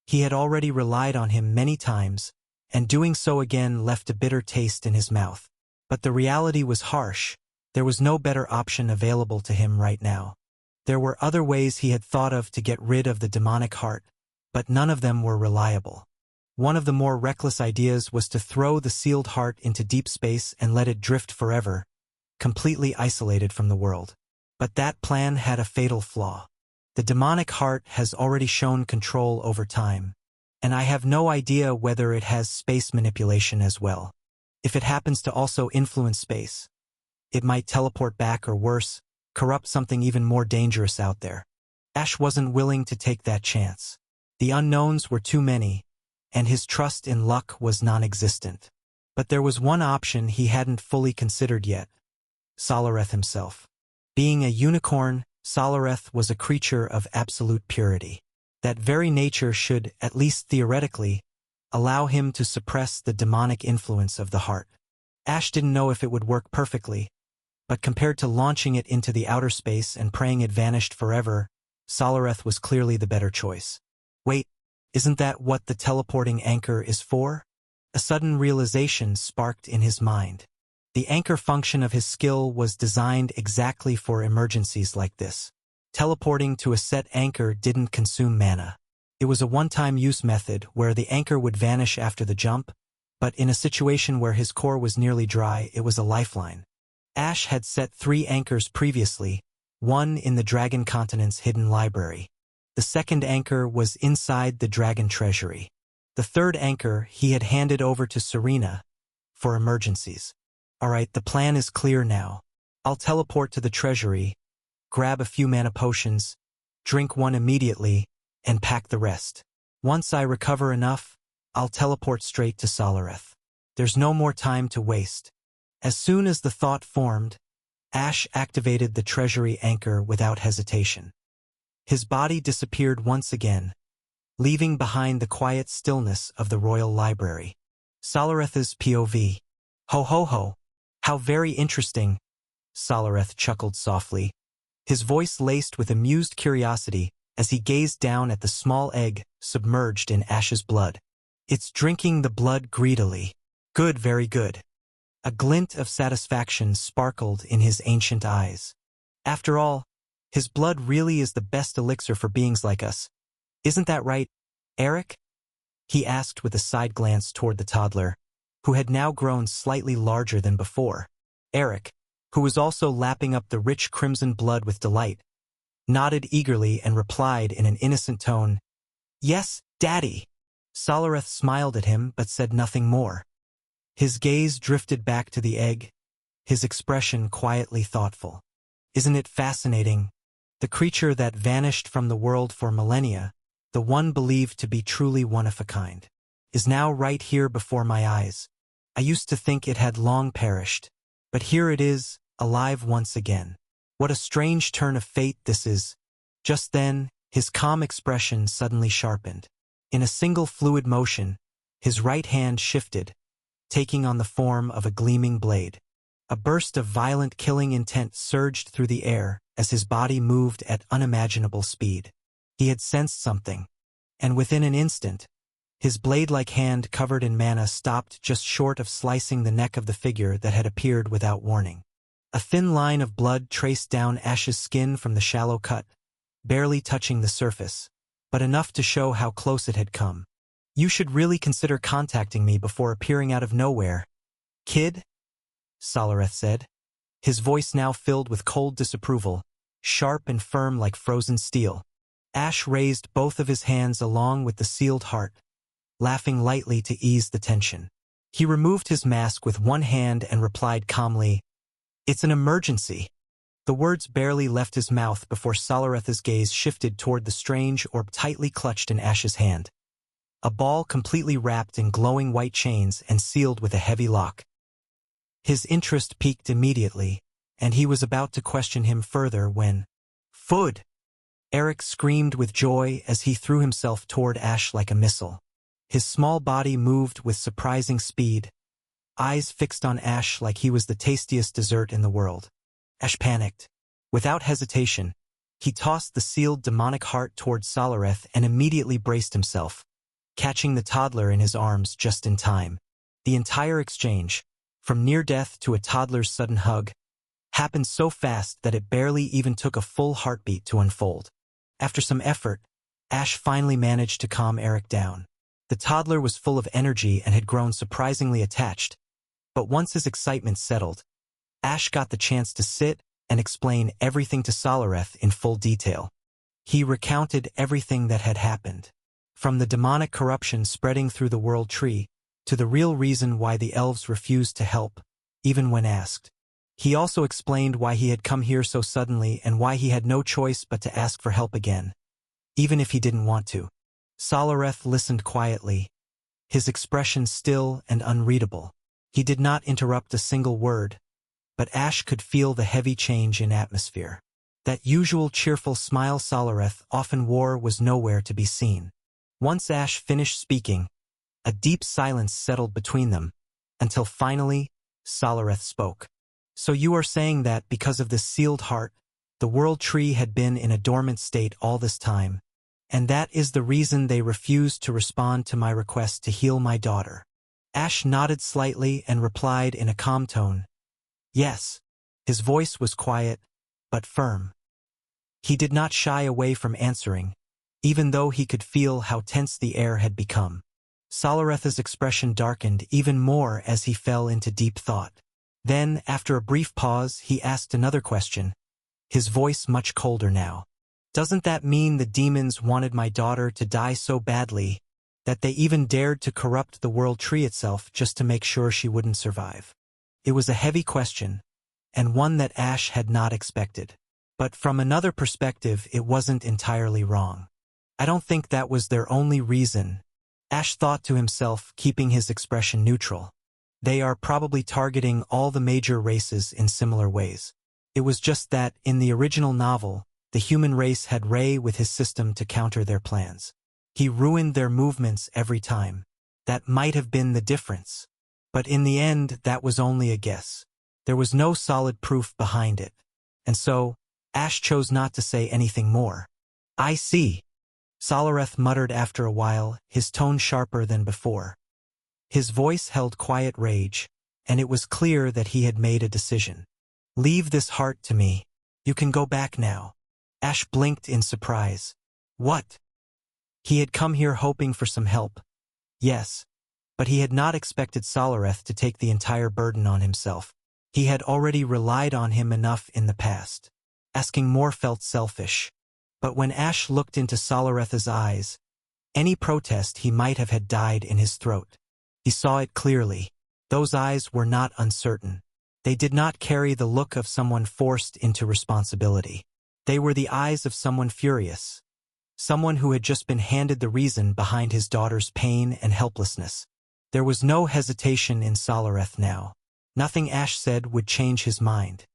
He had already relied on him many times, and doing so again left a bitter taste in his mouth. But the reality was harsh. There was no better option available to him right now. There were other ways he had thought of to get rid of the demonic heart, but none of them were reliable. One of the more reckless ideas was to throw the sealed heart into deep space and let it drift forever, completely isolated from the world. But that plan had a fatal flaw. The demonic heart has already shown control over time, and I have no idea whether it has space manipulation as well. If it happens to also influence space, it might teleport back or worse, corrupt something even more dangerous out there. Ash wasn't willing to take that chance. The unknowns were too many, and his trust in luck was non-existent. But there was one option he hadn't fully considered yet: Solareth himself. Being a unicorn, Solareth was a creature of absolute purity. That very nature should, at least theoretically, allow him to suppress the demonic influence of the heart. Ash didn't know if it would work perfectly, but compared to launching it into the outer space and praying it vanished forever, Solareth was clearly the better choice. Wait, isn't that what the teleporting anchor is for? A sudden realization sparked in his mind. The anchor function of his skill was designed exactly for emergencies like this. Teleporting to a set anchor didn't consume mana. It was a one-time use method where the anchor would vanish after the jump, but in a situation where his core was nearly dry, it was a lifeline. Ash had set 3 anchors previously, one in the Dragon Continent's hidden library. The second anchor was inside the Dragon Treasury. The third anchor he had handed over to Serena for emergencies. Alright, the plan is clear now. I'll teleport to the treasury, grab a few mana potions, drink one immediately, and pack the rest. Once I recover enough, I'll teleport straight to Solareth. There's no more time to waste. As soon as the thought formed, Ash activated the treasury anchor without hesitation. His body disappeared once again, leaving behind the quiet stillness of the Royal Library. Solareth's POV. Ho ho ho. How very interesting, Solareth chuckled softly, his voice laced with amused curiosity as he gazed down at the small egg submerged in Ash's blood. It's drinking the blood greedily. Good, very good. A glint of satisfaction sparkled in his ancient eyes. After all, His blood really is the best elixir for beings like us. Isn't that right, Eric? He asked with a side glance toward the toddler, who had now grown slightly larger than before. Eric, who was also lapping up the rich crimson blood with delight, nodded eagerly and replied in an innocent tone, "Yes, Daddy." Solareth smiled at him but said nothing more. His gaze drifted back to the egg, his expression quietly thoughtful. Isn't it fascinating? The creature that vanished from the world for millennia, the one believed to be truly one of a kind, is now right here before my eyes. I used to think it had long perished, but here it is, alive once again. What a strange turn of fate this is. Just then, his calm expression suddenly sharpened. In a single fluid motion, his right hand shifted, taking on the form of a gleaming blade. A burst of violent killing intent surged through the air as his body moved at unimaginable speed. He had sensed something, and within an instant, his blade-like hand covered in mana stopped just short of slicing the neck of the figure that had appeared without warning. A thin line of blood traced down Ash's skin from the shallow cut, barely touching the surface, but enough to show how close it had come. "You should really consider contacting me before appearing out of nowhere, kid," Solareth said, his voice now filled with cold disapproval, sharp and firm like frozen steel. Ash raised both of his hands along with the sealed heart, laughing lightly to ease the tension. He removed his mask with one hand and replied calmly, "It's an emergency." The words barely left his mouth before Solareth's gaze shifted toward the strange orb tightly clutched in Ash's hand. A ball completely wrapped in glowing white chains and sealed with a heavy lock. His interest piqued immediately, and he was about to question him further when, "Food!" Eric screamed with joy as he threw himself toward Ash like a missile. His small body moved with surprising speed, eyes fixed on Ash like he was the tastiest dessert in the world. Ash panicked. Without hesitation, he tossed the sealed demonic heart toward Solareth and immediately braced himself, catching the toddler in his arms just in time. The entire exchange, from near death to a toddler's sudden hug, happened so fast that it barely even took a full heartbeat to unfold. After some effort, Ash finally managed to calm Eric down. The toddler was full of energy and had grown surprisingly attached, but once his excitement settled, Ash got the chance to sit and explain everything to Solareth in full detail. He recounted everything that had happened, from the demonic corruption spreading through the World Tree to the real reason why the elves refused to help, even when asked. He also explained why he had come here so suddenly and why he had no choice but to ask for help again, even if he didn't want to. Solareth listened quietly, his expression still and unreadable. He did not interrupt a single word, but Ash could feel the heavy change in atmosphere. That usual cheerful smile Solareth often wore was nowhere to be seen. Once Ash finished speaking, a deep silence settled between them, until finally, Solareth spoke. "So you are saying that because of this sealed heart, the World Tree had been in a dormant state all this time, and that is the reason they refused to respond to my request to heal my daughter?" Ash nodded slightly and replied in a calm tone, "Yes." His voice was quiet, but firm. He did not shy away from answering, even though he could feel how tense the air had become. Solareth's expression darkened even more as he fell into deep thought. Then, after a brief pause, he asked another question, his voice much colder now. "Doesn't that mean the demons wanted my daughter to die so badly that they even dared to corrupt the World Tree itself just to make sure she wouldn't survive?" It was a heavy question, and one that Ash had not expected. But from another perspective, it wasn't entirely wrong. "I don't think that was their only reason," Ash thought to himself, keeping his expression neutral. "They are probably targeting all the major races in similar ways. It was just that, in the original novel, the human race had Ray with his system to counter their plans. He ruined their movements every time. That might have been the difference. But in the end, that was only a guess. There was no solid proof behind it. And so, Ash chose not to say anything more. "I see," Solareth muttered after a while, his tone sharper than before. His voice held quiet rage, and it was clear that he had made a decision. "Leave this heart to me. You can go back now." Ash blinked in surprise. What? He had come here hoping for some help. Yes. But he had not expected Solareth to take the entire burden on himself. He had already relied on him enough in the past. Asking more felt selfish. But when Ash looked into Solareth's eyes, any protest he might have had died in his throat. He saw it clearly. Those eyes were not uncertain. They did not carry the look of someone forced into responsibility. They were the eyes of someone furious. Someone who had just been handed the reason behind his daughter's pain and helplessness. There was no hesitation in Solareth now. Nothing Ash said would change his mind.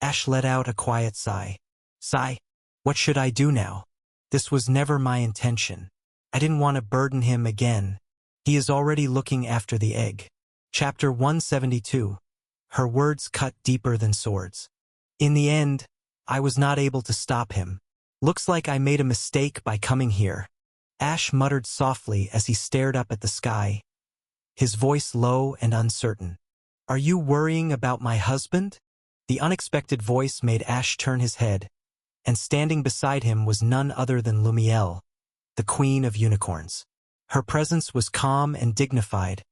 Ash let out a quiet sigh. Sigh? What should I do now? This was never my intention. I didn't want to burden him again. He is already looking after the egg. Chapter 172. Her words cut deeper than swords. In the end, I was not able to stop him. Looks like I made a mistake by coming here. Ash muttered softly as he stared up at the sky, his voice low and uncertain. Are you worrying about my husband? The unexpected voice made Ash turn his head, and standing beside him was none other than Lumiel, the Queen of Unicorns. Her presence was calm and dignified,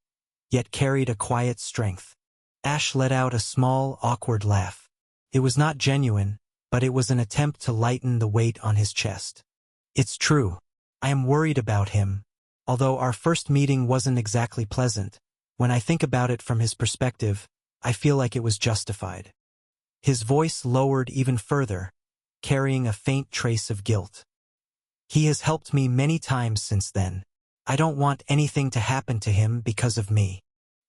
yet carried a quiet strength. Ash let out a small, awkward laugh. It was not genuine, but it was an attempt to lighten the weight on his chest. It's true. I am worried about him. Although our first meeting wasn't exactly pleasant, when I think about it from his perspective, I feel like it was justified. His voice lowered even further, carrying a faint trace of guilt. He has helped me many times since then. I don't want anything to happen to him because of me.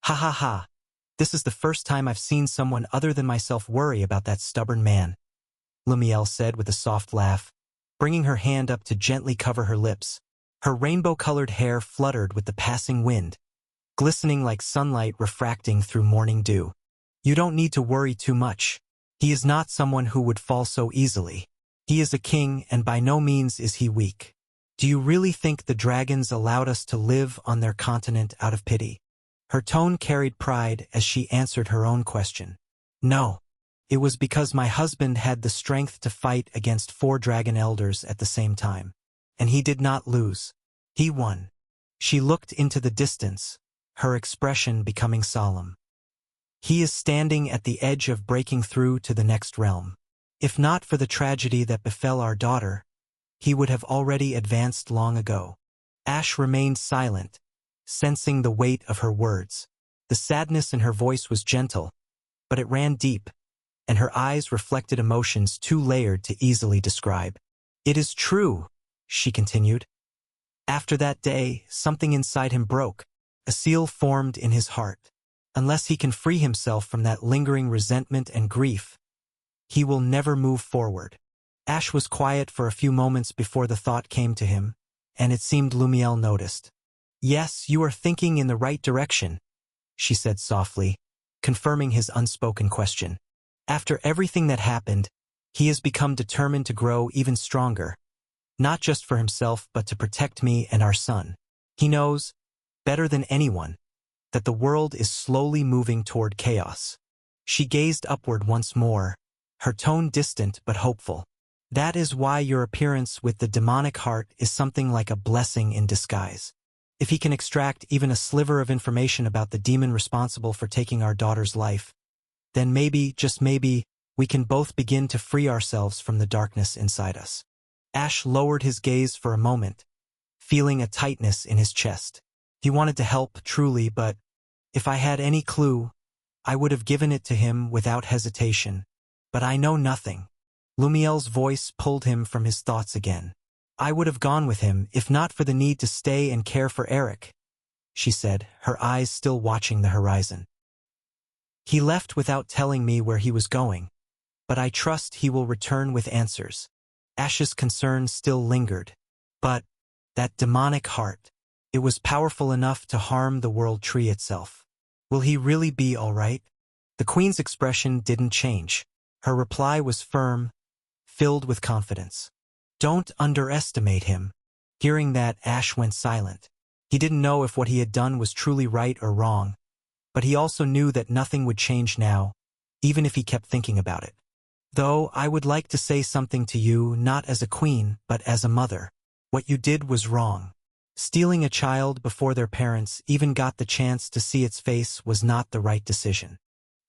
Ha ha ha. This is the first time I've seen someone other than myself worry about that stubborn man, Lumiel said with a soft laugh, bringing her hand up to gently cover her lips. Her rainbow-colored hair fluttered with the passing wind, glistening like sunlight refracting through morning dew. You don't need to worry too much. He is not someone who would fall so easily. He is a king, and by no means is he weak. Do you really think the dragons allowed us to live on their continent out of pity? Her tone carried pride as she answered her own question. No. It was because my husband had the strength to fight against 4 dragon elders at the same time. And he did not lose. He won. She looked into the distance, her expression becoming solemn. He is standing at the edge of breaking through to the next realm. If not for the tragedy that befell our daughter, he would have already advanced long ago. Ash remained silent, sensing the weight of her words. The sadness in her voice was gentle, but it ran deep, and her eyes reflected emotions too layered to easily describe. It is true, she continued. After that day, something inside him broke. A seal formed in his heart. Unless he can free himself from that lingering resentment and grief, he will never move forward. Ash was quiet for a few moments before the thought came to him, and it seemed Lumiel noticed. Yes, you are thinking in the right direction, she said softly, confirming his unspoken question. After everything that happened, he has become determined to grow even stronger, not just for himself but to protect me and our son. He knows, better than anyone, that the world is slowly moving toward chaos. She gazed upward once more, her tone distant but hopeful. That is why your appearance with the demonic heart is something like a blessing in disguise. If he can extract even a sliver of information about the demon responsible for taking our daughter's life, then maybe, just maybe, we can both begin to free ourselves from the darkness inside us. Ash lowered his gaze for a moment, feeling a tightness in his chest. He wanted to help, truly, but if I had any clue, I would have given it to him without hesitation. But I know nothing. Lumiel's voice pulled him from his thoughts again. I would have gone with him if not for the need to stay and care for Eric, she said, her eyes still watching the horizon. He left without telling me where he was going, but I trust he will return with answers. Ash's concern still lingered. But that demonic heart, it was powerful enough to harm the world tree itself. Will he really be all right? The Queen's expression didn't change. Her reply was firm, filled with confidence. Don't underestimate him. Hearing that, Ash went silent. He didn't know if what he had done was truly right or wrong, but he also knew that nothing would change now, even if he kept thinking about it. Though I would like to say something to you not as a queen, but as a mother. What you did was wrong. Stealing a child before their parents even got the chance to see its face was not the right decision.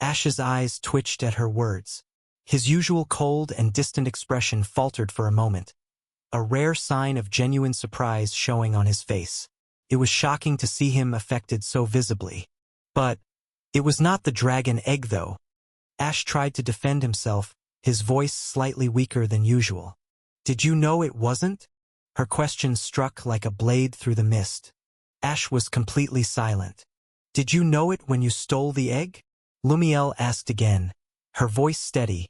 Ash's eyes twitched at her words. His usual cold and distant expression faltered for a moment, a rare sign of genuine surprise showing on his face. It was shocking to see him affected so visibly. But it was not the dragon egg, though. Ash tried to defend himself, his voice slightly weaker than usual. Did you know it wasn't? Her question struck like a blade through the mist. Ash was completely silent. Did you know it when you stole the egg? Lumiel asked again, her voice steady,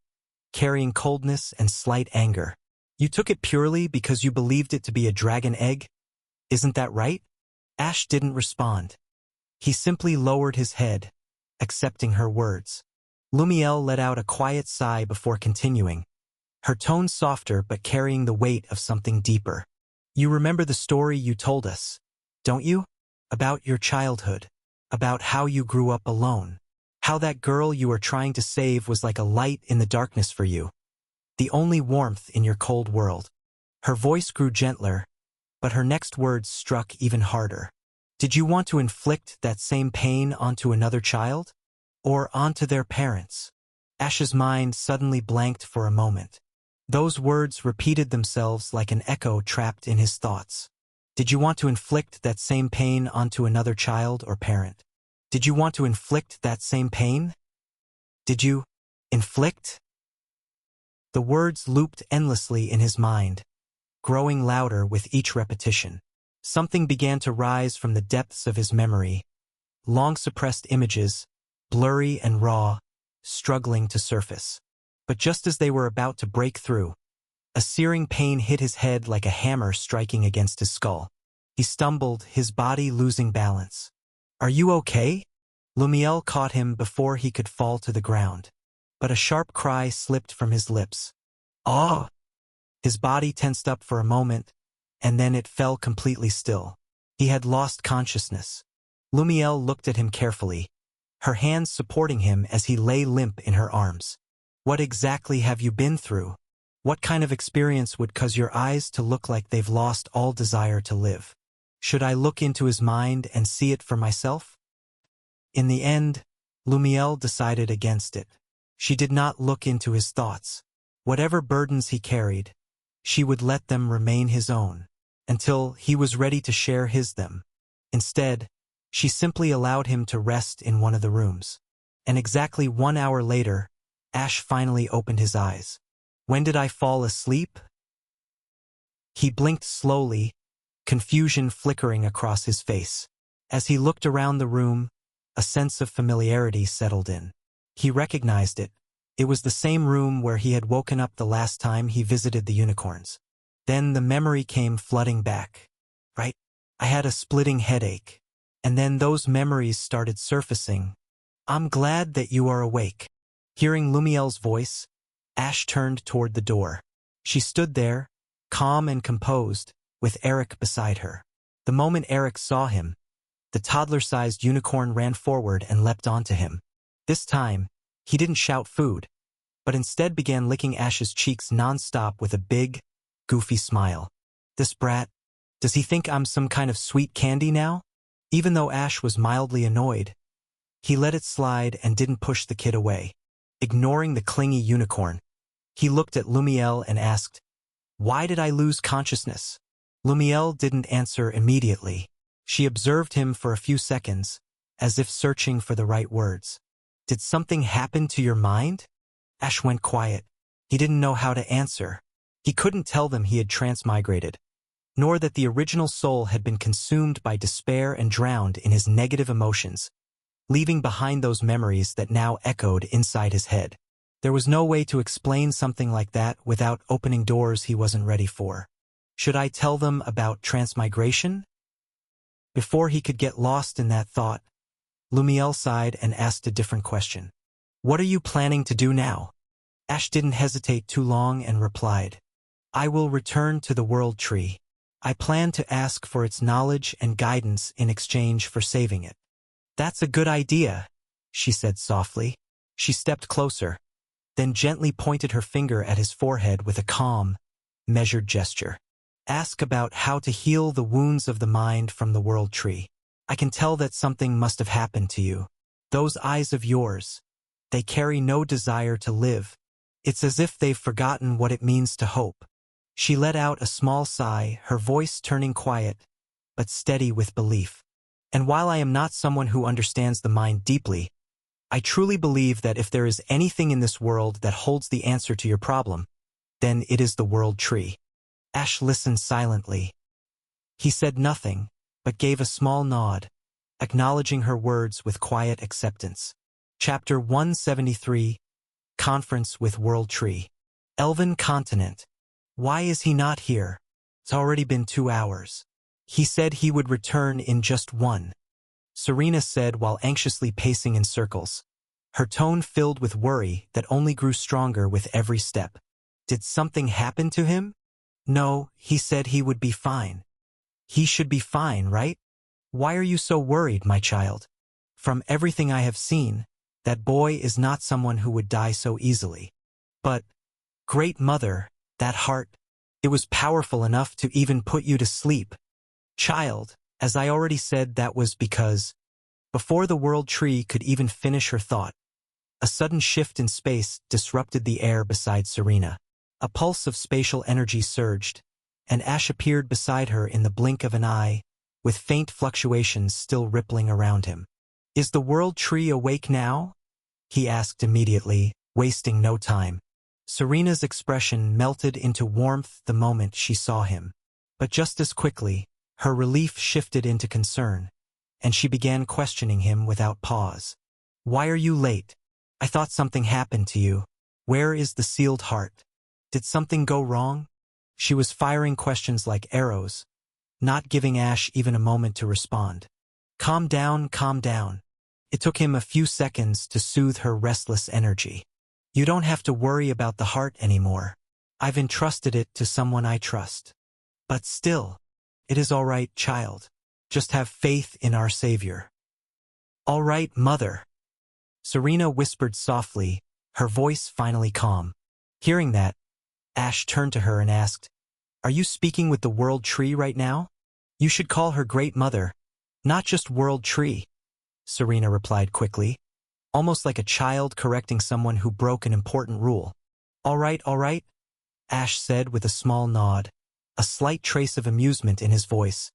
carrying coldness and slight anger. You took it purely because you believed it to be a dragon egg? Isn't that right? Ash didn't respond. He simply lowered his head, accepting her words. Lumiel let out a quiet sigh before continuing, her tone softer but carrying the weight of something deeper. You remember the story you told us, don't you? About your childhood, about how you grew up alone, how that girl you were trying to save was like a light in the darkness for you, the only warmth in your cold world. Her voice grew gentler, but her next words struck even harder. Did you want to inflict that same pain onto another child? Or onto their parents? Ash's mind suddenly blanked for a moment. Those words repeated themselves like an echo trapped in his thoughts. Did you want to inflict that same pain onto another child or parent? Did you want to inflict that same pain? Did you inflict? The words looped endlessly in his mind, growing louder with each repetition. Something began to rise from the depths of his memory, long-suppressed images, blurry and raw, struggling to surface. But just as they were about to break through, a searing pain hit his head like a hammer striking against his skull. He stumbled, his body losing balance. Are you okay? Lumiel caught him before he could fall to the ground. But a sharp cry slipped from his lips. Ah! His body tensed up for a moment, and then it fell completely still. He had lost consciousness. Lumiel looked at him carefully, her hands supporting him as he lay limp in her arms. What exactly have you been through? What kind of experience would cause your eyes to look like they've lost all desire to live? Should I look into his mind and see it for myself? In the end, Lumiel decided against it. She did not look into his thoughts. Whatever burdens he carried, she would let them remain his own, until he was ready to share them. Instead, she simply allowed him to rest in one of the rooms. And exactly 1 hour later, Ash finally opened his eyes. When did I fall asleep? He blinked slowly, confusion flickering across his face. As he looked around the room, a sense of familiarity settled in. He recognized it. It was the same room where he had woken up the last time he visited the unicorns. Then the memory came flooding back. Right? I had a splitting headache. And then those memories started surfacing. I'm glad that you are awake. Hearing Lumiel's voice, Ash turned toward the door. She stood there, calm and composed, with Eric beside her. The moment Eric saw him, the toddler-sized unicorn ran forward and leapt onto him. This time, he didn't shout food, but instead began licking Ash's cheeks non-stop with a big, goofy smile. This brat, does he think I'm some kind of sweet candy now? Even though Ash was mildly annoyed, he let it slide and didn't push the kid away. Ignoring the clingy unicorn, he looked at Lumiel and asked, "Why did I lose consciousness?" Lumiel didn't answer immediately. She observed him for a few seconds, as if searching for the right words. Did something happen to your mind? Ash went quiet. He didn't know how to answer. He couldn't tell them he had transmigrated, nor that the original soul had been consumed by despair and drowned in his negative emotions, leaving behind those memories that now echoed inside his head. There was no way to explain something like that without opening doors he wasn't ready for. Should I tell them about transmigration? Before he could get lost in that thought, Lumiel sighed and asked a different question. What are you planning to do now? Ash didn't hesitate too long and replied, I will return to the World Tree. I plan to ask for its knowledge and guidance in exchange for saving it. That's a good idea, she said softly. She stepped closer, then gently pointed her finger at his forehead with a calm, measured gesture. Ask about how to heal the wounds of the mind from the world tree. I can tell that something must have happened to you. Those eyes of yours, they carry no desire to live. It's as if they've forgotten what it means to hope. She let out a small sigh, her voice turning quiet, but steady with belief. And while I am not someone who understands the mind deeply, I truly believe that if there is anything in this world that holds the answer to your problem, then it is the world tree. Ash listened silently. He said nothing, but gave a small nod, acknowledging her words with quiet acceptance. Chapter 173, Conference with World Tree. Elven Continent. Why is he not here? It's already been 2 hours. He said he would return in just 1. Serena said while anxiously pacing in circles, her tone filled with worry that only grew stronger with every step. Did something happen to him? No, he said he would be fine. He should be fine, right? Why are you so worried, my child? From everything I have seen, that boy is not someone who would die so easily. But, Great Mother, that heart, it was powerful enough to even put you to sleep. Child, as I already said, that was because, before the world tree could even finish her thought, a sudden shift in space disrupted the air beside Serena. A pulse of spatial energy surged, and Ash appeared beside her in the blink of an eye, with faint fluctuations still rippling around him. Is the world tree awake now? He asked immediately, wasting no time. Serena's expression melted into warmth the moment she saw him. But just as quickly, her relief shifted into concern, and she began questioning him without pause. Why are you late? I thought something happened to you. Where is the sealed heart? Did something go wrong? She was firing questions like arrows, not giving Ash even a moment to respond. Calm down, calm down. It took him a few seconds to soothe her restless energy. You don't have to worry about the heart anymore. I've entrusted it to someone I trust. But still, it is all right, child. Just have faith in our Savior. All right, Mother. Serena whispered softly, her voice finally calm. Hearing that, Ash turned to her and asked, Are you speaking with the World Tree right now? You should call her Great Mother, not just World Tree, Serena replied quickly, almost like a child correcting someone who broke an important rule. All right, Ash said with a small nod, a slight trace of amusement in his voice.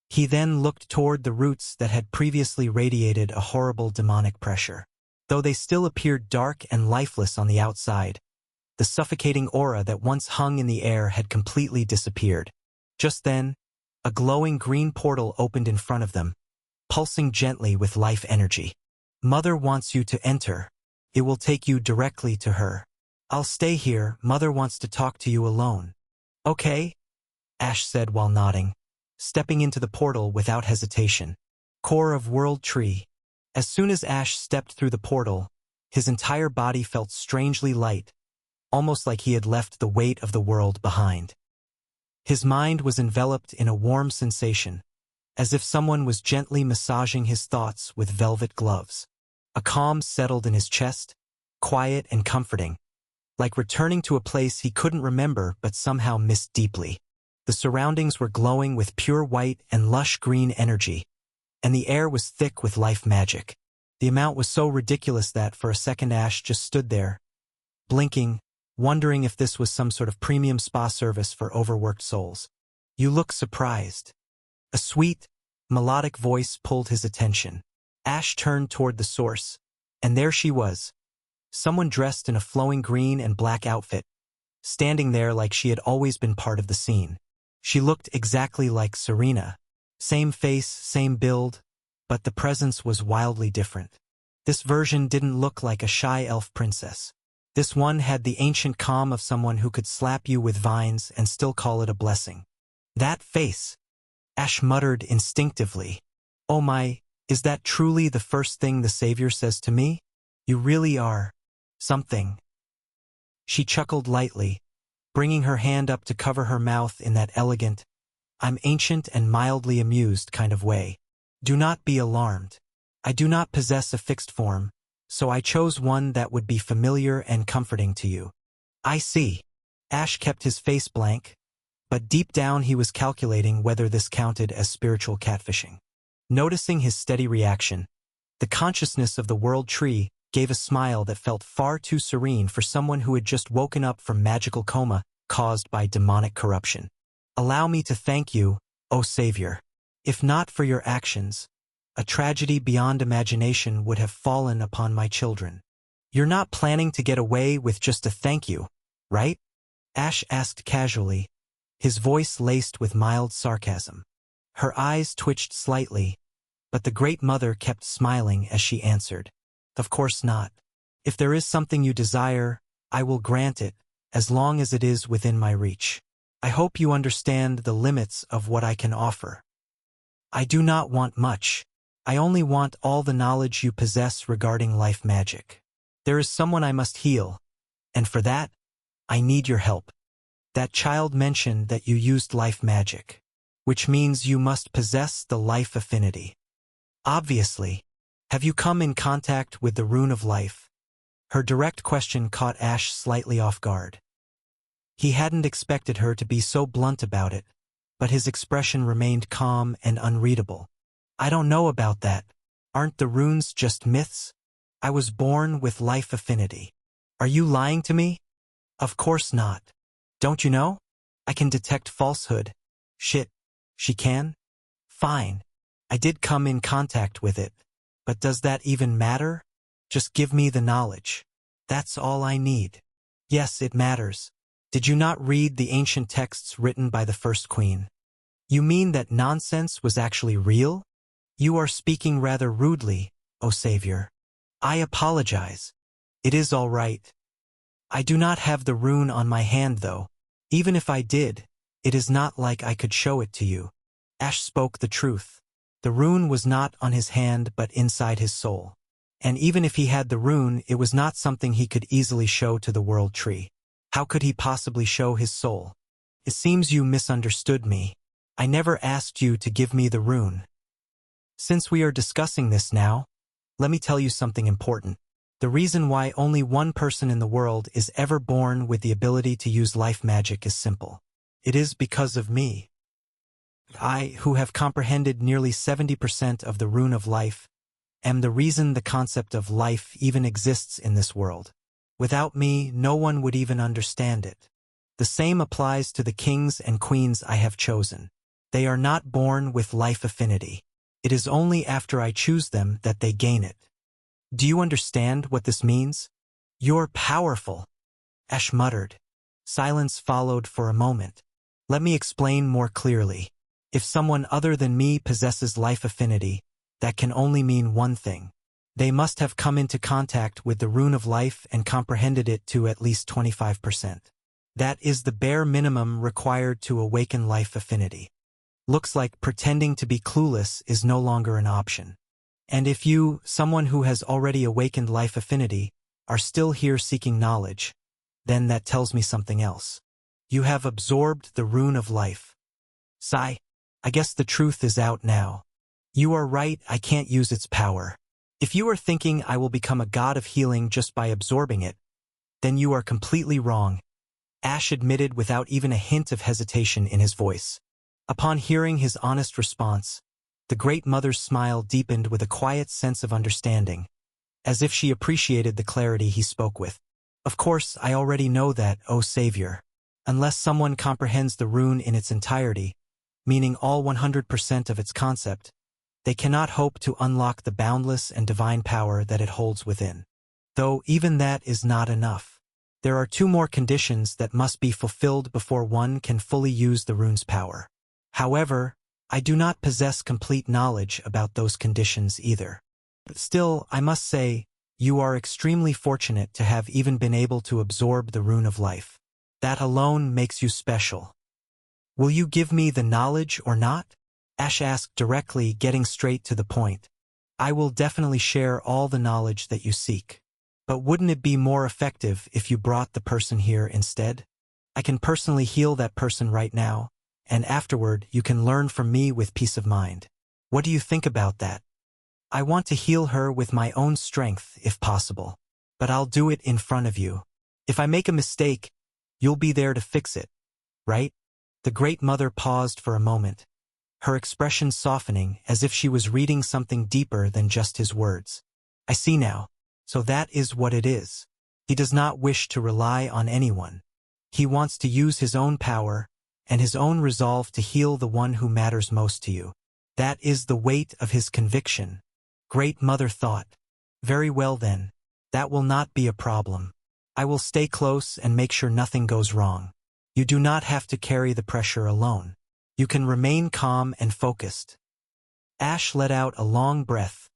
He then looked toward the roots that had previously radiated a horrible demonic pressure. Though they still appeared dark and lifeless on the outside, the suffocating aura that once hung in the air had completely disappeared. Just then, a glowing green portal opened in front of them, pulsing gently with life energy. Mother wants you to enter. It will take you directly to her. I'll stay here. Mother wants to talk to you alone. Okay? Ash said while nodding, stepping into the portal without hesitation. Core of World Tree. As soon as Ash stepped through the portal, his entire body felt strangely light, almost like he had left the weight of the world behind. His mind was enveloped in a warm sensation, as if someone was gently massaging his thoughts with velvet gloves. A calm settled in his chest, quiet and comforting, like returning to a place he couldn't remember but somehow missed deeply. The surroundings were glowing with pure white and lush green energy, and the air was thick with life magic. The amount was so ridiculous that for a second Ash just stood there, blinking, wondering if this was some sort of premium spa service for overworked souls. You look surprised. A sweet, melodic voice pulled his attention. Ash turned toward the source, and there she was, someone dressed in a flowing green and black outfit, standing there like she had always been part of the scene. She looked exactly like Serena. Same face, same build, but the presence was wildly different. This version didn't look like a shy elf princess. This one had the ancient calm of someone who could slap you with vines and still call it a blessing. That face, Ash muttered instinctively. Oh my, is that truly the first thing the Savior says to me? You really are something. She chuckled lightly, bringing her hand up to cover her mouth in that elegant, I'm ancient and mildly amused kind of way. Do not be alarmed. I do not possess a fixed form, so I chose one that would be familiar and comforting to you. I see. Ash kept his face blank, but deep down he was calculating whether this counted as spiritual catfishing. Noticing his steady reaction, the consciousness of the world tree gave a smile that felt far too serene for someone who had just woken up from magical coma caused by demonic corruption. Allow me to thank you, O Savior. If not for your actions, a tragedy beyond imagination would have fallen upon my children. You're not planning to get away with just a thank you, right? Ash asked casually, his voice laced with mild sarcasm. Her eyes twitched slightly, but the Great Mother kept smiling as she answered. Of course not. If there is something you desire, I will grant it, as long as it is within my reach. I hope you understand the limits of what I can offer. I do not want much. I only want all the knowledge you possess regarding life magic. There is someone I must heal, and for that, I need your help. That child mentioned that you used life magic, which means you must possess the life affinity. Obviously. Have you come in contact with the Rune of Life? Her direct question caught Ash slightly off guard. He hadn't expected her to be so blunt about it, but his expression remained calm and unreadable. I don't know about that. Aren't the runes just myths? I was born with life affinity. Are you lying to me? Of course not. Don't you know? I can detect falsehood. Shit. She can? Fine. I did come in contact with it. But does that even matter? Just give me the knowledge. That's all I need. Yes, it matters. Did you not read the ancient texts written by the first queen? You mean that nonsense was actually real? You are speaking rather rudely, O Savior. I apologize. It is all right. I do not have the rune on my hand, though. Even if I did, it is not like I could show it to you. Ash spoke the truth. The rune was not on his hand but inside his soul. And even if he had the rune, it was not something he could easily show to the world tree. How could he possibly show his soul? It seems you misunderstood me. I never asked you to give me the rune. Since we are discussing this now, let me tell you something important. The reason why only one person in the world is ever born with the ability to use life magic is simple. It is because of me. I, who have comprehended nearly 70% of the Rune of Life, am the reason the concept of life even exists in this world. Without me, no one would even understand it. The same applies to the kings and queens I have chosen. They are not born with life affinity. It is only after I choose them that they gain it. Do you understand what this means? You're powerful, Ash muttered. Silence followed for a moment. Let me explain more clearly. If someone other than me possesses life affinity, that can only mean one thing. They must have come into contact with the Rune of Life and comprehended it to at least 25%. That is the bare minimum required to awaken life affinity. Looks like pretending to be clueless is no longer an option. And if you, someone who has already awakened life affinity, are still here seeking knowledge, then that tells me something else. You have absorbed the Rune of Life. Sigh. I guess the truth is out now. You are right, I can't use its power. If you are thinking I will become a god of healing just by absorbing it, then you are completely wrong, Ash admitted without even a hint of hesitation in his voice. Upon hearing his honest response, the Great Mother's smile deepened with a quiet sense of understanding, as if she appreciated the clarity he spoke with. Of course, I already know that, O Savior. Unless someone comprehends the rune in its entirety, meaning all 100% of its concept, they cannot hope to unlock the boundless and divine power that it holds within. Though even that is not enough. There are two more conditions that must be fulfilled before one can fully use the rune's power. However, I do not possess complete knowledge about those conditions either. But still, I must say, you are extremely fortunate to have even been able to absorb the Rune of Life. That alone makes you special. Will you give me the knowledge or not? Ash asked directly, getting straight to the point. I will definitely share all the knowledge that you seek. But wouldn't it be more effective if you brought the person here instead? I can personally heal that person right now, and afterward you can learn from me with peace of mind. What do you think about that? I want to heal her with my own strength, if possible. But I'll do it in front of you. If I make a mistake, you'll be there to fix it, right? The Great Mother paused for a moment, her expression softening as if she was reading something deeper than just his words. I see now. So that is what it is. He does not wish to rely on anyone. He wants to use his own power and his own resolve to heal the one who matters most to you. That is the weight of his conviction. Great Mother thought. Very well then. That will not be a problem. I will stay close and make sure nothing goes wrong. You do not have to carry the pressure alone. You can remain calm and focused. Ash let out a long breath,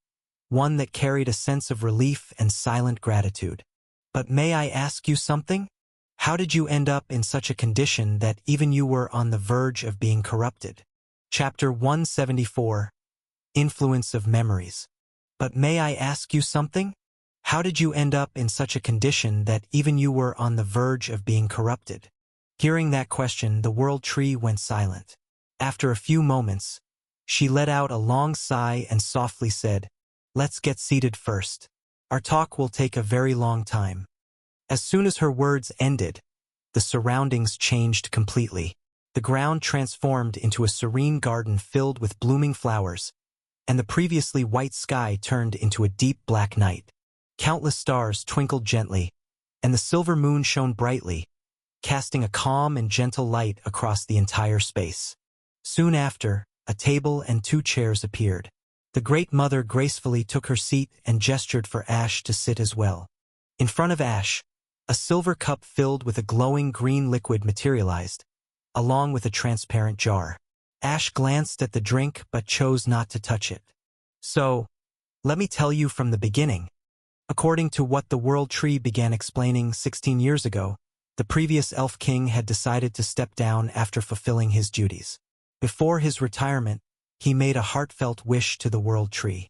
one that carried a sense of relief and silent gratitude. But may I ask you something? How did you end up in such a condition that even you were on the verge of being corrupted? Chapter 174, Influence of Memories. But may I ask you something? How did you end up in such a condition that even you were on the verge of being corrupted? Hearing that question, the World Tree went silent. After a few moments, she let out a long sigh and softly said, "Let's get seated first. Our talk will take a very long time." As soon as her words ended, the surroundings changed completely. The ground transformed into a serene garden filled with blooming flowers, and the previously white sky turned into a deep black night. Countless stars twinkled gently, and the silver moon shone brightly, casting a calm and gentle light across the entire space. Soon after, a table and 2 chairs appeared. The Great Mother gracefully took her seat and gestured for Ash to sit as well. In front of Ash, a silver cup filled with a glowing green liquid materialized, along with a transparent jar. Ash glanced at the drink but chose not to touch it. So, let me tell you from the beginning. According to what the World Tree began explaining 16 years ago, the previous Elf King had decided to step down after fulfilling his duties. Before his retirement, he made a heartfelt wish to the World Tree.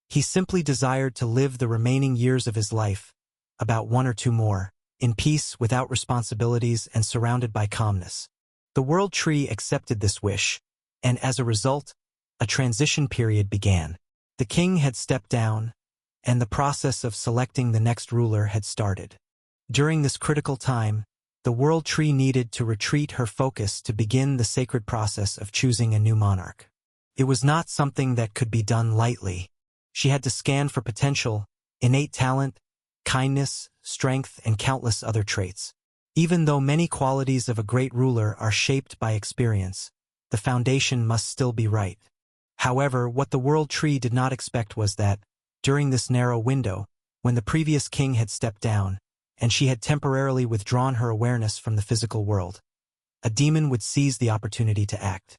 He simply desired to live the remaining years of his life, about 1 or 2 more, in peace without responsibilities and surrounded by calmness. The World Tree accepted this wish, and as a result, a transition period began. The king had stepped down, and the process of selecting the next ruler had started. During this critical time, the World Tree needed to retreat her focus to begin the sacred process of choosing a new monarch. It was not something that could be done lightly. She had to scan for potential, innate talent, kindness, strength, and countless other traits. Even though many qualities of a great ruler are shaped by experience, the foundation must still be right. However, what the World Tree did not expect was that, during this narrow window, when the previous king had stepped down, and she had temporarily withdrawn her awareness from the physical world, a demon would seize the opportunity to act.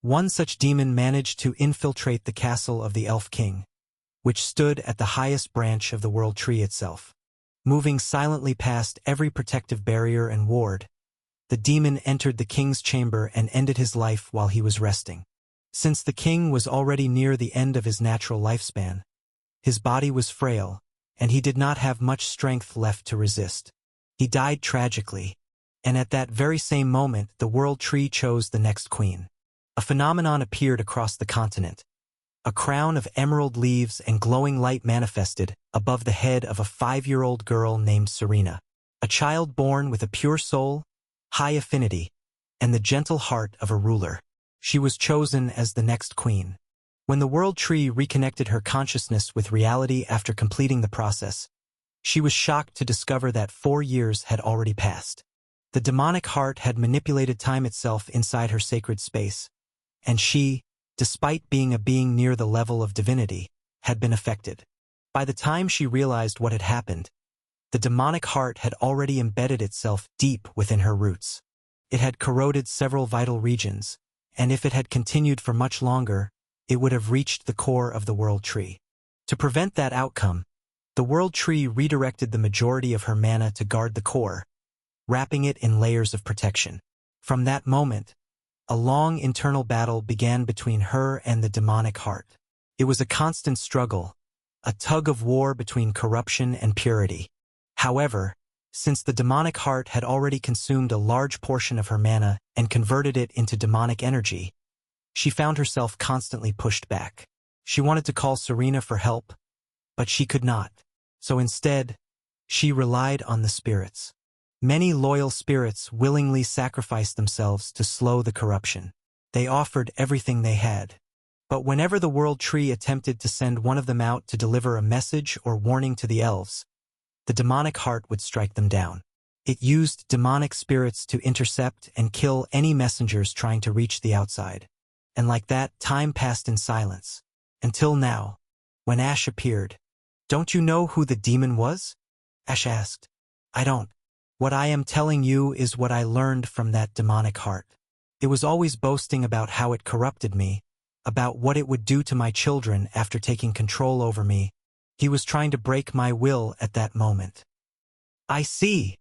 One such demon managed to infiltrate the castle of the Elf King, which stood at the highest branch of the World Tree itself. Moving silently past every protective barrier and ward, the demon entered the king's chamber and ended his life while he was resting. Since the king was already near the end of his natural lifespan, his body was frail, and he did not have much strength left to resist. He died tragically, and at that very same moment the World Tree chose the next queen. A phenomenon appeared across the continent. A crown of emerald leaves and glowing light manifested above the head of a 5-year-old girl named Serena, a child born with a pure soul, high affinity, and the gentle heart of a ruler. She was chosen as the next queen. When the World Tree reconnected her consciousness with reality after completing the process, she was shocked to discover that 4 years had already passed. The demonic heart had manipulated time itself inside her sacred space, and she, despite being a being near the level of divinity, had been affected. By the time she realized what had happened, the demonic heart had already embedded itself deep within her roots. It had corroded several vital regions, and if it had continued for much longer, it would have reached the core of the World Tree. To prevent that outcome, the World Tree redirected the majority of her mana to guard the core, wrapping it in layers of protection. From that moment, a long internal battle began between her and the demonic heart. It was a constant struggle, a tug-of-war between corruption and purity. However, since the demonic heart had already consumed a large portion of her mana and converted it into demonic energy, she found herself constantly pushed back. She wanted to call Serena for help, but she could not. So instead, she relied on the spirits. Many loyal spirits willingly sacrificed themselves to slow the corruption. They offered everything they had. But whenever the World Tree attempted to send one of them out to deliver a message or warning to the elves, the demonic heart would strike them down. It used demonic spirits to intercept and kill any messengers trying to reach the outside. And like that, time passed in silence. Until now, when Ash appeared. "Don't you know who the demon was?" Ash asked. "I don't. What I am telling you is what I learned from that demonic heart. It was always boasting about how it corrupted me, about what it would do to my children after taking control over me. He was trying to break my will at that moment." "I see,"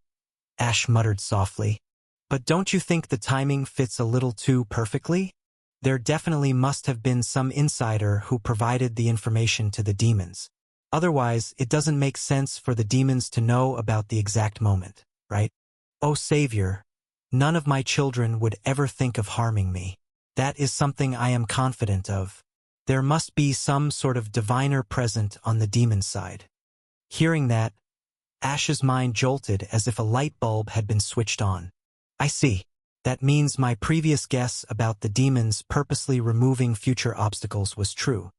Ash muttered softly. "But don't you think the timing fits a little too perfectly? There definitely must have been some insider who provided the information to the demons. Otherwise, it doesn't make sense for the demons to know about the exact moment, right? Oh, Savior, none of my children would ever think of harming me. That is something I am confident of. There must be some sort of diviner present on the demon side." Hearing that, Ash's mind jolted as if a light bulb had been switched on. "I see. That means my previous guess about the demons purposely removing future obstacles was true.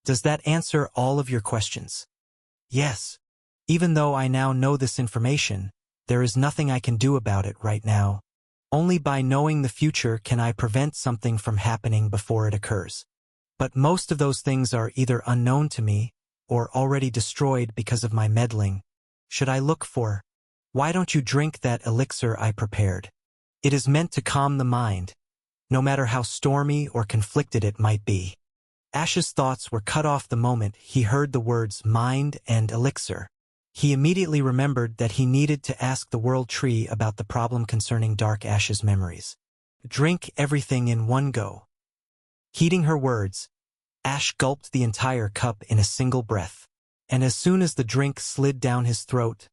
Does that answer all of your questions?" "Yes. Even though I now know this information, there is nothing I can do about it right now. Only by knowing the future can I prevent something from happening before it occurs. But most of those things are either unknown to me or already destroyed because of my meddling. Should I look for? Why don't you drink that elixir I prepared? It is meant to calm the mind, no matter how stormy or conflicted it might be." Ash's thoughts were cut off the moment he heard the words mind and elixir. He immediately remembered that he needed to ask the World Tree about the problem concerning Dark Ash's memories. "Drink everything in one go." Heeding her words, Ash gulped the entire cup in a single breath. And as soon as the drink slid down his throat,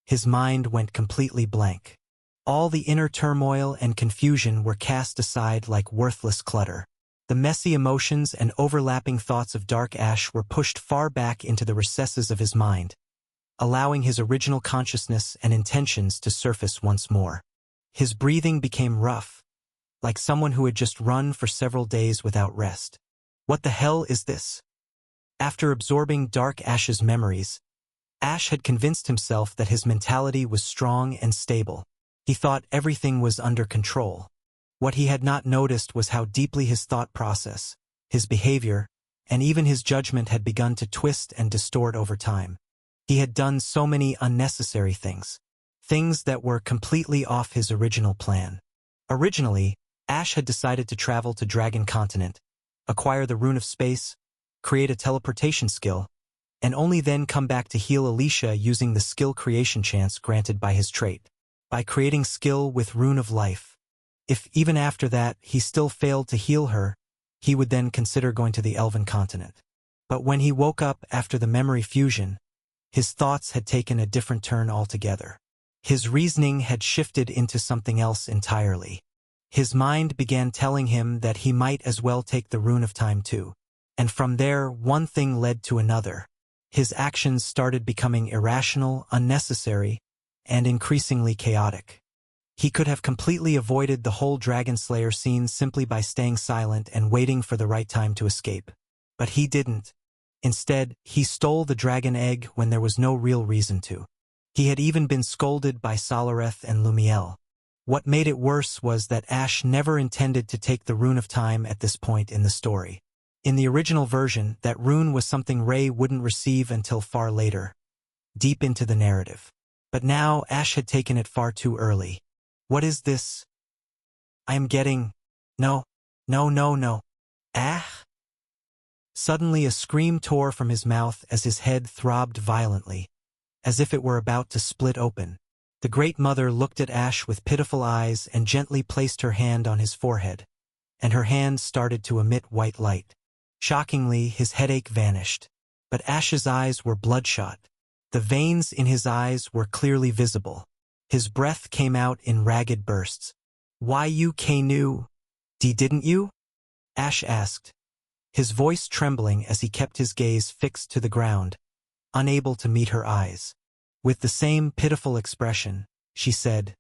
his mind went completely blank. All the inner turmoil and confusion were cast aside like worthless clutter. The messy emotions and overlapping thoughts of Dark Ash were pushed far back into the recesses of his mind, allowing his original consciousness and intentions to surface once more. His breathing became rough, like someone who had just run for several days without rest. What the hell is this? After absorbing Dark Ash's memories, Ash had convinced himself that his mentality was strong and stable. He thought everything was under control. What he had not noticed was how deeply his thought process, his behavior, and even his judgment had begun to twist and distort over time. He had done so many unnecessary things that were completely off his original plan. Originally, Ash had decided to travel to Dragon Continent, acquire the Rune of Space, create a teleportation skill, and only then come back to heal Alicia using the skill creation chance granted by his trait. By creating skill with Rune of Life. If even after that he still failed to heal her, he would then consider going to the Elven continent. But when he woke up after the memory fusion, his thoughts had taken a different turn altogether. His reasoning had shifted into something else entirely. His mind began telling him that he might as well take the Rune of Time too. And from there, one thing led to another. His actions started becoming irrational, unnecessary, and increasingly chaotic. He could have completely avoided the whole Dragon Slayer scene simply by staying silent and waiting for the right time to escape. But he didn't. Instead, he stole the dragon egg when there was no real reason to. He had even been scolded by Solareth and Lumiel. What made it worse was that Ash never intended to take the Rune of Time at this point in the story. In the original version, that rune was something Rey wouldn't receive until far later, deep into the narrative. But now Ash had taken it far too early. What is this? I am getting... No. Ah! Suddenly a scream tore from his mouth as his head throbbed violently, as if it were about to split open. The Great Mother looked at Ash with pitiful eyes and gently placed her hand on his forehead, and her hand started to emit white light. Shockingly, his headache vanished, but Ash's eyes were bloodshot. The veins in his eyes were clearly visible. His breath came out in ragged bursts. Why you knew? Didn't you? Ash asked. his voice trembling as he kept his gaze fixed to the ground, unable to meet her eyes. With the same pitiful expression, she said,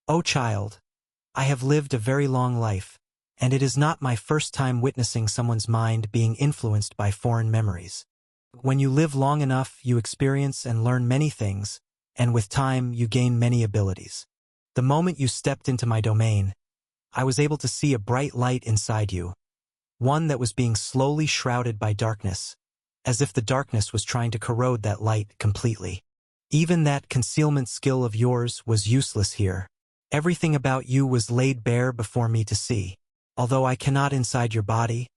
"O child, I have lived a very long life, and it is not my first time witnessing someone's mind being influenced by foreign memories. When you live long enough, you experience and learn many things, and with time, you gain many abilities. The moment you stepped into my domain, I was able to see a bright light inside you, one that was being slowly shrouded by darkness, as if the darkness was trying to corrode that light completely. Even that concealment skill of yours was useless here. Everything about you was laid bare before me to see. Although I cannot inside your body,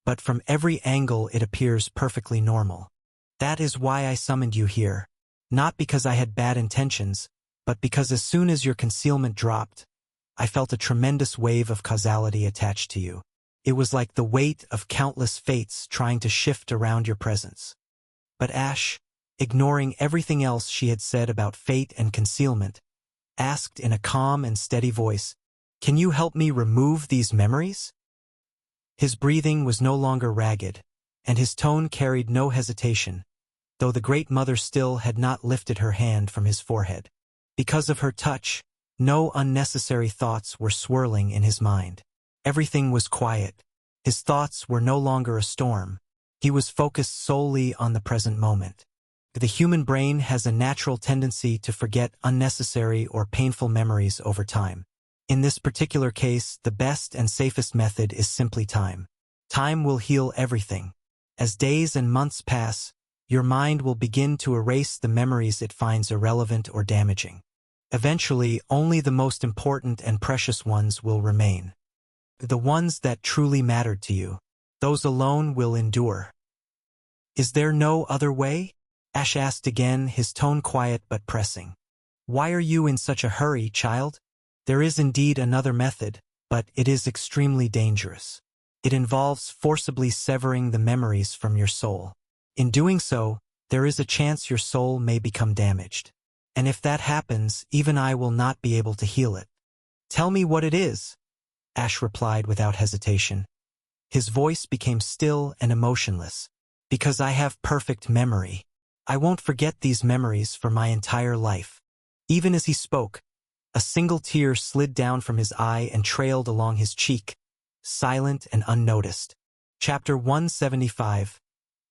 but from every angle it appears perfectly normal. That is why I summoned you here, not because I had bad intentions, but because as soon as your concealment dropped, I felt a tremendous wave of causality attached to you. It was like the weight of countless fates trying to shift around your presence." But Ash, ignoring everything else she had said about fate and concealment, asked in a calm and steady voice, "Can you help me remove these memories?" His breathing was no longer ragged, and his tone carried no hesitation, though the Great Mother still had not lifted her hand from his forehead. Because of her touch, no unnecessary thoughts were swirling in his mind. Everything was quiet. His thoughts were no longer a storm. He was focused solely on the present moment. The human brain has a natural tendency to forget unnecessary or painful memories over time. In this particular case, the best and safest method is simply time. Time will heal everything. As days and months pass, your mind will begin to erase the memories it finds irrelevant or damaging. Eventually, only the most important and precious ones will remain. The ones that truly mattered to you. Those alone will endure. "Is there no other way?" Ash asked again, his tone quiet but pressing. "Why are you in such a hurry, child? There is indeed another method, but it is extremely dangerous. It involves forcibly severing the memories from your soul. In doing so, there is a chance your soul may become damaged. And if that happens, even I will not be able to heal it." "Tell me what it is," Ash replied without hesitation. His voice became still and emotionless. "Because I have perfect memory. I won't forget these memories for my entire life." Even as he spoke, a single tear slid down from his eye and trailed along his cheek, silent and unnoticed. Chapter 175.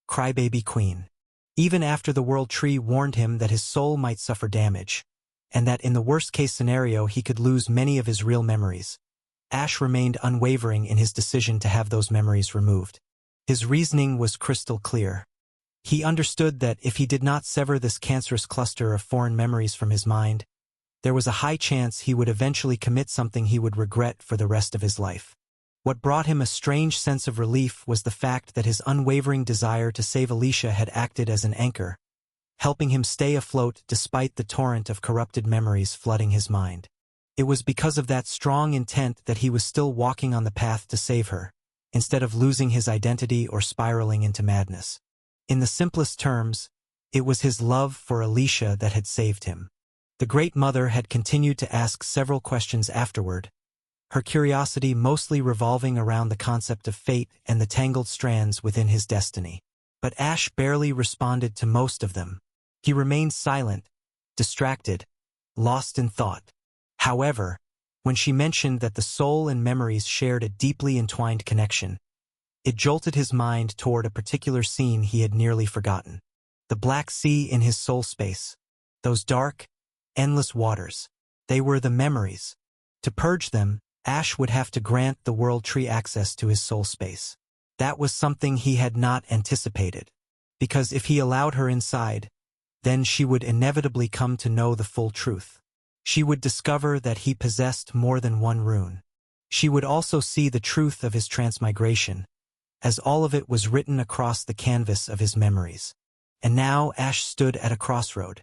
Crybaby Queen. Even after the World Tree warned him that his soul might suffer damage, and that in the worst-case scenario he could lose many of his real memories, Ash remained unwavering in his decision to have those memories removed. His reasoning was crystal clear. He understood that if he did not sever this cancerous cluster of foreign memories from his mind, there was a high chance he would eventually commit something he would regret for the rest of his life. What brought him a strange sense of relief was the fact that his unwavering desire to save Alicia had acted as an anchor, helping him stay afloat despite the torrent of corrupted memories flooding his mind. It was because of that strong intent that he was still walking on the path to save her, instead of losing his identity or spiraling into madness. In the simplest terms, it was his love for Alicia that had saved him. The Great Mother had continued to ask several questions afterward, her curiosity mostly revolving around the concept of fate and the tangled strands within his destiny. But Ash barely responded to most of them. He remained silent, distracted, lost in thought. However, when she mentioned that the soul and memories shared a deeply entwined connection, it jolted his mind toward a particular scene he had nearly forgotten. The Black Sea in his soul space. Those dark, endless waters. They were the memories. To purge them, Ash would have to grant the World Tree access to his soul space. That was something he had not anticipated, because if he allowed her inside, then she would inevitably come to know the full truth. She would discover that he possessed more than one rune. She would also see the truth of his transmigration, as all of it was written across the canvas of his memories. And now Ash stood at a crossroad.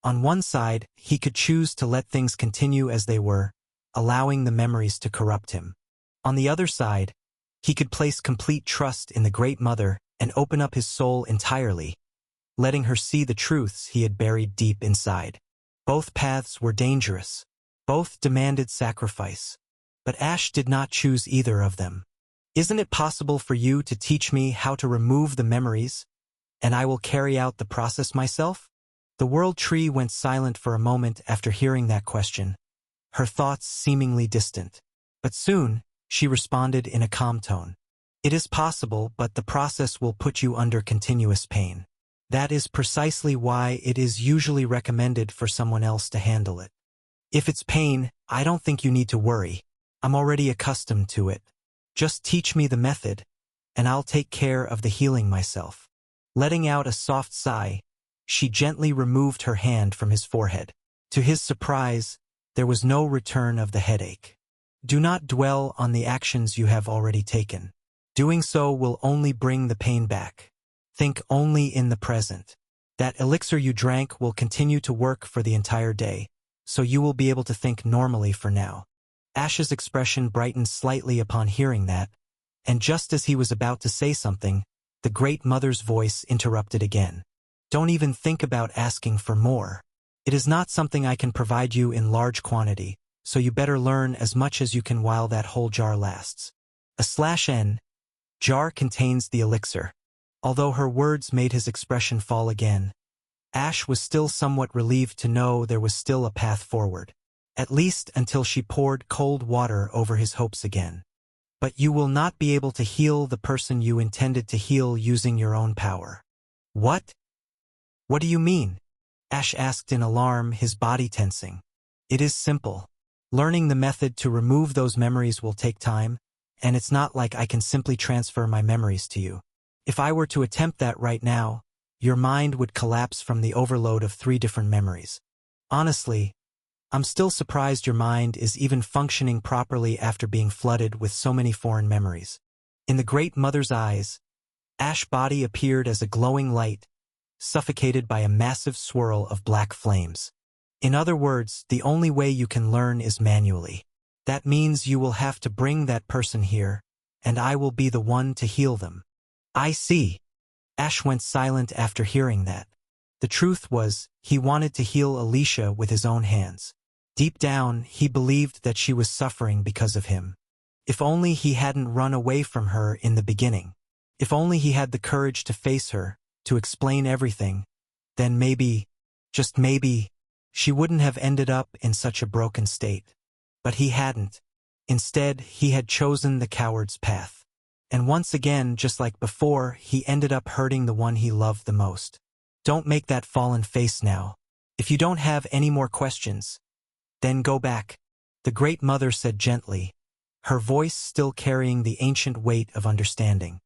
On one side, he could choose to let things continue as they were, allowing the memories to corrupt him. On the other side, he could place complete trust in the Great Mother and open up his soul entirely, letting her see the truths he had buried deep inside. Both paths were dangerous. Both demanded sacrifice. But Ash did not choose either of them. Isn't it possible for you to teach me how to remove the memories, and I will carry out the process myself? The World Tree went silent for a moment after hearing that question, her thoughts seemingly distant. But soon, she responded in a calm tone. It is possible, but the process will put you under continuous pain. That is precisely why it is usually recommended for someone else to handle it. If it's pain, I don't think you need to worry. I'm already accustomed to it. Just teach me the method, and I'll take care of the healing myself. Letting out a soft sigh, she gently removed her hand from his forehead. To his surprise, there was no return of the headache. Do not dwell on the actions you have already taken. Doing so will only bring the pain back. Think only in the present. That elixir you drank will continue to work for the entire day, so you will be able to think normally for now. Ash's expression brightened slightly upon hearing that, and just as he was about to say something, the Great Mother's voice interrupted again. Don't even think about asking for more. It is not something I can provide you in large quantity, so you better learn as much as you can while that whole jar lasts. /N jar contains the elixir. Although her words made his expression fall again, Ash was still somewhat relieved to know there was still a path forward, at least until she poured cold water over his hopes again. But you will not be able to heal the person you intended to heal using your own power. What? What do you mean? Ash asked in alarm, his body tensing. It is simple. Learning the method to remove those memories will take time, and it's not like I can simply transfer my memories to you. If I were to attempt that right now, your mind would collapse from the overload of 3 different memories. Honestly, I'm still surprised your mind is even functioning properly after being flooded with so many foreign memories. In the Great Mother's eyes, Ash's body appeared as a glowing light, suffocated by a massive swirl of black flames. In other words, the only way you can learn is manually. That means you will have to bring that person here, and I will be the one to heal them. I see. Ash went silent after hearing that. The truth was, he wanted to heal Alicia with his own hands. Deep down, he believed that she was suffering because of him. If only he hadn't run away from her in the beginning. If only he had the courage to face her, to explain everything, then maybe, just maybe, she wouldn't have ended up in such a broken state. But he hadn't. Instead, he had chosen the coward's path. And once again, just like before, he ended up hurting the one he loved the most. Don't make that fallen face now. If you don't have any more questions, then go back, the Great Mother said gently, her voice still carrying the ancient weight of understanding.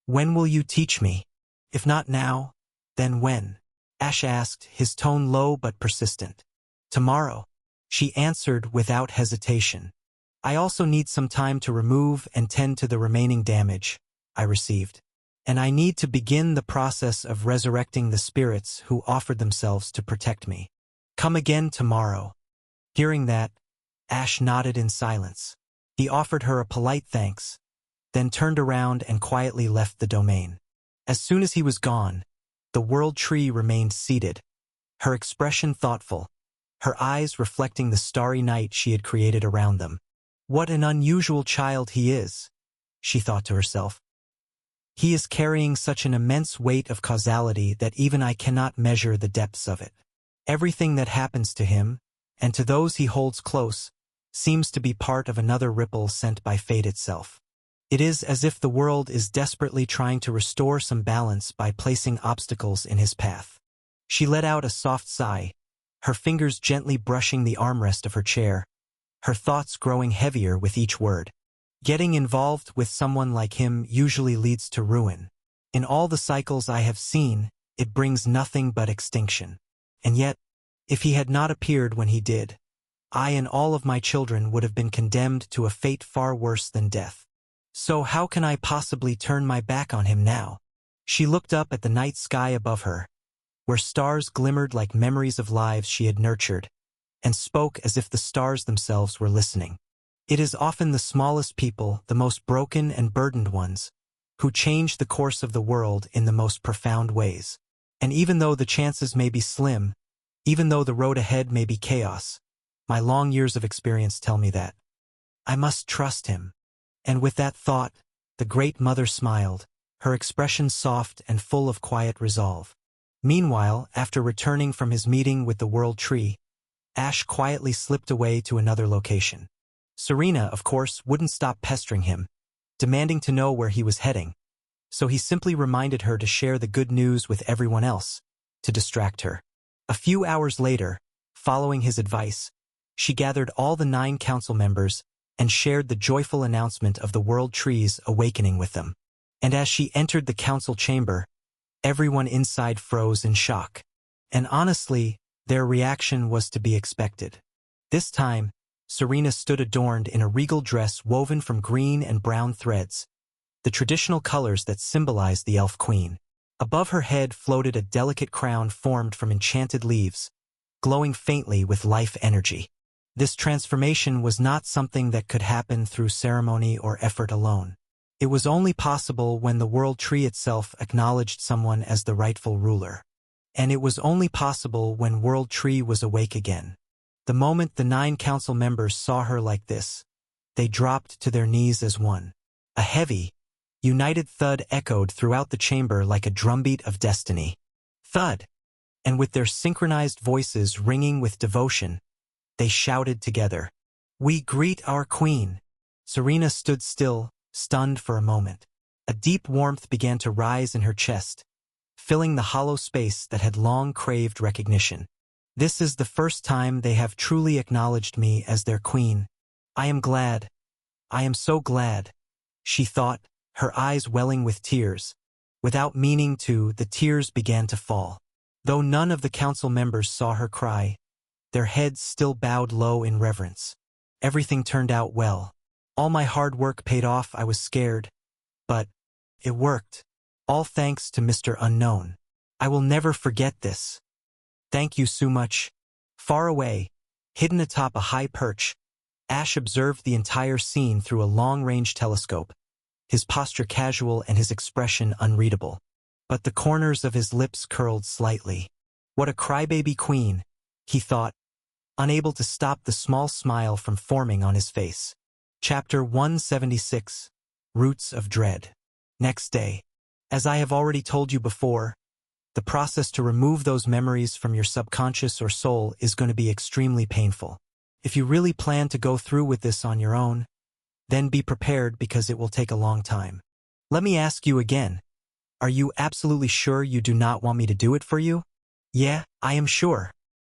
When will you teach me? If not now, then when? Ash asked, his tone low but persistent. Tomorrow, she answered without hesitation. I also need some time to remove and tend to the remaining damage I received. And I need to begin the process of resurrecting the spirits who offered themselves to protect me. Come again tomorrow. Hearing that, Ash nodded in silence. He offered her a polite thanks, then turned around and quietly left the domain. As soon as he was gone, the World Tree remained seated, her expression thoughtful, her eyes reflecting the starry night she had created around them. What an unusual child he is, she thought to herself. He is carrying such an immense weight of causality that even I cannot measure the depths of it. Everything that happens to him, and to those he holds close, seems to be part of another ripple sent by fate itself. It is as if the world is desperately trying to restore some balance by placing obstacles in his path. She let out a soft sigh, her fingers gently brushing the armrest of her chair, her thoughts growing heavier with each word. Getting involved with someone like him usually leads to ruin. In all the cycles I have seen, it brings nothing but extinction. And yet, if he had not appeared when he did, I and all of my children would have been condemned to a fate far worse than death. So how can I possibly turn my back on him now? She looked up at the night sky above her, where stars glimmered like memories of lives she had nurtured, and spoke as if the stars themselves were listening. It is often the smallest people, the most broken and burdened ones, who change the course of the world in the most profound ways. And even though the chances may be slim, even though the road ahead may be chaos, my long years of experience tell me that I must trust him. And with that thought, the The Great Mother smiled, her expression soft and full of quiet resolve. Meanwhile, after returning from his meeting with the World Tree, Ash quietly slipped away to another location. Serena, of course, wouldn't stop pestering him, demanding to know where he was heading, so he simply reminded her to share the good news with everyone else, to distract her. A few hours later, following his advice, she gathered all the 9 council members and shared the joyful announcement of the World Tree's awakening with them. And as she entered the council chamber, everyone inside froze in shock. And honestly, their reaction was to be expected. This time, Serena stood adorned in a regal dress woven from green and brown threads, the traditional colors that symbolize the Elf Queen. Above her head floated a delicate crown formed from enchanted leaves, glowing faintly with life energy. This transformation was not something that could happen through ceremony or effort alone. It was only possible when the World Tree itself acknowledged someone as the rightful ruler. And it was only possible when World Tree was awake again. The moment the 9 council members saw her like this, they dropped to their knees as one. A heavy, united thud echoed throughout the chamber like a drumbeat of destiny. Thud! And with their synchronized voices ringing with devotion, they shouted together, "We greet our queen!" Serena stood still, stunned for a moment. A deep warmth began to rise in her chest, filling the hollow space that had long craved recognition. This is the first time they have truly acknowledged me as their queen. I am glad. I am so glad, she thought, her eyes welling with tears. Without meaning to, the tears began to fall. Though none of the council members saw her cry, their heads still bowed low in reverence. Everything turned out well. All my hard work paid off. I was scared, but it worked. All thanks to Mr. Unknown. I will never forget this. Thank you so much. Far away, hidden atop a high perch, Ash observed the entire scene through a long-range telescope, his posture casual and his expression unreadable. But the corners of his lips curled slightly. What a crybaby queen, he thought, unable to stop the small smile from forming on his face. Chapter 176, Roots of Dread. Next day. As I have already told you before, the process to remove those memories from your subconscious or soul is going to be extremely painful. If you really plan to go through with this on your own, then be prepared because it will take a long time. Let me ask you again. Are you absolutely sure you do not want me to do it for you? Yeah, I am sure.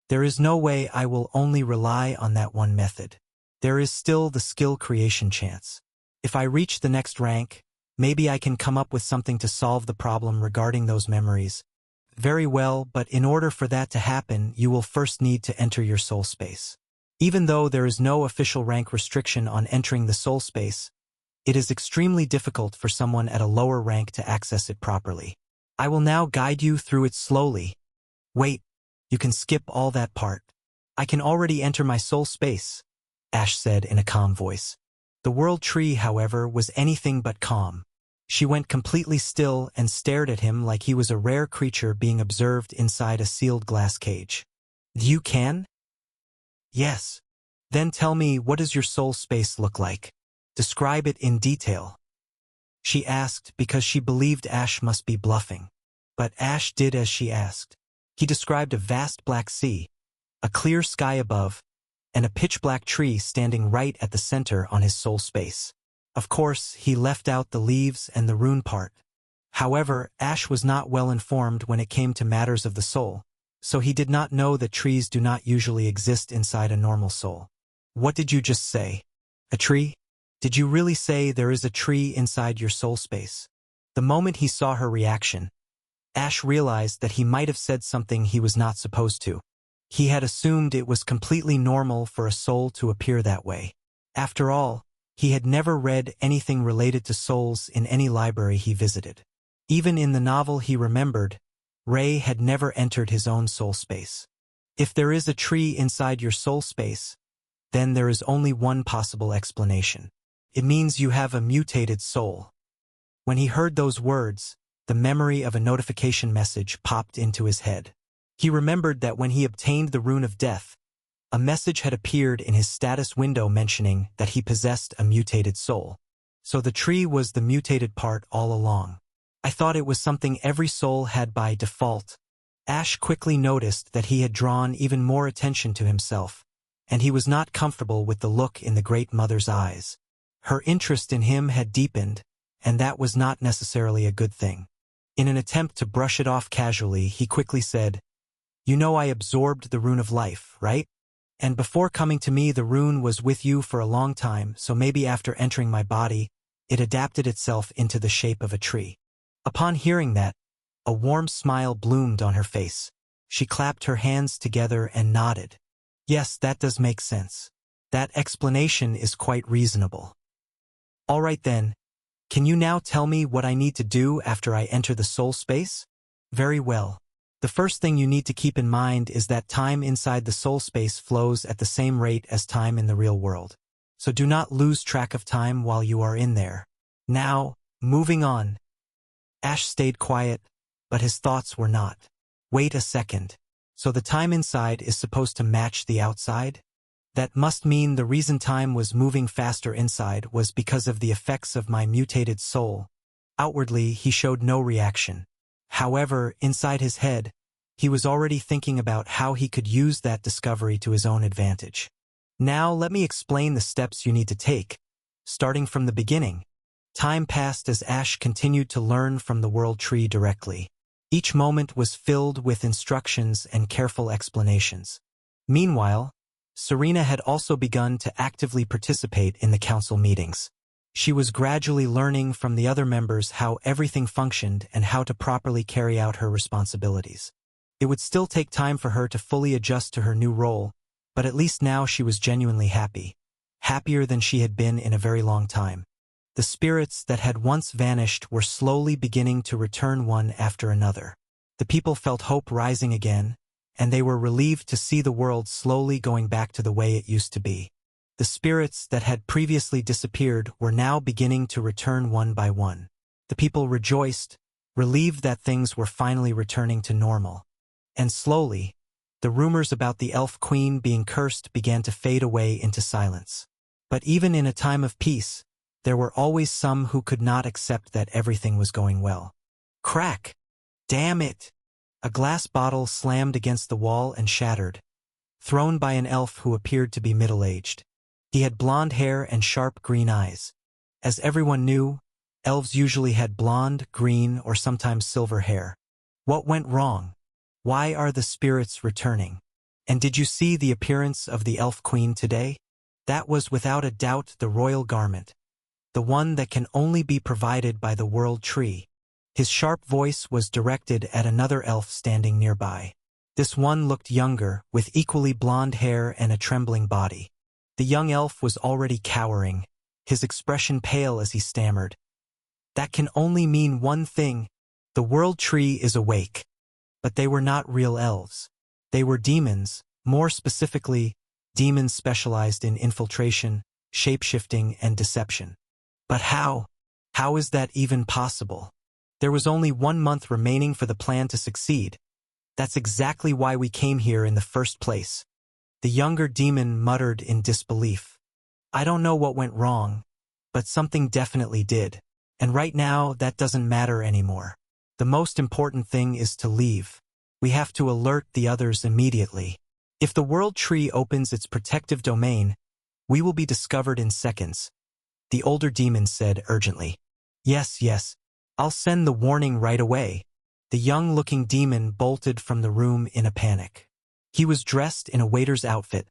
There is no way I will only rely on that one method. There is still the skill creation chance. If I reach the next rank, maybe I can come up with something to solve the problem regarding those memories. Very well, but in order for that to happen, you will first need to enter your soul space. Even though there is no official rank restriction on entering the soul space, it is extremely difficult for someone at a lower rank to access it properly. I will now guide you through it slowly. Wait, you can skip all that part. I can already enter my soul space, Ash said in a calm voice. The World Tree, however, was anything but calm. She went completely still and stared at him like he was a rare creature being observed inside a sealed glass cage. You can? Yes. Then tell me, what does your soul space look like? Describe it in detail. She asked because she believed Ash must be bluffing. But Ash did as she asked. He described a vast black sea, a clear sky above, and a pitch-black tree standing right at the center on his soul space. Of course, he left out the leaves and the rune part. However, Ash was not well informed when it came to matters of the soul, so he did not know that trees do not usually exist inside a normal soul. What did you just say? A tree? Did you really say there is a tree inside your soul space? The moment he saw her reaction, Ash realized that he might have said something he was not supposed to. He had assumed it was completely normal for a soul to appear that way. After all, he had never read anything related to souls in any library he visited. Even in the novel he remembered, Ray had never entered his own soul space. If there is a tree inside your soul space, then there is only one possible explanation. It means you have a mutated soul. When he heard those words, the memory of a notification message popped into his head. He remembered that when he obtained the Rune of Death, a message had appeared in his status window mentioning that he possessed a mutated soul. So the tree was the mutated part all along. I thought it was something every soul had by default. Ash quickly noticed that he had drawn even more attention to himself, and he was not comfortable with the look in the Great Mother's eyes. Her interest in him had deepened, and that was not necessarily a good thing. In an attempt to brush it off casually, he quickly said, "You know I absorbed the rune of life, right? And before coming to me, the rune was with you for a long time, so maybe after entering my body, it adapted itself into the shape of a tree." Upon hearing that, a warm smile bloomed on her face. She clapped her hands together and nodded. "Yes, that does make sense. That explanation is quite reasonable. All right then, can you now tell me what I need to do after I enter the soul space?" "Very well. The first thing you need to keep in mind is that time inside the soul space flows at the same rate as time in the real world. So do not lose track of time while you are in there. Now, moving on." Ash stayed quiet, but his thoughts were not. Wait a second. So the time inside is supposed to match the outside? That must mean the reason time was moving faster inside was because of the effects of my mutated soul. Outwardly, he showed no reaction. However, inside his head, he was already thinking about how he could use that discovery to his own advantage. Now let me explain the steps you need to take, starting from the beginning. Time passed as Ash continued to learn from the World Tree directly. Each moment was filled with instructions and careful explanations. Meanwhile, Serena had also begun to actively participate in the council meetings. She was gradually learning from the other members how everything functioned and how to properly carry out her responsibilities. It would still take time for her to fully adjust to her new role, but at least now she was genuinely happy. Happier than she had been in a very long time. The spirits that had once vanished were slowly beginning to return one after another. The people felt hope rising again, and they were relieved to see the world slowly going back to the way it used to be. The spirits that had previously disappeared were now beginning to return one by one. The people rejoiced, relieved that things were finally returning to normal. And slowly, the rumors about the Elf Queen being cursed began to fade away into silence. But even in a time of peace, there were always some who could not accept that everything was going well. Crack! Damn it! A glass bottle slammed against the wall and shattered, thrown by an elf who appeared to be middle-aged. He had blonde hair and sharp green eyes. As everyone knew, elves usually had blonde, green, or sometimes silver hair. What went wrong? Why are the spirits returning? And did you see the appearance of the Elf Queen today? That was without a doubt the royal garment, the one that can only be provided by the World Tree. His sharp voice was directed at another elf standing nearby. This one looked younger, with equally blonde hair and a trembling body. The young elf was already cowering, his expression pale as he stammered. "That can only mean one thing. The World Tree is awake." But they were not real elves. They were demons, more specifically, demons specialized in infiltration, shape-shifting, and deception. But how? How is that even possible? There was only 1 month remaining for the plan to succeed. That's exactly why we came here in the first place. The younger demon muttered in disbelief. "I don't know what went wrong, but something definitely did. And right now, that doesn't matter anymore. The most important thing is to leave. We have to alert the others immediately. If the World Tree opens its protective domain, we will be discovered in seconds," the older demon said urgently. Yes, I'll send the warning right away." The young-looking demon bolted from the room in a panic. He was dressed in a waiter's outfit,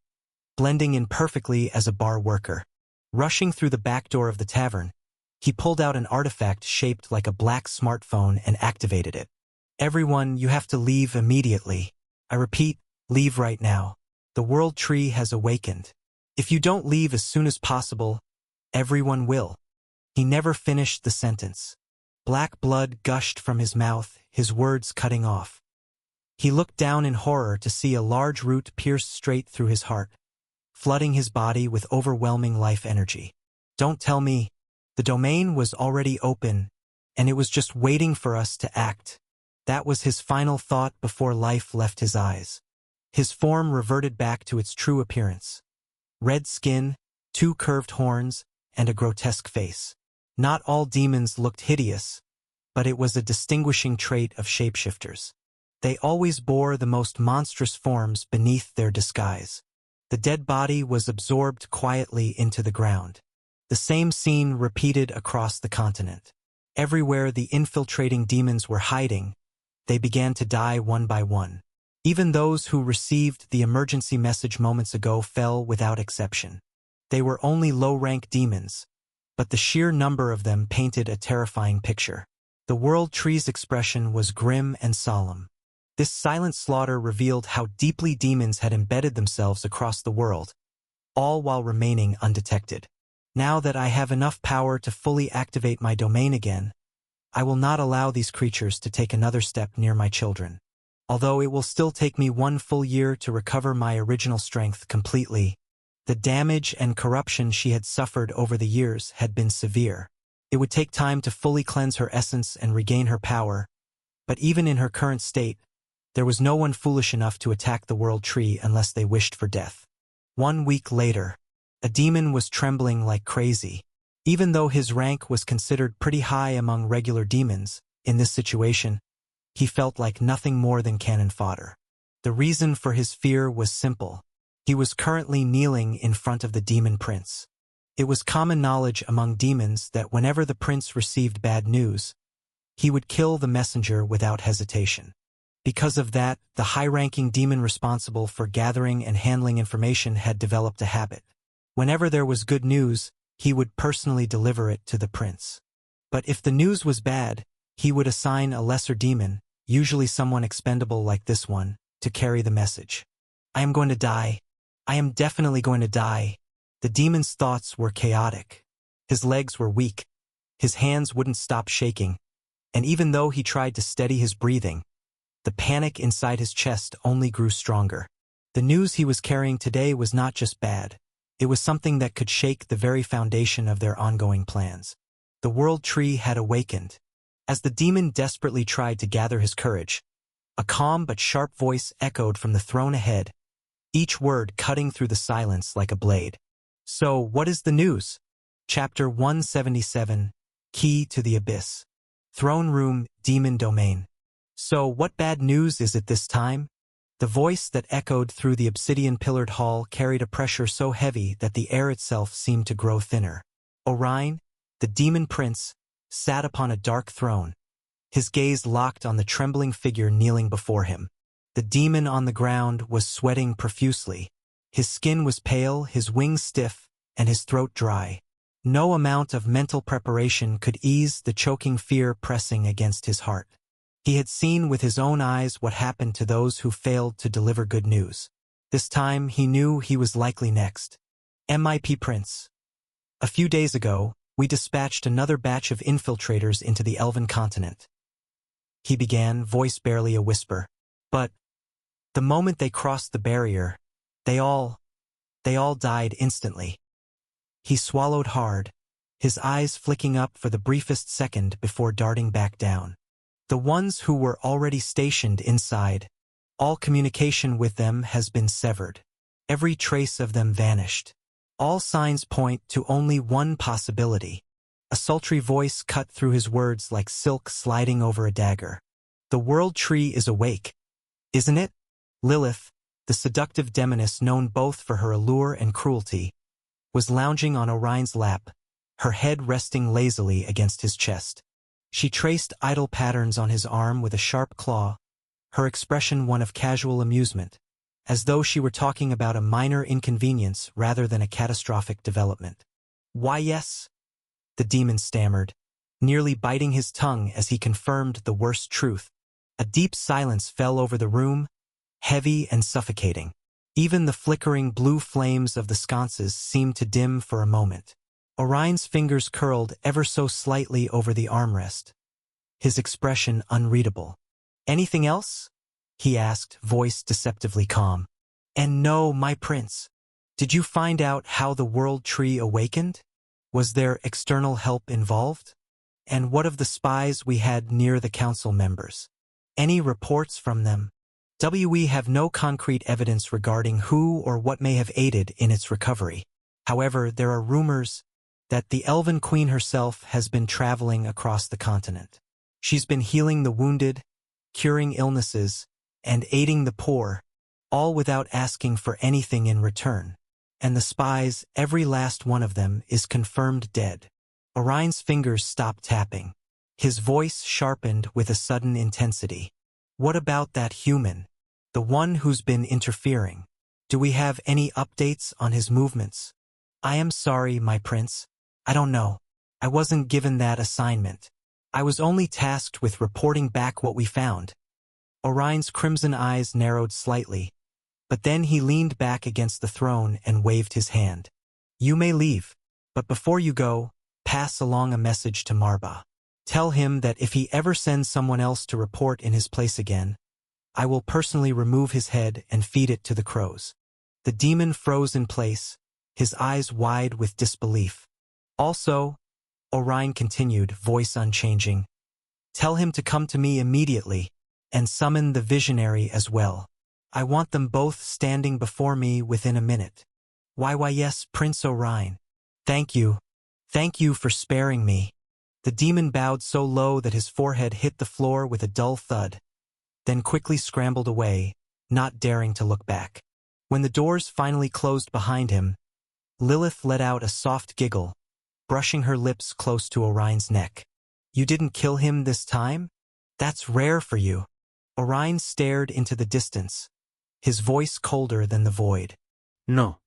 blending in perfectly as a bar worker. Rushing through the back door of the tavern, he pulled out an artifact shaped like a black smartphone and activated it. "Everyone, you have to leave immediately. I repeat, leave right now. The World Tree has awakened. If you don't leave as soon as possible, everyone will." He never finished the sentence. Black blood gushed from his mouth, his words cutting off. He looked down in horror to see a large root pierce straight through his heart, flooding his body with overwhelming life energy. Don't tell me. The domain was already open, and it was just waiting for us to act. That was his final thought before life left his eyes. His form reverted back to its true appearance. Red skin, 2 curved horns, and a grotesque face. Not all demons looked hideous, but it was a distinguishing trait of shapeshifters. They always bore the most monstrous forms beneath their disguise. The dead body was absorbed quietly into the ground. The same scene repeated across the continent. Everywhere the infiltrating demons were hiding, they began to die one by one. Even those who received the emergency message moments ago fell without exception. They were only low-rank demons, but the sheer number of them painted a terrifying picture. The World Tree's expression was grim and solemn. This silent slaughter revealed how deeply demons had embedded themselves across the world, all while remaining undetected. Now that I have enough power to fully activate my domain again, I will not allow these creatures to take another step near my children. Although it will still take me 1 full year to recover my original strength completely, the damage and corruption she had suffered over the years had been severe. It would take time to fully cleanse her essence and regain her power, but even in her current state, there was no one foolish enough to attack the World Tree unless they wished for death. 1 week later, a demon was trembling like crazy. Even though his rank was considered pretty high among regular demons, in this situation, he felt like nothing more than cannon fodder. The reason for his fear was simple. He was currently kneeling in front of the demon prince. It was common knowledge among demons that whenever the prince received bad news, he would kill the messenger without hesitation. Because of that, the high-ranking demon responsible for gathering and handling information had developed a habit. Whenever there was good news, he would personally deliver it to the prince. But if the news was bad, he would assign a lesser demon, usually someone expendable like this one, to carry the message. I am going to die. I am definitely going to die. The demon's thoughts were chaotic. His legs were weak. His hands wouldn't stop shaking. And even though he tried to steady his breathing, the panic inside his chest only grew stronger. The news he was carrying today was not just bad. It was something that could shake the very foundation of their ongoing plans. The World Tree had awakened. As the demon desperately tried to gather his courage, a calm but sharp voice echoed from the throne ahead, each word cutting through the silence like a blade. So, what is the news? Chapter 177, Key to the Abyss. Throne Room, Demon Domain. So, what bad news is it this time? The voice that echoed through the obsidian-pillared hall carried a pressure so heavy that the air itself seemed to grow thinner. Orion, the demon prince, sat upon a dark throne, his gaze locked on the trembling figure kneeling before him. The demon on the ground was sweating profusely. His skin was pale, his wings stiff, and his throat dry. No amount of mental preparation could ease the choking fear pressing against his heart. He had seen with his own eyes what happened to those who failed to deliver good news. This time he knew he was likely next. MIP Prince. A few days ago, we dispatched another batch of infiltrators into the Elven continent. He began, voice barely a whisper. But the moment they crossed the barrier, they all died instantly. He swallowed hard, his eyes flicking up for the briefest second before darting back down. The ones who were already stationed inside, all communication with them has been severed. Every trace of them vanished. All signs point to only one possibility. A sultry voice cut through his words like silk sliding over a dagger. The World Tree is awake, isn't it? Lilith, the seductive demoness known both for her allure and cruelty, was lounging on Orion's lap, her head resting lazily against his chest. She traced idle patterns on his arm with a sharp claw, her expression one of casual amusement, as though she were talking about a minor inconvenience rather than a catastrophic development. Why yes, the demon stammered, nearly biting his tongue as he confirmed the worst truth. A deep silence fell over the room, heavy and suffocating. Even the flickering blue flames of the sconces seemed to dim for a moment. Orion's fingers curled ever so slightly over the armrest, his expression unreadable. Anything else? He asked, voice deceptively calm. And no, my prince. Did you find out how the World Tree awakened? Was there external help involved? And what of the spies we had near the council members? Any reports from them? We have no concrete evidence regarding who or what may have aided in its recovery. However, there are rumors that the Elven Queen herself has been traveling across the continent. She's been healing the wounded, curing illnesses, and aiding the poor, all without asking for anything in return. And the spies, every last one of them, is confirmed dead. Orion's fingers stopped tapping. His voice sharpened with a sudden intensity. What about that human? The one who's been interfering? Do we have any updates on his movements? I am sorry, my prince. I don't know. I wasn't given that assignment. I was only tasked with reporting back what we found. Orion's crimson eyes narrowed slightly, but then he leaned back against the throne and waved his hand. You may leave, but before you go, pass along a message to Marba. Tell him that if he ever sends someone else to report in his place again, I will personally remove his head and feed it to the crows. The demon froze in place, his eyes wide with disbelief. Also, Orion continued, voice unchanging, tell him to come to me immediately, and summon the visionary as well. I want them both standing before me within a minute. Why yes, Prince Orion. Thank you. Thank you for sparing me. The demon bowed so low that his forehead hit the floor with a dull thud, then quickly scrambled away, not daring to look back. When the doors finally closed behind him, Lilith let out a soft giggle, brushing her lips close to Orion's neck. You didn't kill him this time? That's rare for you. Orion stared into the distance, his voice colder than the void. No.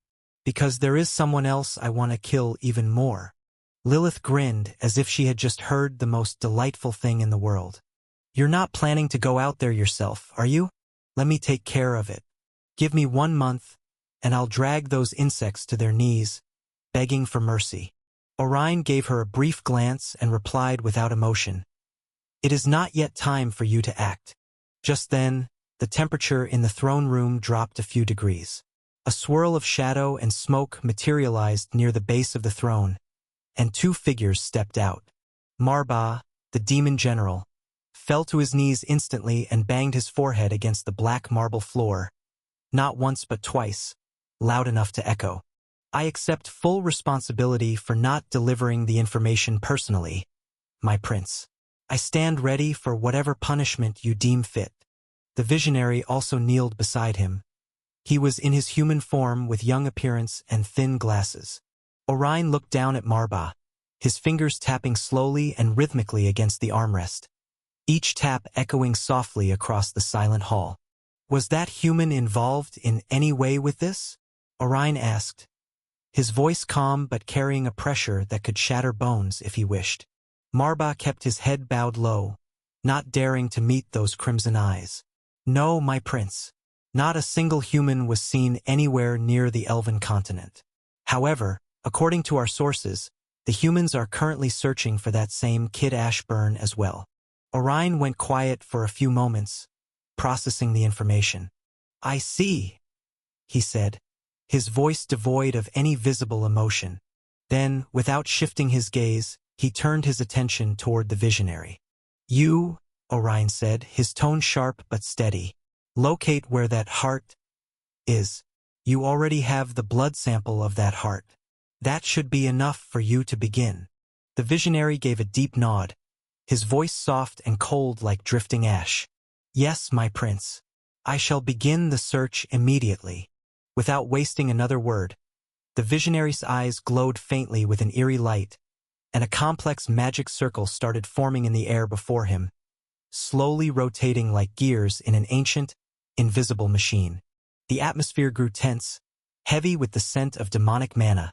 Because there is someone else I want to kill even more. Lilith grinned as if she had just heard the most delightful thing in the world. You're not planning to go out there yourself, are you? Let me take care of it. Give me 1 month, and I'll drag those insects to their knees, begging for mercy. Orion gave her a brief glance and replied without emotion. It is not yet time for you to act. Just then, the temperature in the throne room dropped a few degrees. A swirl of shadow and smoke materialized near the base of the throne, and 2 figures stepped out. Marba, the demon general, fell to his knees instantly and banged his forehead against the black marble floor, not once but twice, loud enough to echo. I accept full responsibility for not delivering the information personally, my prince. I stand ready for whatever punishment you deem fit. The visionary also kneeled beside him. He was in his human form with young appearance and thin glasses. Orion looked down at Marba, his fingers tapping slowly and rhythmically against the armrest, each tap echoing softly across the silent hall. Was that human involved in any way with this? Orion asked, his voice calm but carrying a pressure that could shatter bones if he wished. Marba kept his head bowed low, not daring to meet those crimson eyes. No, my prince. Not a single human was seen anywhere near the Elven continent. However, according to our sources, the humans are currently searching for that same Kid Ashburn as well. Orion went quiet for a few moments, processing the information. I see, he said, his voice devoid of any visible emotion. Then, without shifting his gaze, he turned his attention toward the visionary. You, Orion said, his tone sharp but steady, locate where that heart is. You already have the blood sample of that heart. That should be enough for you to begin. The visionary gave a deep nod, his voice soft and cold like drifting ash. Yes, my prince. I shall begin the search immediately. Without wasting another word, the visionary's eyes glowed faintly with an eerie light, and a complex magic circle started forming in the air before him, slowly rotating like gears in an ancient, invisible machine. The atmosphere grew tense, heavy with the scent of demonic mana,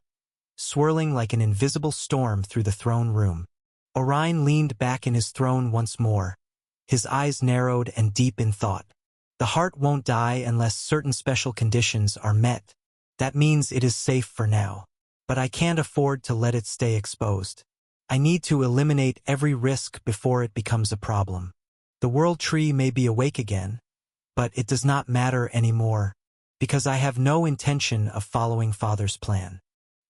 swirling like an invisible storm through the throne room. Orion leaned back in his throne once more, his eyes narrowed and deep in thought. The heart won't die unless certain special conditions are met. That means it is safe for now. But I can't afford to let it stay exposed. I need to eliminate every risk before it becomes a problem. The World Tree may be awake again, but it does not matter anymore, because I have no intention of following Father's plan.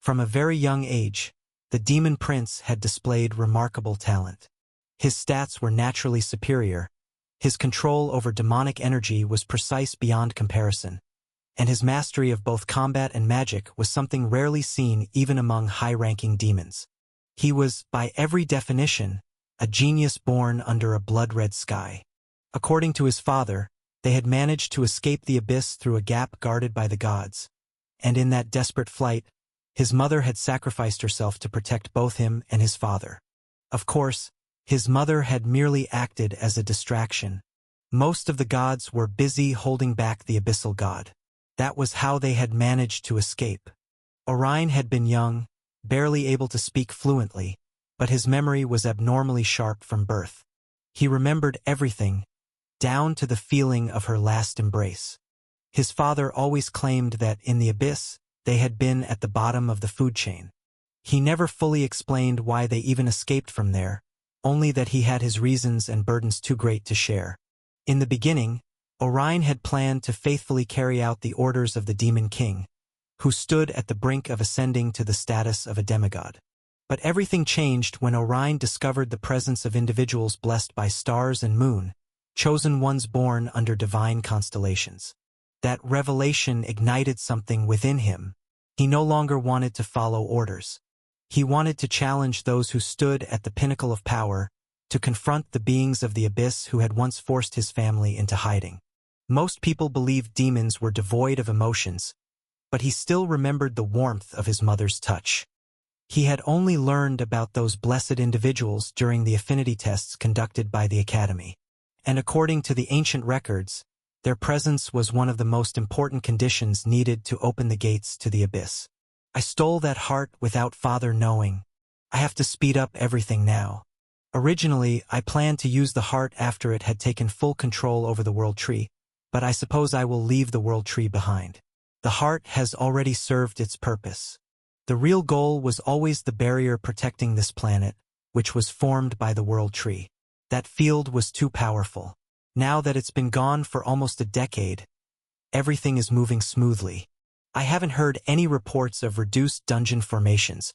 From a very young age, the Demon Prince had displayed remarkable talent. His stats were naturally superior, his control over demonic energy was precise beyond comparison, and his mastery of both combat and magic was something rarely seen even among high-ranking demons. He was, by every definition, a genius born under a blood-red sky. According to his father, they had managed to escape the abyss through a gap guarded by the gods, and in that desperate flight, his mother had sacrificed herself to protect both him and his father. Of course, his mother had merely acted as a distraction. Most of the gods were busy holding back the abyssal god. That was how they had managed to escape. Orion had been young, barely able to speak fluently, but his memory was abnormally sharp from birth. He remembered everything, down to the feeling of her last embrace. His father always claimed that in the abyss, they had been at the bottom of the food chain. He never fully explained why they even escaped from there, only that he had his reasons and burdens too great to share. In the beginning, Orion had planned to faithfully carry out the orders of the Demon King, who stood at the brink of ascending to the status of a demigod. But everything changed when Orion discovered the presence of individuals blessed by stars and moon, chosen ones born under divine constellations. That revelation ignited something within him. He no longer wanted to follow orders. He wanted to challenge those who stood at the pinnacle of power, to confront the beings of the abyss who had once forced his family into hiding. Most people believed demons were devoid of emotions, but he still remembered the warmth of his mother's touch. He had only learned about those blessed individuals during the affinity tests conducted by the Academy. And according to the ancient records, their presence was one of the most important conditions needed to open the gates to the abyss. I stole that heart without Father knowing. I have to speed up everything now. Originally, I planned to use the heart after it had taken full control over the World Tree, but I suppose I will leave the World Tree behind. The heart has already served its purpose. The real goal was always the barrier protecting this planet, which was formed by the World Tree. That field was too powerful. Now that it's been gone for almost a decade, everything is moving smoothly. I haven't heard any reports of reduced dungeon formations,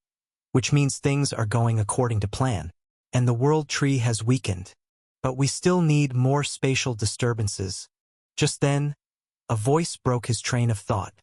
which means things are going according to plan, and the World Tree has weakened. But we still need more spatial disturbances. Just then, a voice broke his train of thought.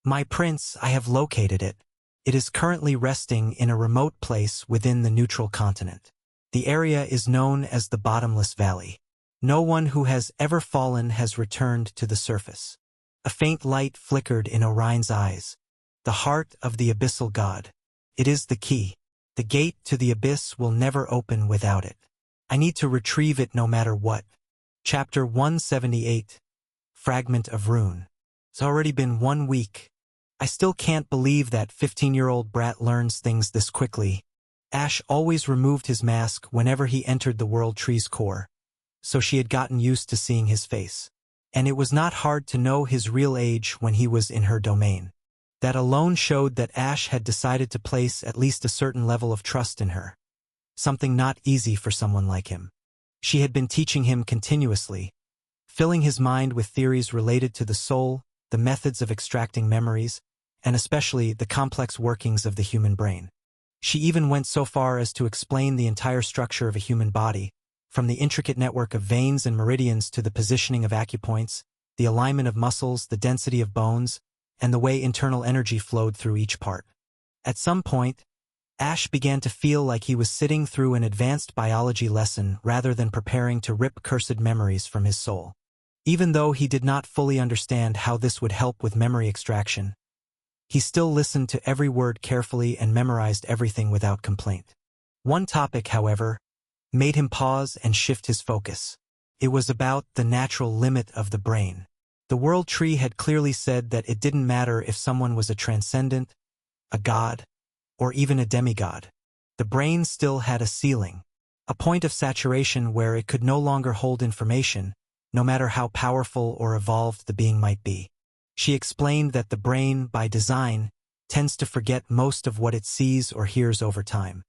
My prince, I have located it. It is currently resting in a remote place within the neutral continent. The area is known as the Bottomless Valley. No one who has ever fallen has returned to the surface. A faint light flickered in Orion's eyes. The heart of the abyssal god. It is the key. The gate to the abyss will never open without it. I need to retrieve it no matter what. Chapter 178. Fragment of Rune. It's already been 1 week. I still can't believe that 15-year-old brat learns things this quickly. Ash always removed his mask whenever he entered the World Tree's core, so she had gotten used to seeing his face. And it was not hard to know his real age when he was in her domain. That alone showed that Ash had decided to place at least a certain level of trust in her. Something not easy for someone like him. She had been teaching him continuously, filling his mind with theories related to the soul, the methods of extracting memories, and especially the complex workings of the human brain. She even went so far as to explain the entire structure of a human body, from the intricate network of veins and meridians to the positioning of acupoints, the alignment of muscles, the density of bones, and the way internal energy flowed through each part. At some point, Ash began to feel like he was sitting through an advanced biology lesson rather than preparing to rip cursed memories from his soul. Even though he did not fully understand how this would help with memory extraction, he still listened to every word carefully and memorized everything without complaint. One topic, however, made him pause and shift his focus. It was about the natural limit of the brain. The World Tree had clearly said that it didn't matter if someone was a transcendent, a god, or even a demigod. The brain still had a ceiling, a point of saturation where it could no longer hold information, no matter how powerful or evolved the being might be. She explained that the brain, by design, tends to forget most of what it sees or hears over time.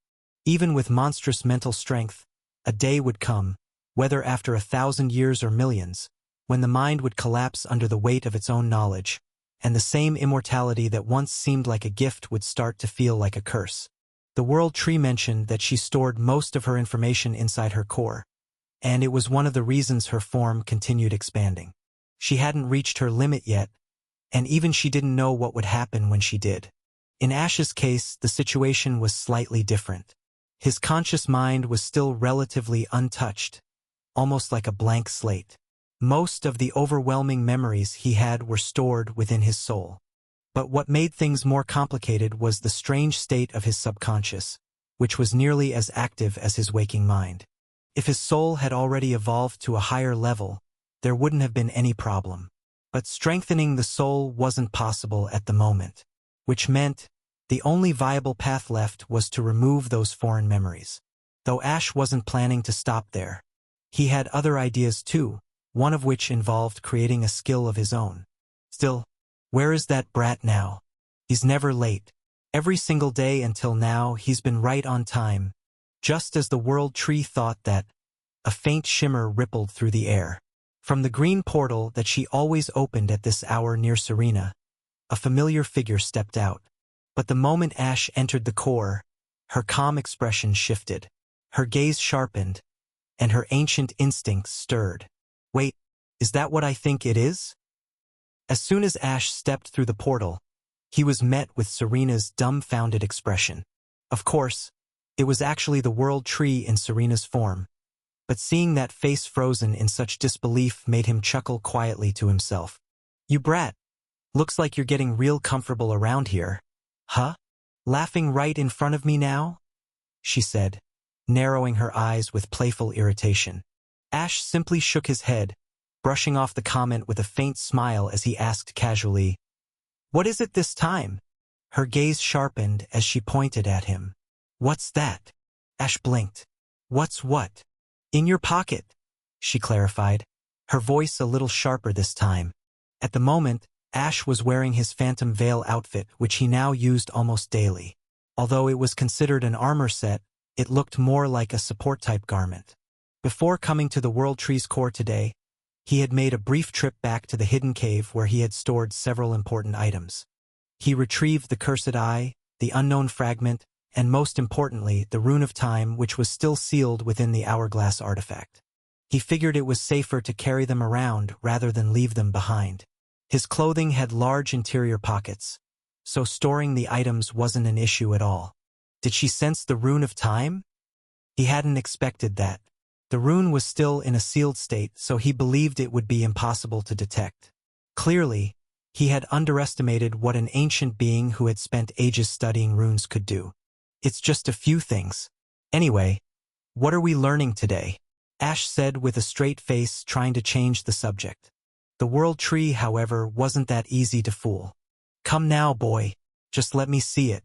Even with monstrous mental strength, a day would come, whether after 1,000 years or millions, when the mind would collapse under the weight of its own knowledge, and the same immortality that once seemed like a gift would start to feel like a curse. The World Tree mentioned that she stored most of her information inside her core, and it was one of the reasons her form continued expanding. She hadn't reached her limit yet, and even she didn't know what would happen when she did. In Ash's case, the situation was slightly different. His conscious mind was still relatively untouched, almost like a blank slate. Most of the overwhelming memories he had were stored within his soul. But what made things more complicated was the strange state of his subconscious, which was nearly as active as his waking mind. If his soul had already evolved to a higher level, there wouldn't have been any problem. But strengthening the soul wasn't possible at the moment, which meant the only viable path left was to remove those foreign memories. Though Ash wasn't planning to stop there. He had other ideas too, one of which involved creating a skill of his own. Still, where is that brat now? He's never late. Every single day until now he's been right on time. Just as the World Tree thought that, a faint shimmer rippled through the air. From the green portal that she always opened at this hour near Serena, a familiar figure stepped out. But the moment Ash entered the core, her calm expression shifted. Her gaze sharpened, and her ancient instincts stirred. Wait, is that what I think it is? As soon as Ash stepped through the portal, he was met with Serena's dumbfounded expression. Of course, it was actually the World Tree in Serena's form. But seeing that face frozen in such disbelief made him chuckle quietly to himself. You brat. Looks like you're getting real comfortable around here. Huh? Laughing right in front of me now? She said, narrowing her eyes with playful irritation. Ash simply shook his head, brushing off the comment with a faint smile as he asked casually, "What is it this time?" Her gaze sharpened as she pointed at him. "What's that?" Ash blinked. "What's what?" "In your pocket," she clarified, her voice a little sharper this time. At the moment, Ash was wearing his Phantom Veil outfit, which he now used almost daily. Although it was considered an armor set, it looked more like a support-type garment. Before coming to the World Tree's core today, he had made a brief trip back to the hidden cave where he had stored several important items. He retrieved the Cursed Eye, the Unknown Fragment, and most importantly, the Rune of Time, which was still sealed within the Hourglass artifact. He figured it was safer to carry them around rather than leave them behind. His clothing had large interior pockets, so storing the items wasn't an issue at all. Did she sense the Rune of Time? He hadn't expected that. The rune was still in a sealed state, so he believed it would be impossible to detect. Clearly, he had underestimated what an ancient being who had spent ages studying runes could do. It's just a few things. Anyway, what are we learning today? Ash said with a straight face, trying to change the subject. The World Tree, however, wasn't that easy to fool. Come now, boy. Just let me see it.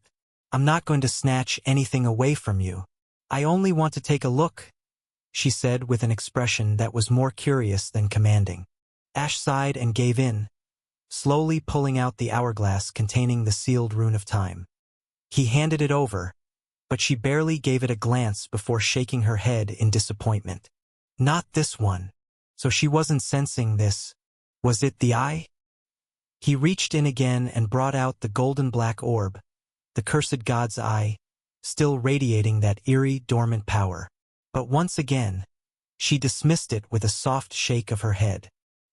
I'm not going to snatch anything away from you. I only want to take a look, she said with an expression that was more curious than commanding. Ash sighed and gave in, slowly pulling out the hourglass containing the sealed Rune of Time. He handed it over, but she barely gave it a glance before shaking her head in disappointment. Not this one. So she wasn't sensing this. Was it the eye? He reached in again and brought out the golden black orb, the Cursed God's Eye, still radiating that eerie, dormant power. But once again, she dismissed it with a soft shake of her head.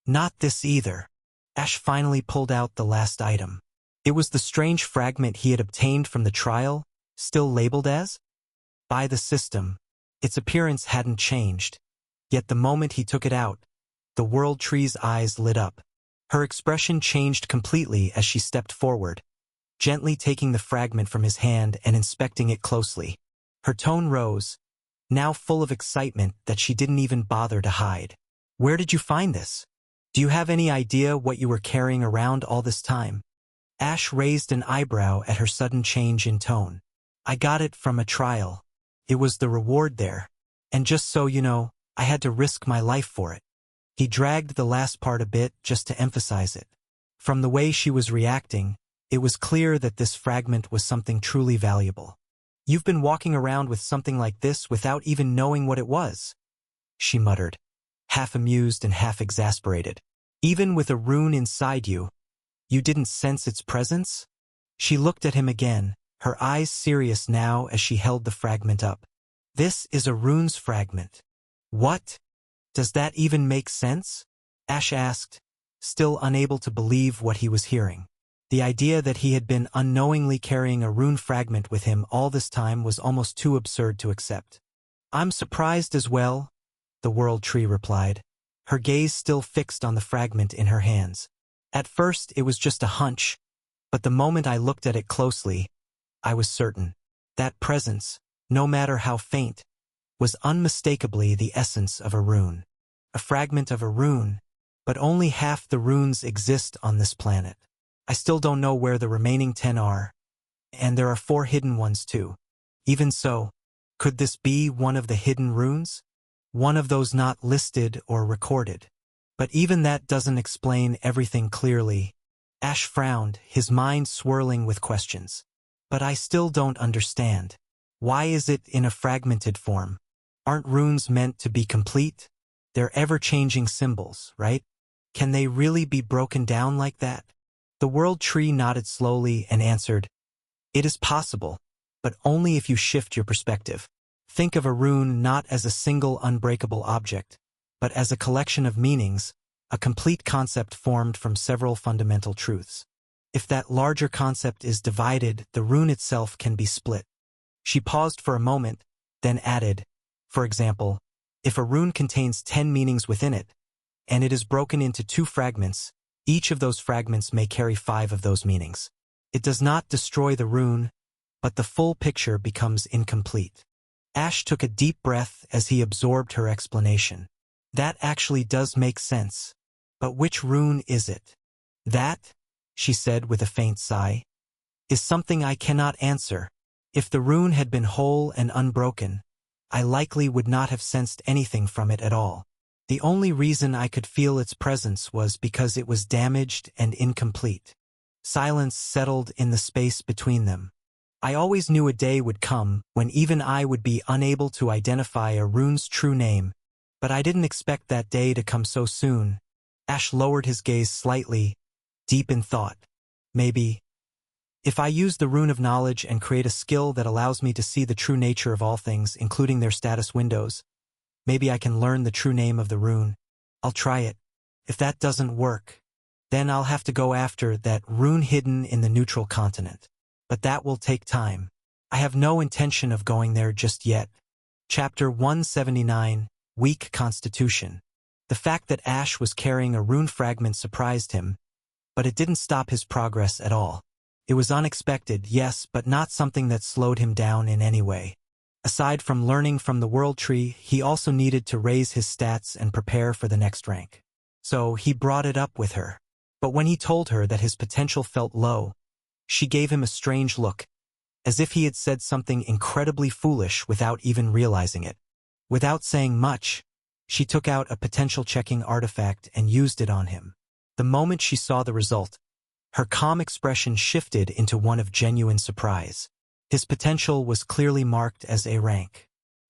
Not this either. Ash finally pulled out the last item. It was the strange fragment he had obtained from the trial, still labeled as? By the system. Its appearance hadn't changed. Yet the moment he took it out, the World Tree's eyes lit up. Her expression changed completely as she stepped forward, gently taking the fragment from his hand and inspecting it closely. Her tone rose, now full of excitement that she didn't even bother to hide. Where did you find this? Do you have any idea what you were carrying around all this time? Ash raised an eyebrow at her sudden change in tone. I got it from a trial. It was the reward there. And just so you know, I had to risk my life for it. He dragged the last part a bit just to emphasize it. From the way she was reacting, it was clear that this fragment was something truly valuable. You've been walking around with something like this without even knowing what it was, she muttered, half amused and half exasperated. Even with a rune inside you, you didn't sense its presence? She looked at him again, her eyes serious now as she held the fragment up. This is a rune's fragment. What? Does that even make sense? Ash asked, still unable to believe what he was hearing. The idea that he had been unknowingly carrying a rune fragment with him all this time was almost too absurd to accept. "I'm surprised as well," the World Tree replied, her gaze still fixed on the fragment in her hands. "At first it was just a hunch, but the moment I looked at it closely, I was certain. That presence, no matter how faint, was unmistakably the essence of a rune. A fragment of a rune, but only half the runes exist on this planet. I still don't know where the remaining 10 are, and there are 4 hidden ones too. Even so, could this be one of the hidden runes? One of those not listed or recorded? But even that doesn't explain everything clearly." Ash frowned, his mind swirling with questions. "But I still don't understand. Why is it in a fragmented form? Aren't runes meant to be complete? They're ever-changing symbols, right? Can they really be broken down like that?" The World Tree nodded slowly and answered, "It is possible, but only if you shift your perspective. Think of a rune not as a single unbreakable object, but as a collection of meanings, a complete concept formed from several fundamental truths. If that larger concept is divided, the rune itself can be split." She paused for a moment, then added, "For example, if a rune contains 10 meanings within it, and it is broken into 2 fragments, each of those fragments may carry 5 of those meanings. It does not destroy the rune, but the full picture becomes incomplete." Ash took a deep breath as he absorbed her explanation. "That actually does make sense. But which rune is it?" "That," she said with a faint sigh, "is something I cannot answer. If the rune had been whole and unbroken, I likely would not have sensed anything from it at all. The only reason I could feel its presence was because it was damaged and incomplete." Silence settled in the space between them. "I always knew a day would come when even I would be unable to identify a rune's true name, but I didn't expect that day to come so soon." Ash lowered his gaze slightly, deep in thought. "Maybe, if I use the Rune of Knowledge and create a skill that allows me to see the true nature of all things, including their status windows, maybe I can learn the true name of the rune. I'll try it. If that doesn't work, then I'll have to go after that rune hidden in the neutral continent. But that will take time. I have no intention of going there just yet." Chapter 179, Weak Constitution. The fact that Ash was carrying a rune fragment surprised him, but it didn't stop his progress at all. It was unexpected, yes, but not something that slowed him down in any way. Aside from learning from the World Tree, he also needed to raise his stats and prepare for the next rank. So he brought it up with her. But when he told her that his potential felt low, she gave him a strange look, as if he had said something incredibly foolish without even realizing it. Without saying much, she took out a potential checking artifact and used it on him. The moment she saw the result, her calm expression shifted into one of genuine surprise. His potential was clearly marked as A rank.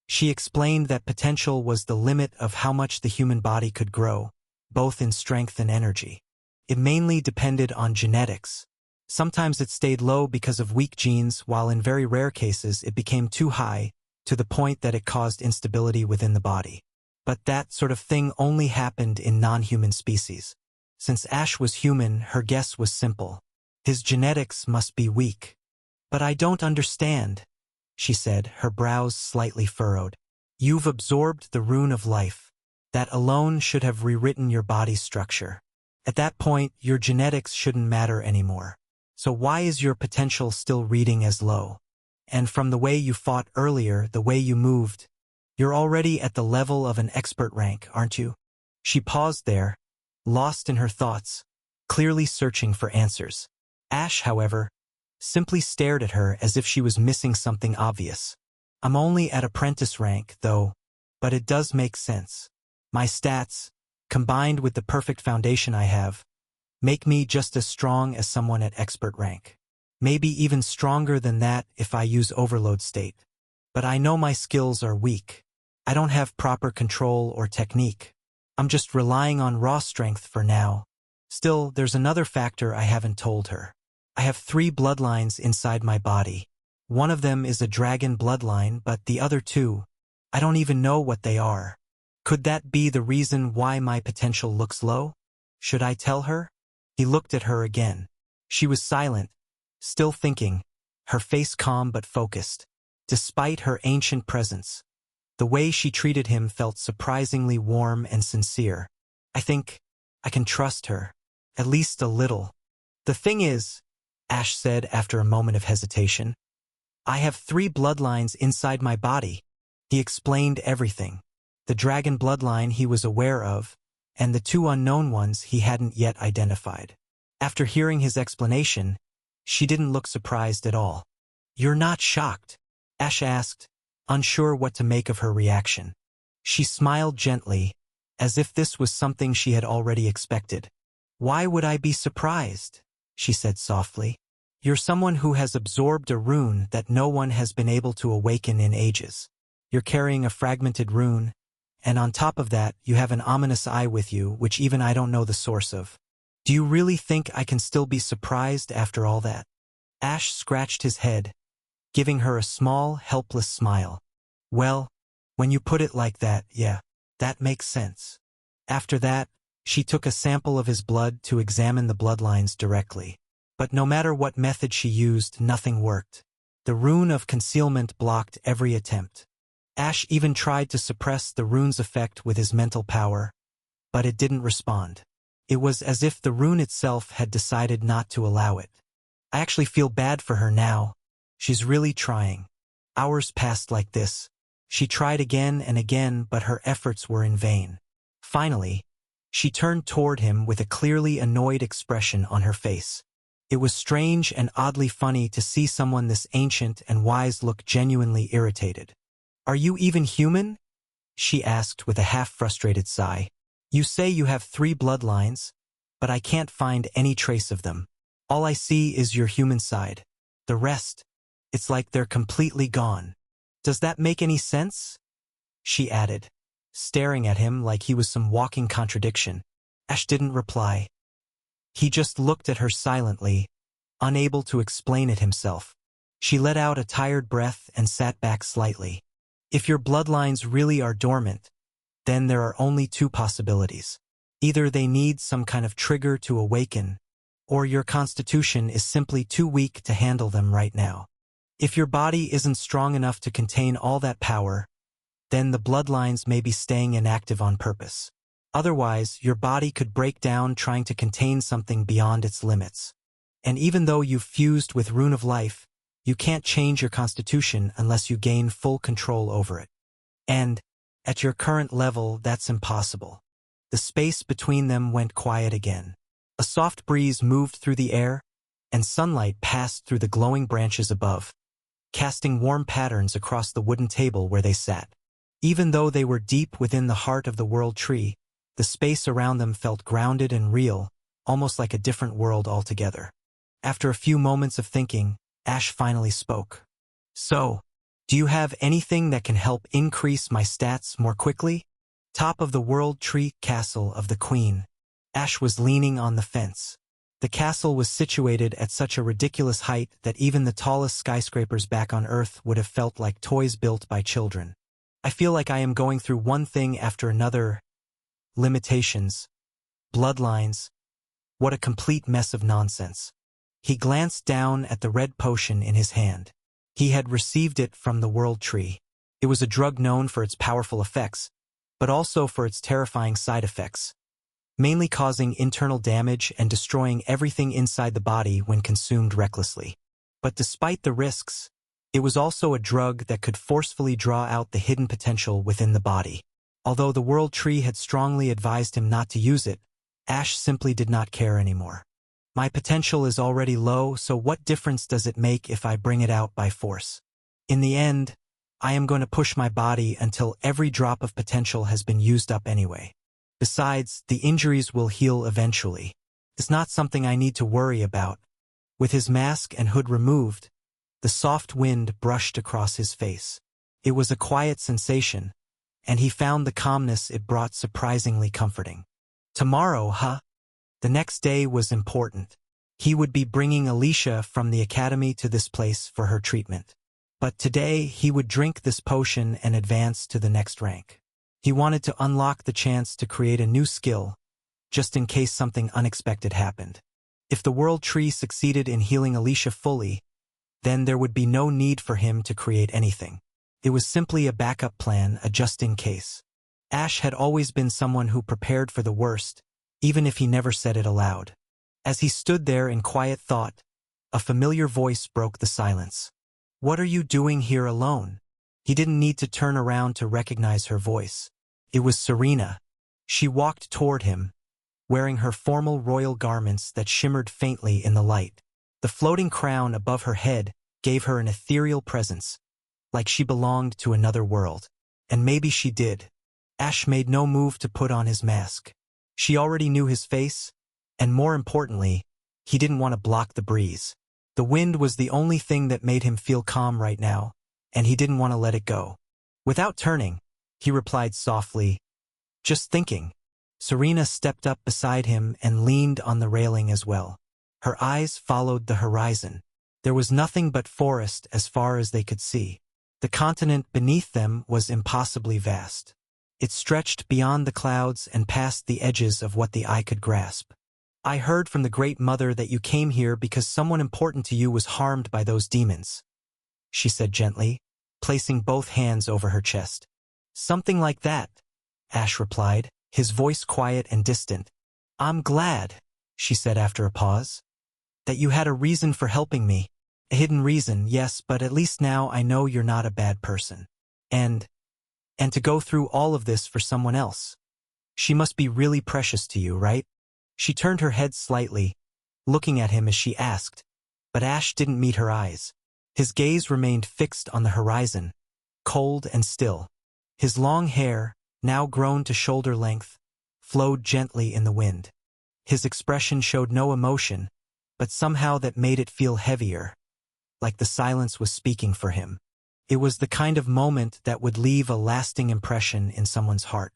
She explained that potential was the limit of how much the human body could grow, both in strength and energy. It mainly depended on genetics. Sometimes it stayed low because of weak genes, while in very rare cases it became too high, to the point that it caused instability within the body. But that sort of thing only happened in non-human species. Since Ash was human, her guess was simple. His genetics must be weak. "But I don't understand," she said, her brows slightly furrowed. "You've absorbed the rune of life. That alone should have rewritten your body's structure. At that point, your genetics shouldn't matter anymore. So why is your potential still reading as low? And from the way you fought earlier, the way you moved, you're already at the level of an expert rank, aren't you?" She paused there, lost in her thoughts, clearly searching for answers. Ash, however, simply stared at her as if she was missing something obvious. "I'm only at apprentice rank, though, but it does make sense. My stats, combined with the perfect foundation I have, make me just as strong as someone at expert rank. Maybe even stronger than that if I use overload state. But I know my skills are weak. I don't have proper control or technique. I'm just relying on raw strength for now. Still, there's another factor I haven't told her. I have 3 bloodlines inside my body. One of them is a dragon bloodline, but the other 2, I don't even know what they are. Could that be the reason why my potential looks low? Should I tell her?" He looked at her again. She was silent, still thinking, her face calm but focused. Despite her ancient presence, the way she treated him felt surprisingly warm and sincere. I think I can trust her, at least a little. The thing is, Ash said after a moment of hesitation, I have 3 bloodlines inside my body. He explained everything. The dragon bloodline he was aware of, and the 2 unknown ones he hadn't yet identified. After hearing his explanation, she didn't look surprised at all. You're not shocked? Ash asked, unsure what to make of her reaction. She smiled gently, as if this was something she had already expected. Why would I be surprised? She said softly. You're someone who has absorbed a rune that no one has been able to awaken in ages. You're carrying a fragmented rune, and on top of that, you have an ominous eye with you, which even I don't know the source of. Do you really think I can still be surprised after all that? Ash scratched his head, giving her a small, helpless smile. Well, when you put it like that, yeah, that makes sense. After that, she took a sample of his blood to examine the bloodlines directly. But no matter what method she used, nothing worked. The rune of concealment blocked every attempt. Ash even tried to suppress the rune's effect with his mental power, but it didn't respond. It was as if the rune itself had decided not to allow it. I actually feel bad for her now. She's really trying. Hours passed like this. She tried again and again, but her efforts were in vain. Finally, she turned toward him with a clearly annoyed expression on her face. It was strange and oddly funny to see someone this ancient and wise look genuinely irritated. Are you even human? She asked with a half-frustrated sigh. You say you have 3 bloodlines, but I can't find any trace of them. All I see is your human side. The rest, it's like they're completely gone. Does that make any sense? She added, staring at him like he was some walking contradiction. Ash didn't reply. He just looked at her silently, unable to explain it himself. She let out a tired breath and sat back slightly. If your bloodlines really are dormant, then there are only 2 possibilities. Either they need some kind of trigger to awaken, or your constitution is simply too weak to handle them right now. If your body isn't strong enough to contain all that power, then the bloodlines may be staying inactive on purpose. Otherwise, your body could break down trying to contain something beyond its limits. And even though you've fused with Rune of Life, you can't change your constitution unless you gain full control over it. And, at your current level, that's impossible. The space between them went quiet again. A soft breeze moved through the air, and sunlight passed through the glowing branches above, casting warm patterns across the wooden table where they sat. Even though they were deep within the heart of the World Tree, the space around them felt grounded and real, almost like a different world altogether. After a few moments of thinking, Ash finally spoke. So, do you have anything that can help increase my stats more quickly? Top of the World Tree Castle of the Queen. Ash was leaning on the fence. The castle was situated at such a ridiculous height that even the tallest skyscrapers back on Earth would have felt like toys built by children. I feel like I am going through one thing after another. Limitations. Bloodlines. What a complete mess of nonsense. He glanced down at the red potion in his hand. He had received it from the World Tree. It was a drug known for its powerful effects, but also for its terrifying side effects, mainly causing internal damage and destroying everything inside the body when consumed recklessly. But despite the risks, it was also a drug that could forcefully draw out the hidden potential within the body. Although the World Tree had strongly advised him not to use it, Ash simply did not care anymore. My potential is already low, so what difference does it make if I bring it out by force? In the end, I am going to push my body until every drop of potential has been used up anyway. Besides, the injuries will heal eventually. It's not something I need to worry about. With his mask and hood removed, the soft wind brushed across his face. It was a quiet sensation, and he found the calmness it brought surprisingly comforting. Tomorrow, huh? The next day was important. He would be bringing Alicia from the academy to this place for her treatment. But today, he would drink this potion and advance to the next rank. He wanted to unlock the chance to create a new skill, just in case something unexpected happened. If the World Tree succeeded in healing Alicia fully, then there would be no need for him to create anything. It was simply a backup plan, a just-in-case. Ash had always been someone who prepared for the worst, even if he never said it aloud. As he stood there in quiet thought, a familiar voice broke the silence. "What are you doing here alone?" He didn't need to turn around to recognize her voice. It was Serena. She walked toward him, wearing her formal royal garments that shimmered faintly in the light. The floating crown above her head gave her an ethereal presence, like she belonged to another world. And maybe she did. Ash made no move to put on his mask. She already knew his face, and more importantly, he didn't want to block the breeze. The wind was the only thing that made him feel calm right now, and he didn't want to let it go. Without turning, he replied softly, "Just thinking." Serena stepped up beside him and leaned on the railing as well. Her eyes followed the horizon. There was nothing but forest as far as they could see. The continent beneath them was impossibly vast. It stretched beyond the clouds and past the edges of what the eye could grasp. "I heard from the Great Mother that you came here because someone important to you was harmed by those demons," she said gently, placing both hands over her chest. "Something like that," Ash replied, his voice quiet and distant. "I'm glad," she said after a pause, "that you had a reason for helping me. A hidden reason, yes, but at least now I know you're not a bad person. And to go through all of this for someone else. She must be really precious to you, right?" She turned her head slightly, looking at him as she asked, but Ash didn't meet her eyes. His gaze remained fixed on the horizon, cold and still. His long hair, now grown to shoulder length, flowed gently in the wind. His expression showed no emotion, but somehow that made it feel heavier, like the silence was speaking for him. It was the kind of moment that would leave a lasting impression in someone's heart.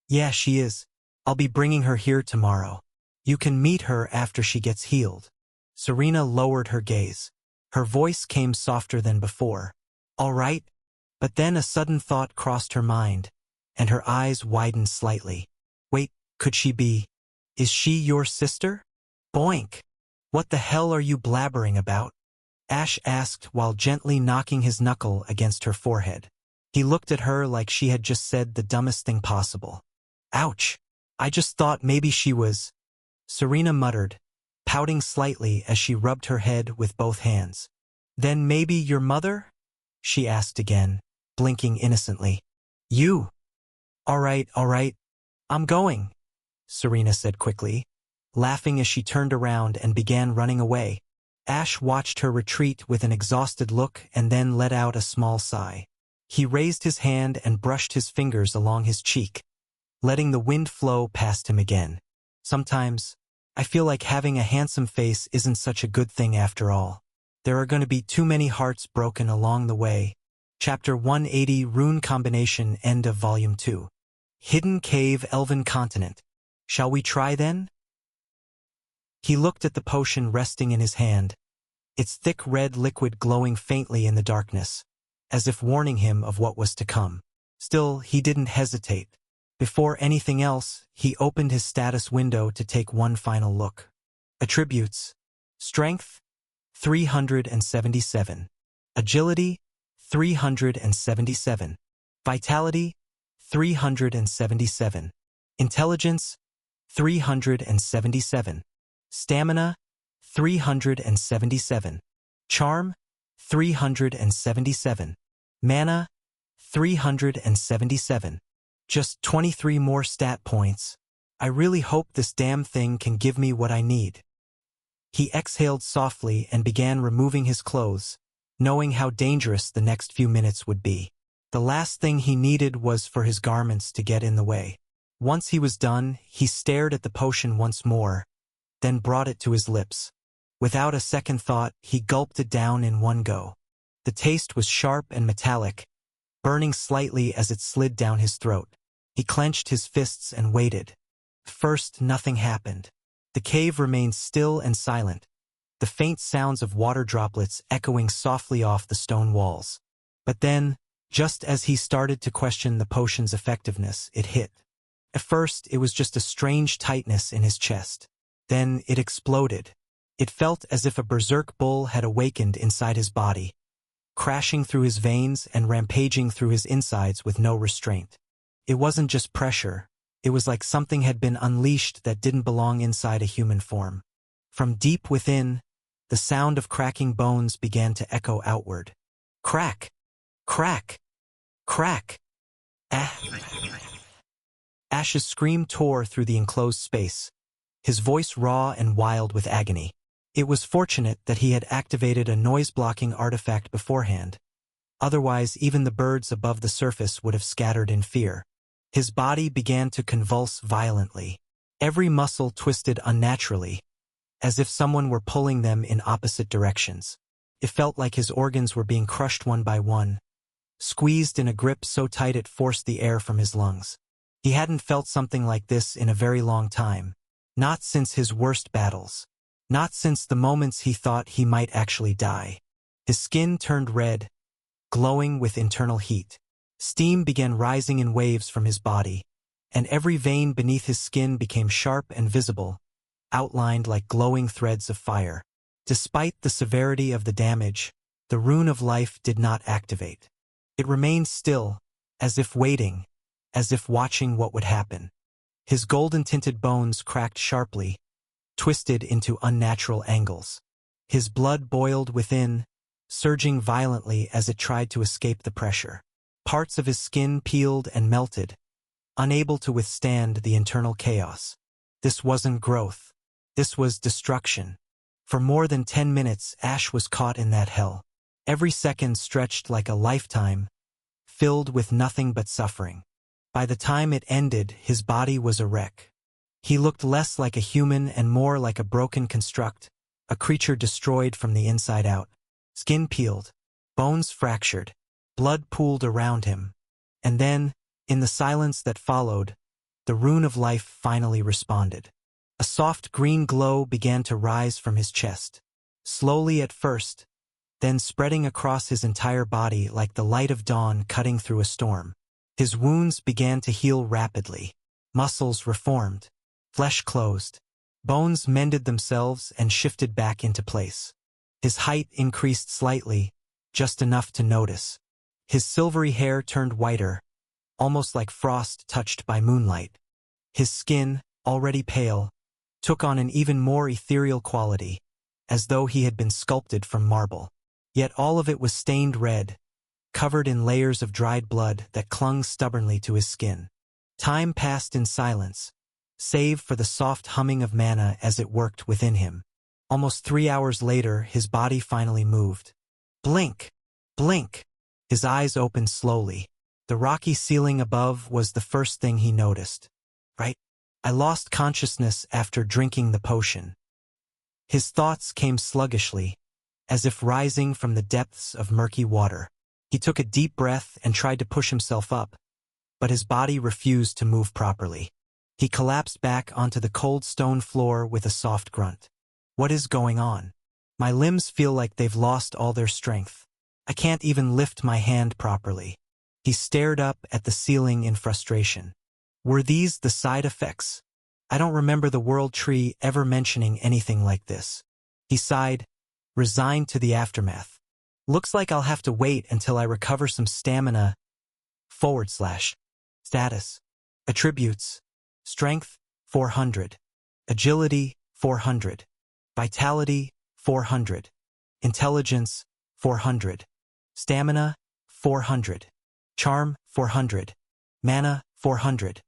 "Yeah, she is. I'll be bringing her here tomorrow. You can meet her after she gets healed." Serena lowered her gaze. Her voice came softer than before. "All right?" But then a sudden thought crossed her mind, and her eyes widened slightly. "Wait, could she be? Is she your sister?" Boink! "What the hell are you blabbering about?" Ash asked while gently knocking his knuckle against her forehead. He looked at her like she had just said the dumbest thing possible. "Ouch! I just thought maybe she was..." Serena muttered, pouting slightly as she rubbed her head with both hands. "Then maybe your mother?" she asked again, blinking innocently. "You?" All right, I'm going," Serena said quickly, laughing as she turned around and began running away. Ash watched her retreat with an exhausted look and then let out a small sigh. He raised his hand and brushed his fingers along his cheek, letting the wind flow past him again. "Sometimes, I feel like having a handsome face isn't such a good thing after all. There are going to be too many hearts broken along the way." Chapter 180 Rune Combination, End of Volume 2. Hidden Cave, Elven Continent. "Shall we try then?" He looked at the potion resting in his hand, its thick red liquid glowing faintly in the darkness, as if warning him of what was to come. Still, he didn't hesitate. Before anything else, he opened his status window to take one final look. Attributes: Strength, 377. Agility, 377. Vitality, 377. Intelligence, 377. Stamina, 377. Charm, 377. Mana, 377. Just 23 more stat points. I really hope this damn thing can give me what I need. He exhaled softly and began removing his clothes, knowing how dangerous the next few minutes would be. The last thing he needed was for his garments to get in the way. Once he was done, he stared at the potion once more, then brought it to his lips. Without a second thought, he gulped it down in one go. The taste was sharp and metallic, burning slightly as it slid down his throat. He clenched his fists and waited. First, nothing happened. The cave remained still and silent, the faint sounds of water droplets echoing softly off the stone walls. But then, just as he started to question the potion's effectiveness, it hit. At first, it was just a strange tightness in his chest. Then it exploded. It felt as if a berserk bull had awakened inside his body, crashing through his veins and rampaging through his insides with no restraint. It wasn't just pressure, it was like something had been unleashed that didn't belong inside a human form. From deep within, the sound of cracking bones began to echo outward. Crack! Crack! Crack! Ah! Ash's scream tore through the enclosed space, his voice raw and wild with agony. It was fortunate that he had activated a noise-blocking artifact beforehand. Otherwise, even the birds above the surface would have scattered in fear. His body began to convulse violently. Every muscle twisted unnaturally, as if someone were pulling them in opposite directions. It felt like his organs were being crushed one by one, squeezed in a grip so tight it forced the air from his lungs. He hadn't felt something like this in a very long time. Not since his worst battles. Not since the moments he thought he might actually die. His skin turned red, glowing with internal heat. Steam began rising in waves from his body, and every vein beneath his skin became sharp and visible, outlined like glowing threads of fire. Despite the severity of the damage, the rune of life did not activate. It remained still, as if waiting, as if watching what would happen. His golden-tinted bones cracked sharply, twisted into unnatural angles. His blood boiled within, surging violently as it tried to escape the pressure. Parts of his skin peeled and melted, unable to withstand the internal chaos. This wasn't growth. This was destruction. For more than 10 minutes, Ash was caught in that hell. Every second stretched like a lifetime, filled with nothing but suffering. By the time it ended, his body was a wreck. He looked less like a human and more like a broken construct, a creature destroyed from the inside out. Skin peeled, bones fractured, blood pooled around him. And then, in the silence that followed, the rune of life finally responded. A soft green glow began to rise from his chest, slowly at first, then spreading across his entire body like the light of dawn cutting through a storm. His wounds began to heal rapidly. Muscles reformed, flesh closed, bones mended themselves and shifted back into place. His height increased slightly, just enough to notice. His silvery hair turned whiter, almost like frost touched by moonlight. His skin, already pale, took on an even more ethereal quality, as though he had been sculpted from marble. Yet all of it was stained red, covered in layers of dried blood that clung stubbornly to his skin. Time passed in silence, save for the soft humming of mana as it worked within him. Almost 3 hours later, his body finally moved. Blink! Blink! His eyes opened slowly. The rocky ceiling above was the first thing he noticed. Right? I lost consciousness after drinking the potion. His thoughts came sluggishly, as if rising from the depths of murky water. He took a deep breath and tried to push himself up, but his body refused to move properly. He collapsed back onto the cold stone floor with a soft grunt. What is going on? My limbs feel like they've lost all their strength. I can't even lift my hand properly. He stared up at the ceiling in frustration. Were these the side effects? I don't remember the World Tree ever mentioning anything like this. He sighed, resigned to the aftermath. Looks like I'll have to wait until I recover some stamina. / Status. Attributes. Strength, 400. Agility, 400. Vitality, 400. Intelligence, 400. Stamina, 400. Charm, 400. Mana, 400.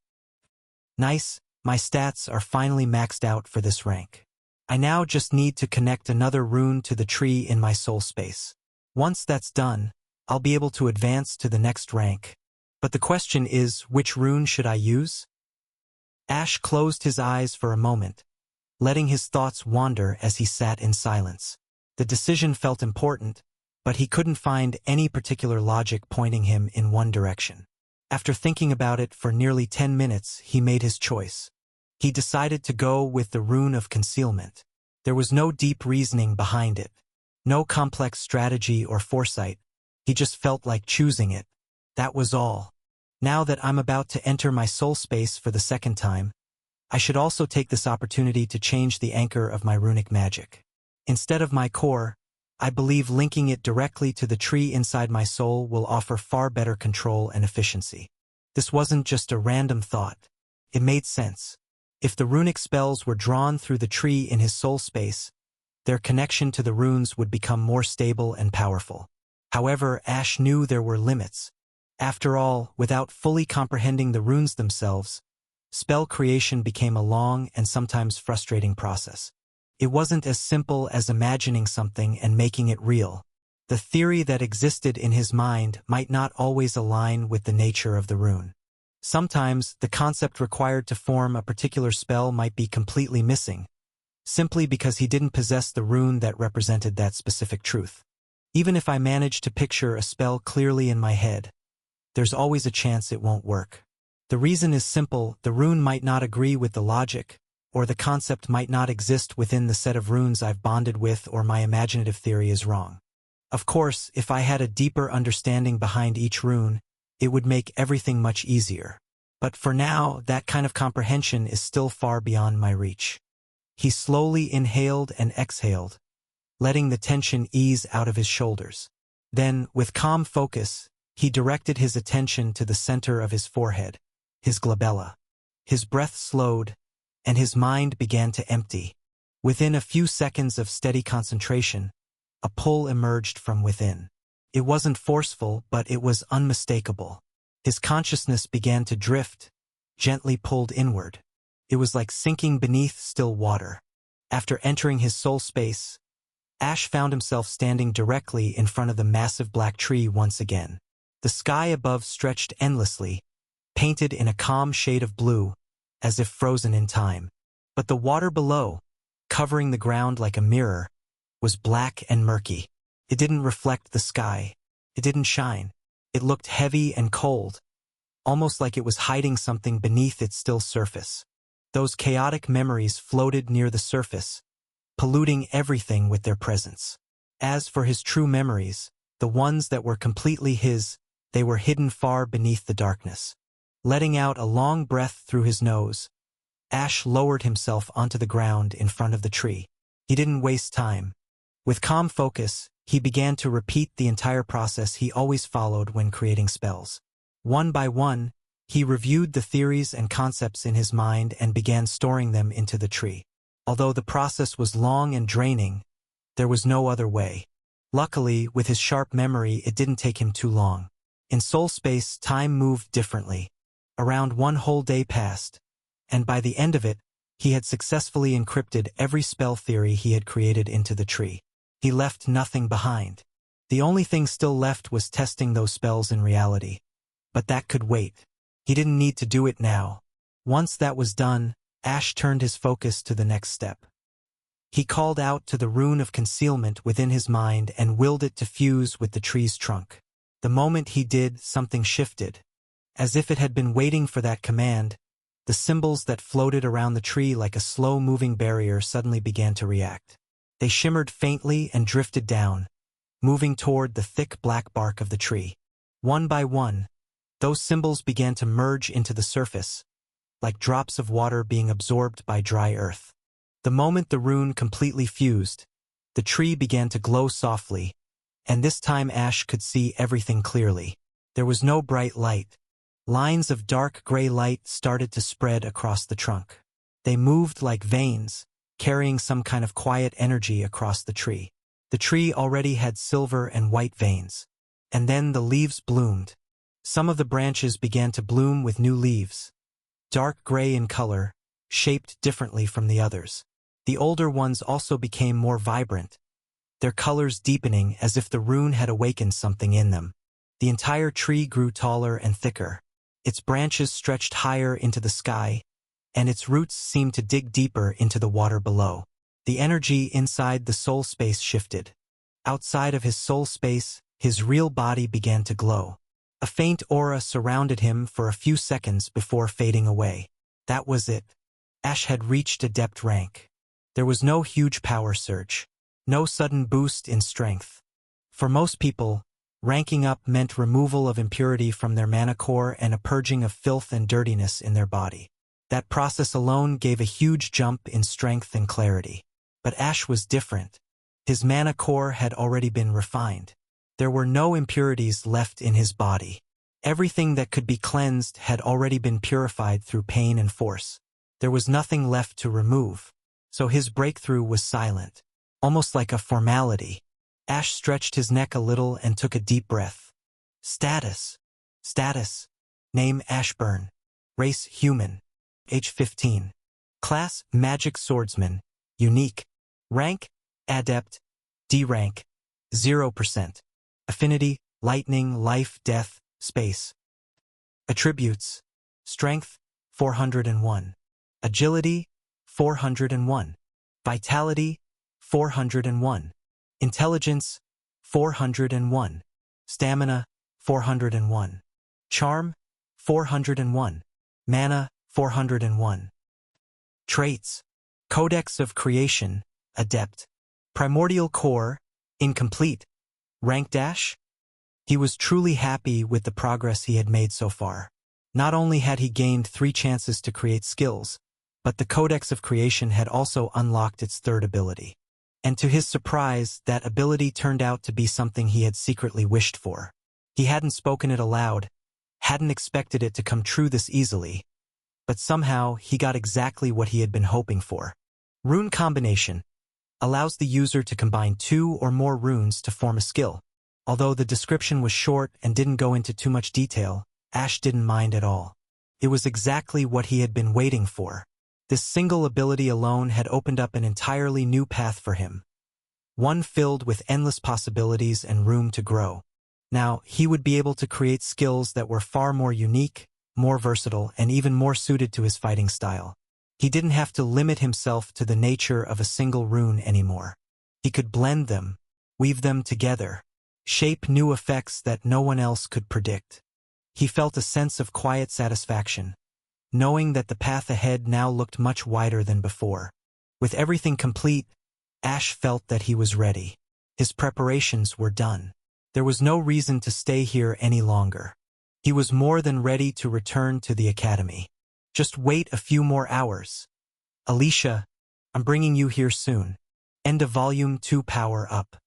Nice, my stats are finally maxed out for this rank. I now just need to connect another rune to the tree in my soul space. Once that's done, I'll be able to advance to the next rank. But the question is, which rune should I use? Ash closed his eyes for a moment, letting his thoughts wander as he sat in silence. The decision felt important, but he couldn't find any particular logic pointing him in one direction. After thinking about it for nearly 10 minutes, he made his choice. He decided to go with the rune of concealment. There was no deep reasoning behind it. No complex strategy or foresight. He just felt like choosing it. That was all. Now that I'm about to enter my soul space for the second time, I should also take this opportunity to change the anchor of my runic magic. Instead of my core, I believe linking it directly to the tree inside my soul will offer far better control and efficiency. This wasn't just a random thought. It made sense. If the runic spells were drawn through the tree in his soul space, their connection to the runes would become more stable and powerful. However, Ash knew there were limits. After all, without fully comprehending the runes themselves, spell creation became a long and sometimes frustrating process. It wasn't as simple as imagining something and making it real. The theory that existed in his mind might not always align with the nature of the rune. Sometimes, the concept required to form a particular spell might be completely missing, simply because he didn't possess the rune that represented that specific truth. Even if I manage to picture a spell clearly in my head, there's always a chance it won't work. The reason is simple: the rune might not agree with the logic, or the concept might not exist within the set of runes I've bonded with, or my imaginative theory is wrong. Of course, if I had a deeper understanding behind each rune, it would make everything much easier. But for now, that kind of comprehension is still far beyond my reach. He slowly inhaled and exhaled, letting the tension ease out of his shoulders. Then, with calm focus, he directed his attention to the center of his forehead, his glabella. His breath slowed, and his mind began to empty. Within a few seconds of steady concentration, a pull emerged from within. It wasn't forceful, but it was unmistakable. His consciousness began to drift, gently pulled inward. It was like sinking beneath still water. After entering his soul space, Ash found himself standing directly in front of the massive black tree once again. The sky above stretched endlessly, painted in a calm shade of blue, as if frozen in time. But the water below, covering the ground like a mirror, was black and murky. It didn't reflect the sky. It didn't shine. It looked heavy and cold, almost like it was hiding something beneath its still surface. Those chaotic memories floated near the surface, polluting everything with their presence. As for his true memories, the ones that were completely his, they were hidden far beneath the darkness. Letting out a long breath through his nose, Ash lowered himself onto the ground in front of the tree. He didn't waste time. With calm focus, he began to repeat the entire process he always followed when creating spells. One by one, he reviewed the theories and concepts in his mind and began storing them into the tree. Although the process was long and draining, there was no other way. Luckily, with his sharp memory, it didn't take him too long. In soul space, time moved differently. Around one whole day passed, and by the end of it, he had successfully encrypted every spell theory he had created into the tree. He left nothing behind. The only thing still left was testing those spells in reality. But that could wait. He didn't need to do it now. Once that was done, Ash turned his focus to the next step. He called out to the rune of concealment within his mind and willed it to fuse with the tree's trunk. The moment he did, something shifted. As if it had been waiting for that command, the symbols that floated around the tree like a slow-moving barrier suddenly began to react. They shimmered faintly and drifted down, moving toward the thick black bark of the tree. One by one, those symbols began to merge into the surface, like drops of water being absorbed by dry earth. The moment the rune completely fused, the tree began to glow softly, and this time Ash could see everything clearly. There was no bright light. Lines of dark gray light started to spread across the trunk. They moved like veins, carrying some kind of quiet energy across the tree. The tree already had silver and white veins. And then the leaves bloomed. Some of the branches began to bloom with new leaves, dark gray in color, shaped differently from the others. The older ones also became more vibrant, their colors deepening as if the rune had awakened something in them. The entire tree grew taller and thicker. Its branches stretched higher into the sky, and its roots seemed to dig deeper into the water below. The energy inside the soul space shifted. Outside of his soul space, his real body began to glow. A faint aura surrounded him for a few seconds before fading away. That was it. Ash had reached adept rank. There was no huge power surge, no sudden boost in strength. For most people, ranking up meant removal of impurity from their mana core and a purging of filth and dirtiness in their body. That process alone gave a huge jump in strength and clarity. But Ash was different. His mana core had already been refined. There were no impurities left in his body. Everything that could be cleansed had already been purified through pain and force. There was nothing left to remove. So his breakthrough was silent, almost like a formality. Ash stretched his neck a little and took a deep breath. Status. Status. Name Ashburn. Race human. Age 15. Class Magic Swordsman. Unique. Rank Adept. D rank 0%. Affinity Lightning, Life, Death, Space. Attributes: Strength 401. Agility 401. Vitality 401. Intelligence 401. Stamina 401. Charm 401. Mana 401. Traits: Codex of Creation, Adept. Primordial Core, Incomplete. Rank dash? He was truly happy with the progress he had made so far. Not only had he gained 3 chances to create skills, but the Codex of Creation had also unlocked its third ability. And to his surprise, that ability turned out to be something he had secretly wished for. He hadn't spoken it aloud, hadn't expected it to come true this easily, but somehow he got exactly what he had been hoping for. Rune Combination allows the user to combine 2 or more runes to form a skill. Although the description was short and didn't go into too much detail, Ash didn't mind at all. It was exactly what he had been waiting for. This single ability alone had opened up an entirely new path for him. One filled with endless possibilities and room to grow. Now, he would be able to create skills that were far more unique, more versatile, and even more suited to his fighting style. He didn't have to limit himself to the nature of a single rune anymore. He could blend them, weave them together, shape new effects that no one else could predict. He felt a sense of quiet satisfaction, knowing that the path ahead now looked much wider than before. With everything complete, Ash felt that he was ready. His preparations were done. There was no reason to stay here any longer. He was more than ready to return to the academy. Just wait a few more hours. Alicia, I'm bringing you here soon. End of Volume 2. Power Up.